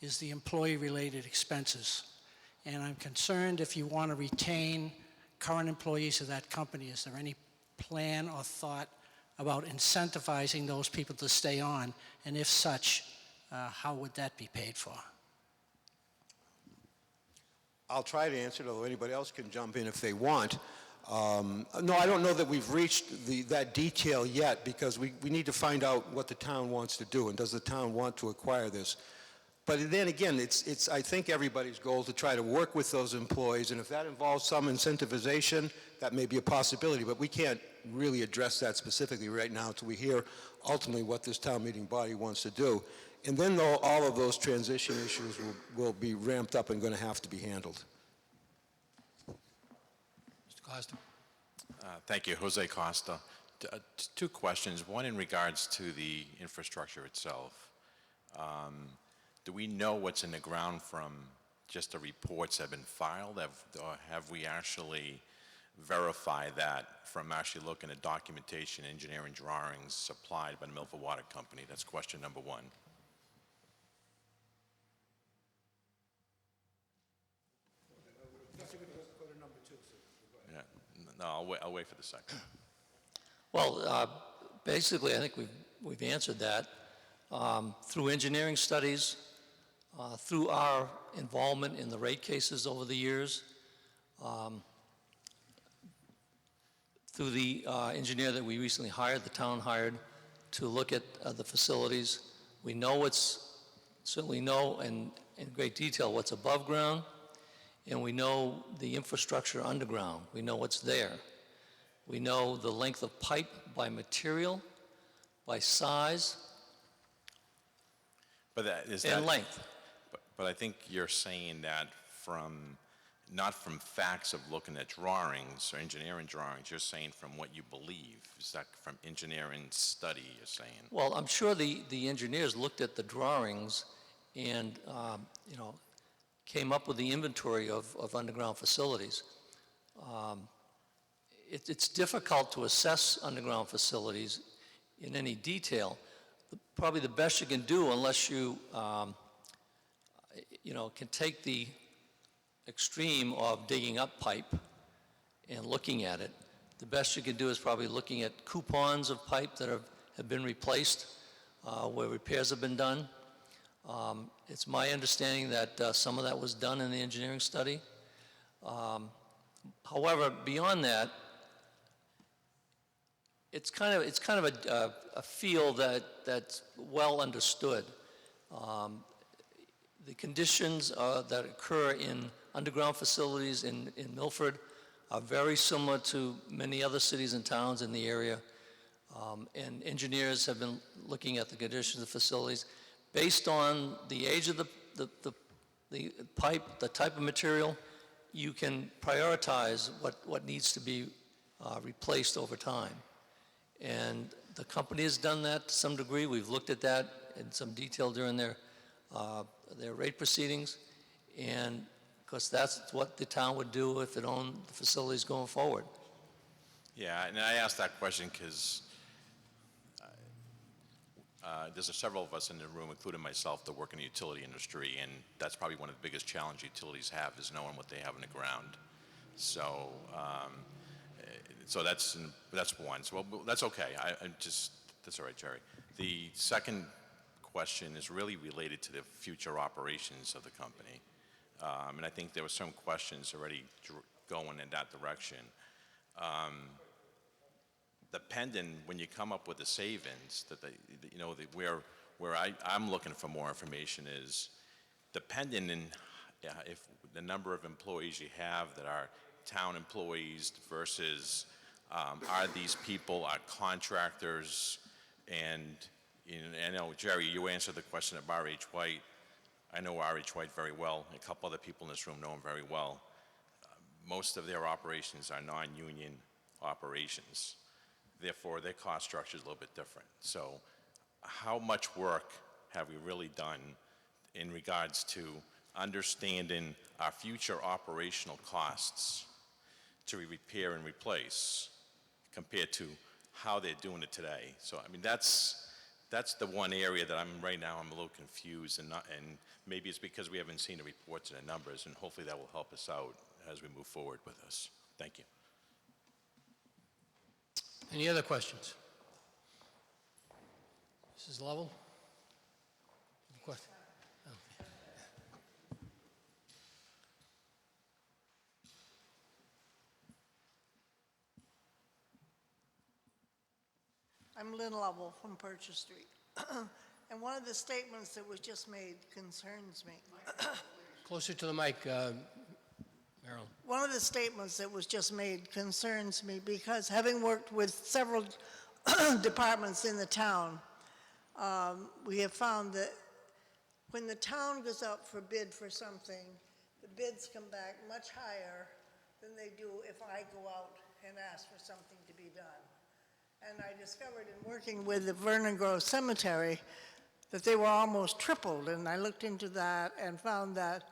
S13: is the employee-related expenses. And I'm concerned if you want to retain current employees of that company, is there any plan or thought about incentivizing those people to stay on? And if such, how would that be paid for?
S6: I'll try to answer it, although anybody else can jump in if they want. No, I don't know that we've reached that detail yet because we need to find out what the town wants to do and does the town want to acquire this. But then again, it's I think everybody's goal to try to work with those employees, and if that involves some incentivization, that may be a possibility, but we can't really address that specifically right now until we hear ultimately what this town meeting body wants to do. And then all of those transition issues will be ramped up and going to have to be handled.
S1: Mr. Costa.
S12: Thank you, Jose Costa. Two questions, one in regards to the infrastructure itself. Do we know what's in the ground from just the reports that have been filed? Or have we actually verified that from actually looking at documentation, engineering drawings supplied by the Milford Water Company? That's question number one. No, I'll wait for the second.
S7: Well, basically, I think we've answered that. Through engineering studies, through our involvement in the rate cases over the years, through the engineer that we recently hired, the town hired, to look at the facilities, we know certainly know in great detail what's above ground, and we know the infrastructure underground. We know what's there. We know the length of pipe by material, by size,
S12: But
S7: and length.
S12: But I think you're saying that not from facts of looking at drawings or engineering drawings, you're saying from what you believe. Is that from engineering study, you're saying?
S7: Well, I'm sure the engineers looked at the drawings and, came up with the inventory of underground facilities. It's difficult to assess underground facilities in any detail. Probably the best you can do, unless you, can take the extreme of digging up pipe and looking at it, the best you can do is probably looking at coupons of pipe that have been replaced, where repairs have been done. It's my understanding that some of that was done in the engineering study. However, beyond that, it's kind of a field that's well understood. The conditions that occur in underground facilities in Milford are very similar to many other cities and towns in the area. And engineers have been looking at the conditions of facilities based on the age of the pipe, the type of material. You can prioritize what needs to be replaced over time. And the company has done that to some degree. We've looked at that in some detail during their rate proceedings. And of course, that's what the town would do if it owned the facilities going forward.
S12: Yeah, and I asked that question because there's several of us in the room, including myself, that work in the utility industry, and that's probably one of the biggest challenges utilities have, is knowing what they have in the ground. So, that's one. So that's okay. That's all right, Jerry. The second question is really related to the future operations of the company, and I think there were some questions already going in that direction. Depending, when you come up with the savings, where I'm looking for more information is, depending in if the number of employees you have that are town employees versus are these people are contractors, and I know, Jerry, you answered the question of R.H. White. I know R.H. White very well. A couple other people in this room know him very well. Most of their operations are non-union operations. Therefore, their cost structure is a little bit different. So how much work have we really done in regards to understanding our future operational costs to repair and replace compared to how they're doing it today? So, I mean, that's the one area that I'm a little confused, and maybe it's because we haven't seen the reports and the numbers, and hopefully that will help us out as we move forward with this. Thank you.
S1: Any other questions? Mrs. Lovell? Question?
S15: I'm Lynn Lovell from Purchase Street. And one of the statements that was just made concerns me.
S1: Closer to the mic, Marilyn.
S15: One of the statements that was just made concerns me because having worked with several departments in the town, we have found that when the town goes out for bid for something, the bids come back much higher than they do if I go out and ask for something to be done. And I discovered in working with the Vernon Grove Cemetery that they were almost tripled, and I looked into that and found that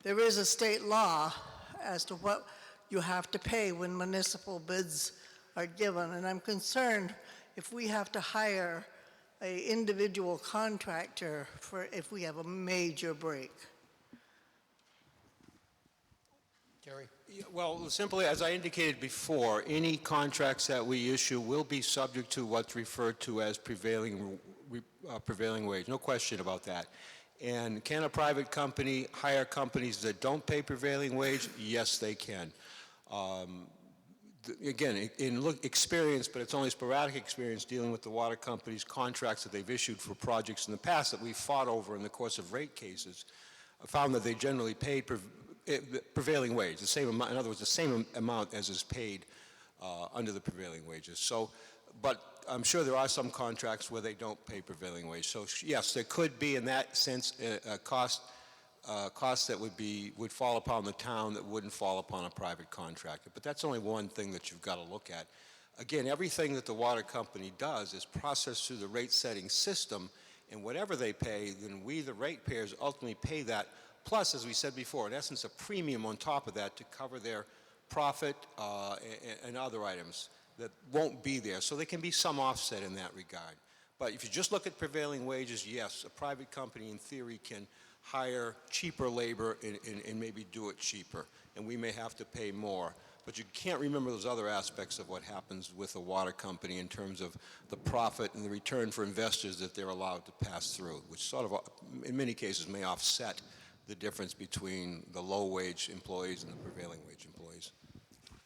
S15: there is a state law as to what you have to pay when municipal bids are given. And I'm concerned if we have to hire an individual contractor if we have a major break.
S1: Jerry?
S6: Yeah, well, simply, as I indicated before, any contracts that we issue will be subject to what's referred to as prevailing wage. No question about that. And can a private company hire companies that don't pay prevailing wage? Yes, they can. Again, experience, but it's only sporadic experience dealing with the water companies' contracts that they've issued for projects in the past that we've fought over in the course of rate cases, found that they generally paid prevailing wage, the same amount, in other words, the same amount as is paid under the prevailing wages. So, but I'm sure there are some contracts where they don't pay prevailing wage. So yes, there could be in that sense a cost that would fall upon the town that wouldn't fall upon a private contractor. But that's only one thing that you've got to look at. Again, everything that the water company does is processed through the rate-setting system, and whatever they pay, then we, the ratepayers, ultimately pay that. Plus, as we said before, in essence, a premium on top of that to cover their profit and other items that won't be there. So there can be some offset in that regard. But if you just look at prevailing wages, yes, a private company in theory can hire cheaper labor and maybe do it cheaper, and we may have to pay more. But you can't remember those other aspects of what happens with a water company in terms of the profit and the return for investors that they're allowed to pass through, which sort of, in many cases, may offset the difference between the low-wage employees and the prevailing wage employees.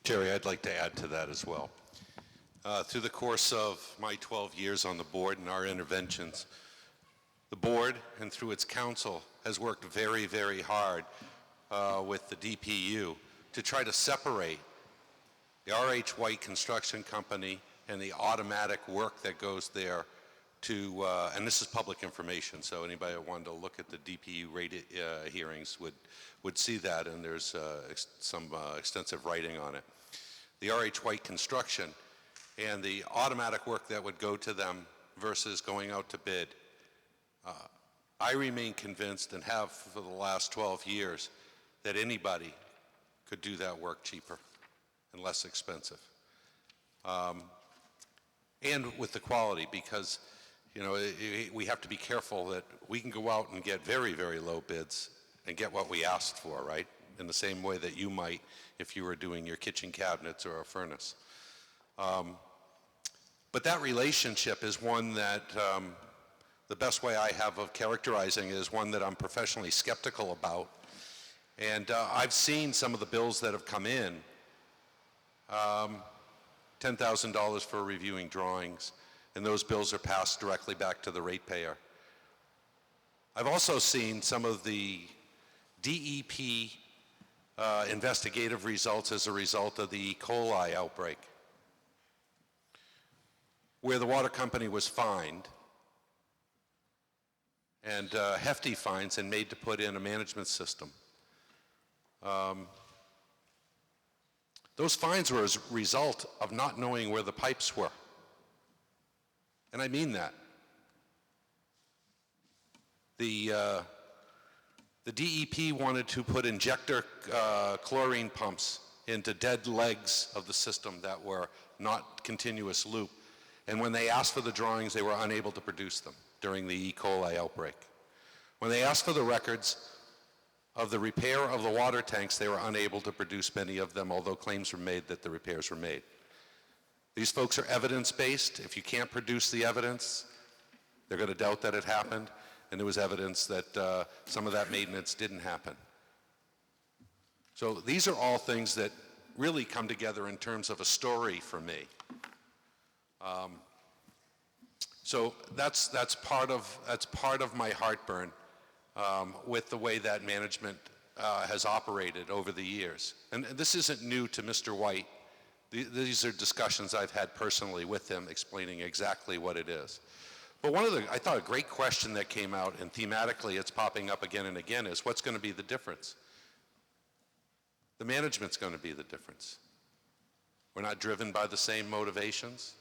S3: Jerry, I'd like to add to that as well. Through the course of my 12 years on the board and our interventions, the board and through its council has worked very, very hard with the DPU to try to separate the R.H. White Construction Company and the automatic work that goes there to, and this is public information, so anybody that wanted to look at the DPU hearings would see that, and there's some extensive writing on it. The R.H. White Construction and the automatic work that would go to them versus going out to bid. I remain convinced, and have for the last 12 years, that anybody could do that work cheaper and less expensive. And with the quality, because we have to be careful that we can go out and get very, very low bids and get what we asked for, right? In the same way that you might if you were doing your kitchen cabinets or a furnace. But that relationship is one that the best way I have of characterizing it is one that I'm professionally skeptical about. And I've seen some of the bills that have come in, $10,000 for reviewing drawings, and those bills are passed directly back to the ratepayer. I've also seen some of the DEP investigative results as a result of the E. coli outbreak, where the water company was fined, and hefty fines, and made to put in a management system. Those fines were as a result of not knowing where the pipes were. And I mean that. The DEP wanted to put injector chlorine pumps into dead legs of the system that were not continuous loop. And when they asked for the drawings, they were unable to produce them during the E. coli outbreak. When they asked for the records of the repair of the water tanks, they were unable to produce many of them, although claims were made that the repairs were made. These folks are evidence-based. If you can't produce the evidence, they're going to doubt that it happened, and there was evidence that some of that maintenance didn't happen. So these are all things that really come together in terms of a story for me. So that's part of my heartburn with the way that management has operated over the years. And this isn't new to Mr. White. These are discussions I've had personally with him explaining exactly what it is. But I thought a great question that came out, and thematically it's popping up again and again, is what's going to be the difference? The management's going to be the difference. We're not driven by the same motivations.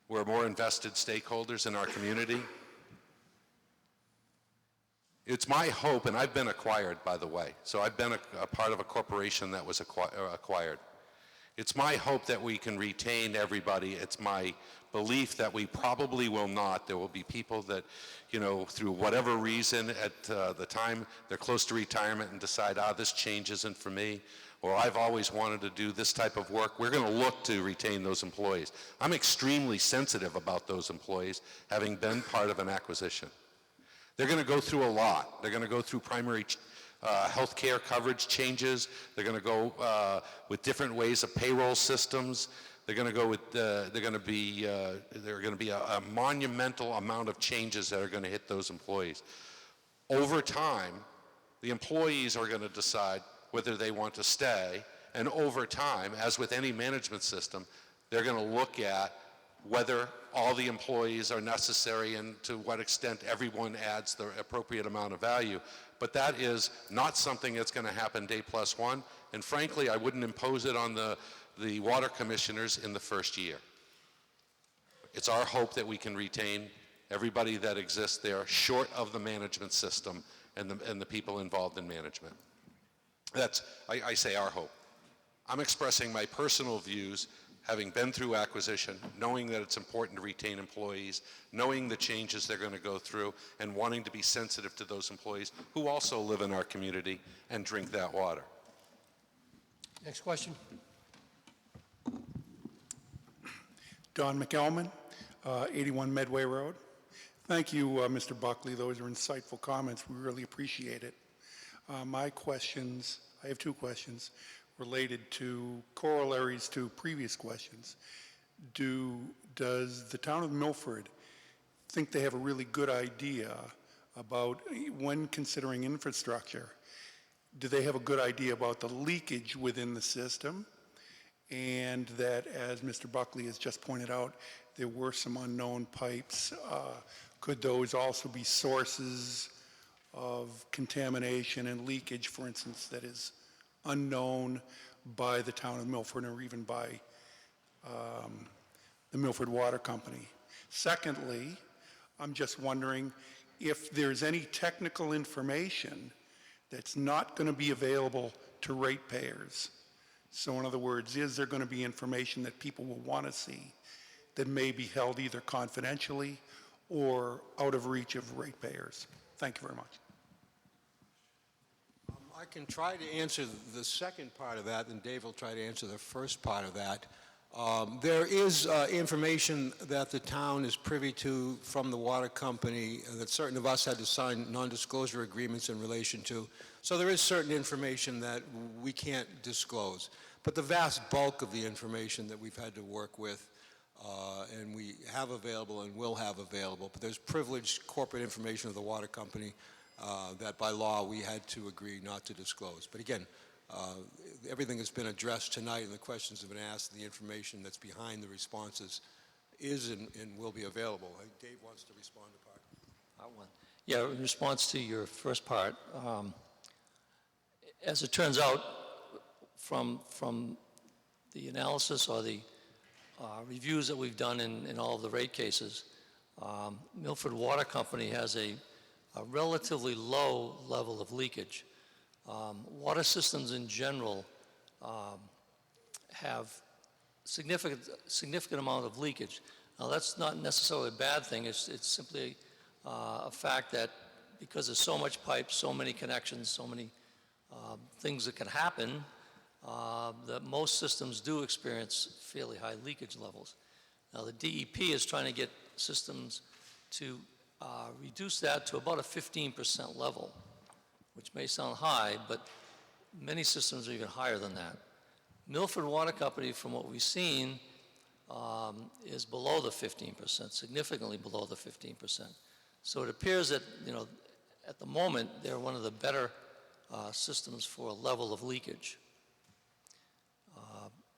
S3: We're more invested stakeholders in our community. It's my hope, and I've been acquired, by the way, so I've been a part of a corporation that was acquired. It's my hope that we can retain everybody. It's my belief that we probably will not. There will be people that, you know, through whatever reason at the time they're close to retirement and decide, this change isn't for me, or I've always wanted to do this type of work. We're going to look to retain those employees. I'm extremely sensitive about those employees, having been part of an acquisition. They're going to go through a lot. They're going to go through primary health care coverage changes. They're going to go with different ways of payroll systems. They're going to go with, there are going to be a monumental amount of changes that are going to hit those employees. Over time, the employees are going to decide whether they want to stay, and over time, as with any management system, they're going to look at whether all the employees are necessary and to what extent everyone adds the appropriate amount of value. But that is not something that's going to happen day plus one, and frankly, I wouldn't impose it on the water commissioners in the first year. It's our hope that we can retain everybody that exists there, short of the management system and the people involved in management. That's, I say our hope. I'm expressing my personal views, having been through acquisition, knowing that it's important to retain employees, knowing the changes they're going to go through, and wanting to be sensitive to those employees who also live in our community and drink that water.
S1: Next question.
S19: Don McElman, 81 Medway Road. Thank you, Mr. Buckley. Those are insightful comments. We really appreciate it. My questions, I have two questions related to corollaries to previous questions. Does the town of Milford think they have a really good idea about, when considering infrastructure, do they have a good idea about the leakage within the system? And that, as Mr. Buckley has just pointed out, there were some unknown pipes. Could those also be sources of contamination and leakage, for instance, that is unknown by the town of Milford or even by the Milford Water Company? Secondly, I'm just wondering if there's any technical information that's not going to be available to ratepayers. So in other words, is there going to be information that people will want to see that may be held either confidentially or out of reach of ratepayers? Thank you very much.
S6: I can try to answer the second part of that, and Dave will try to answer the first part of that. There is information that the town is privy to from the water company that certain of us had to sign non-disclosure agreements in relation to. So there is certain information that we can't disclose. But the vast bulk of the information that we've had to work with and we have available and will have available, but there's privileged corporate information of the water company that by law we had to agree not to disclose. But again, everything has been addressed tonight and the questions have been asked and the information that's behind the responses is and will be available. I think Dave wants to respond to part.
S7: Yeah, in response to your first part, as it turns out from the analysis or the reviews that we've done in all of the rate cases, Milford Water Company has a relatively low level of leakage. Water systems in general have significant amount of leakage. Now that's not necessarily a bad thing, it's simply a fact that because there's so much pipe, so many connections, so many things that can happen, that most systems do experience fairly high leakage levels. Now the DEP is trying to get systems to reduce that to about a 15% level, which may sound high, but many systems are even higher than that. Milford Water Company, from what we've seen, is below the 15%, significantly below the 15%. So it appears that, you know, at the moment, they're one of the better systems for a level of leakage.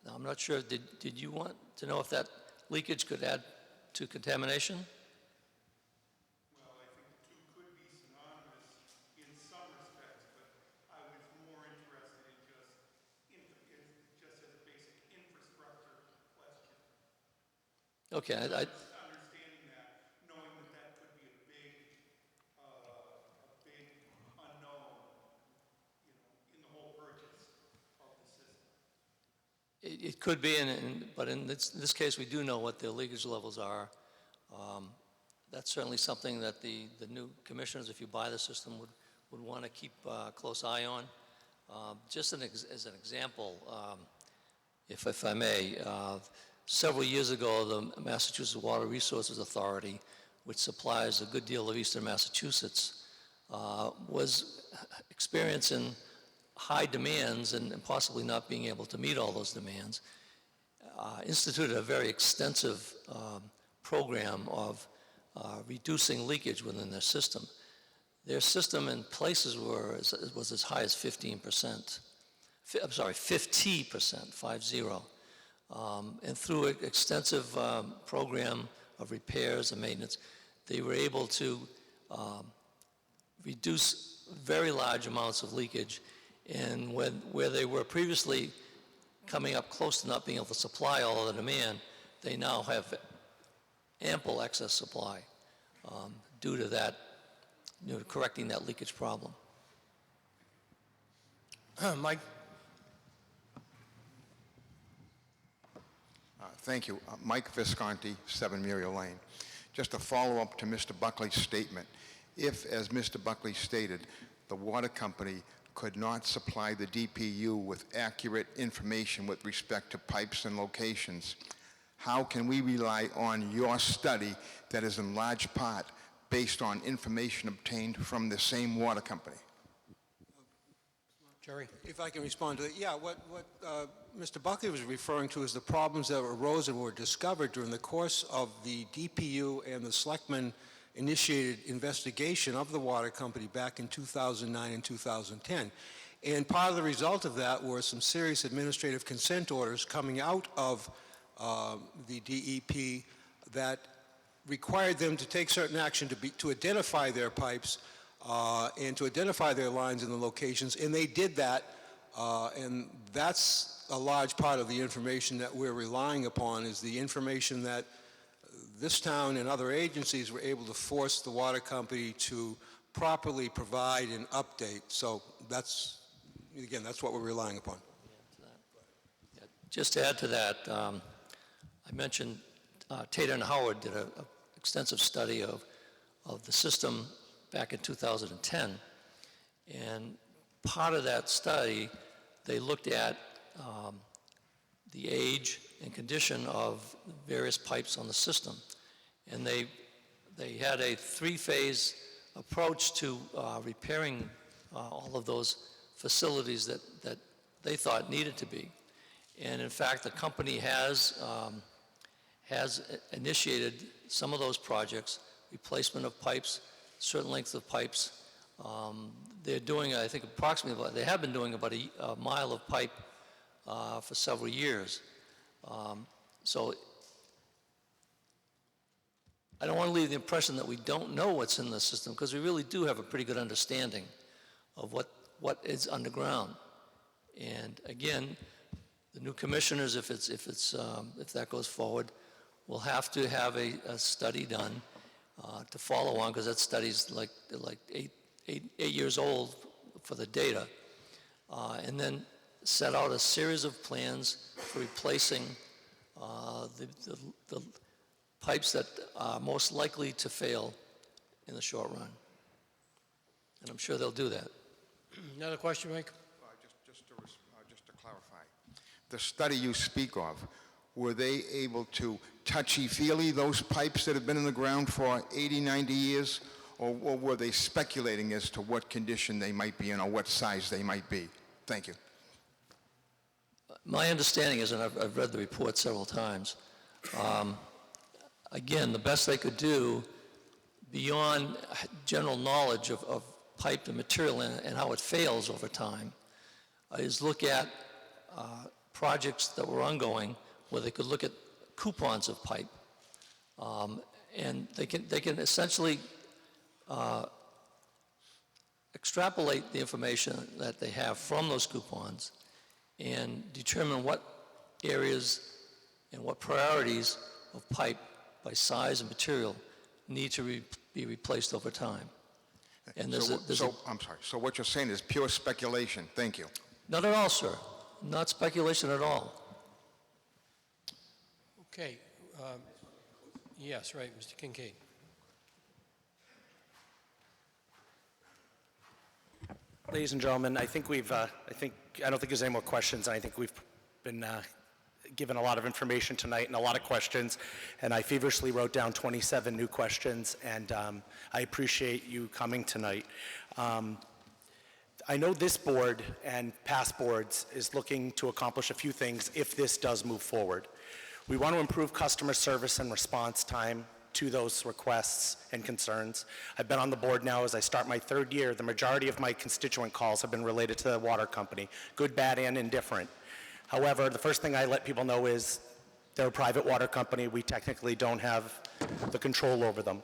S7: Now, I'm not sure, did you want to know if that leakage could add to contamination?
S19: Well, I think the two could be synonymous in some respects, but I was more interested in just as a basic infrastructure question.
S7: Okay,
S19: Understanding that, knowing that that could be a big unknown, you know, in the whole purchase of the system.
S7: It could be, but in this case, we do know what the leakage levels are. That's certainly something that the new commissioners, if you buy the system, would want to keep a close eye on. Just as an example, if I may, several years ago, the Massachusetts Water Resources Authority, which supplies a good deal of eastern Massachusetts, was experiencing high demands and possibly not being able to meet all those demands, instituted a very extensive program of reducing leakage within their system. Their system in places was as high as 15%. I'm sorry, 50%, 50. And through an extensive program of repairs and maintenance, they were able to reduce very large amounts of leakage. And where they were previously coming up close to not being able to supply all of the demand, they now have ample excess supply due to that, correcting that leakage problem.
S1: Mike?
S14: Thank you. Mike Visconti, 7 Muriel Lane. Just a follow-up to Mr. Buckley's statement. If, as Mr. Buckley stated, the water company could not supply the DPU with accurate information with respect to pipes and locations, how can we rely on your study that is in large part based on information obtained from the same water company?
S1: Jerry?
S16: If I can respond to that, yeah, what Mr. Buckley was referring to is the problems that arose and were discovered during the course of the DPU and the Selectmen initiated investigation of the water company back in 2009 and 2010. And part of the result of that were some serious administrative consent orders coming out of the DEP that required them to take certain action to identify their pipes and to identify their lines and the locations, and they did that, and that's a large part of the information that we're relying upon, is the information that this town and other agencies were able to force the water company to properly provide and update. So that's, again, that's what we're relying upon.
S7: Just to add to that, I mentioned Tater and Howard did an extensive study of the system back in 2010. And part of that study, they looked at the age and condition of various pipes on the system. And they had a three-phase approach to repairing all of those facilities that they thought needed to be. And in fact, the company has initiated some of those projects, replacement of pipes, certain lengths of pipes. They're doing, I think, approximately, they have been doing about a mile of pipe for several years. So I don't want to leave the impression that we don't know what's in the system, because we really do have a pretty good understanding of what is underground. And again, the new commissioners, if that goes forward, will have to have a study done to follow on, because that study's like 8 years old for the data, and then set out a series of plans for replacing the pipes that are most likely to fail in the short run. And I'm sure they'll do that.
S1: Another question, Mike?
S14: Just to clarify, the study you speak of, were they able to touchy-feely those pipes that have been in the ground for 80, 90 years, or were they speculating as to what condition they might be in or what size they might be? Thank you.
S7: My understanding is, and I've read the report several times, again, the best they could do beyond general knowledge of pipe and material and how it fails over time is look at projects that were ongoing where they could look at coupons of pipe. And they can essentially extrapolate the information that they have from those coupons and determine what areas and what priorities of pipe by size and material need to be replaced over time. And
S14: I'm sorry, so what you're saying is pure speculation. Thank you.
S7: Not at all, sir. Not speculation at all.
S1: Okay. Yes, right, Mr. Kincaid.
S10: Ladies and gentlemen, I think I don't think there's any more questions. I think we've been given a lot of information tonight and a lot of questions, and I feverishly wrote down 27 new questions, and I appreciate you coming tonight. I know this board and past boards is looking to accomplish a few things if this does move forward. We want to improve customer service and response time to those requests and concerns. I've been on the board now as I start my third year. The majority of my constituent calls have been related to the water company, good, bad, and indifferent. However, the first thing I let people know is they're a private water company. We technically don't have the control over them.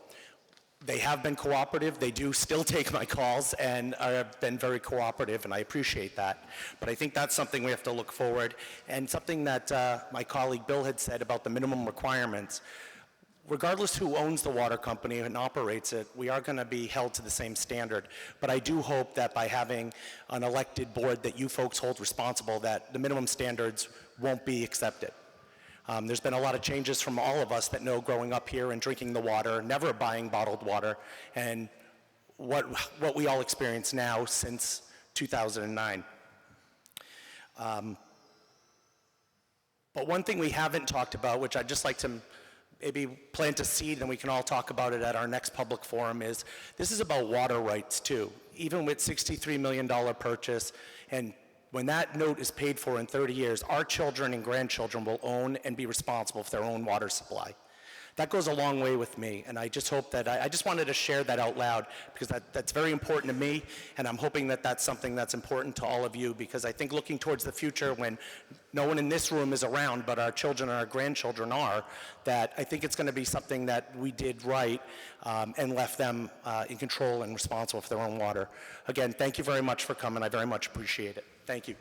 S10: They have been cooperative. They do still take my calls and have been very cooperative, and I appreciate that. But I think that's something we have to look forward, and something that my colleague Bill had said about the minimum requirements. Regardless who owns the water company and operates it, we are going to be held to the same standard. But I do hope that by having an elected board that you folks hold responsible, that the minimum standards won't be accepted. There's been a lot of changes from all of us that know growing up here and drinking the water, never buying bottled water, and what we all experience now since 2009. But one thing we haven't talked about, which I'd just like to maybe plant a seed and we can all talk about it at our next public forum, is this is about water rights too. Even with $63 million purchase, and when that note is paid for in 30 years, our children and grandchildren will own and be responsible for their own water supply. That goes a long way with me, and I just hope that, I just wanted to share that out loud because that's very important to me, and I'm hoping that that's something that's important to all of you, because I think looking towards the future when no one in this room is around, but our children and our grandchildren are, that I think it's going to be something that we did right and left them in control and responsible for their own water. Again, thank you very much for coming. I very much appreciate it. Thank you.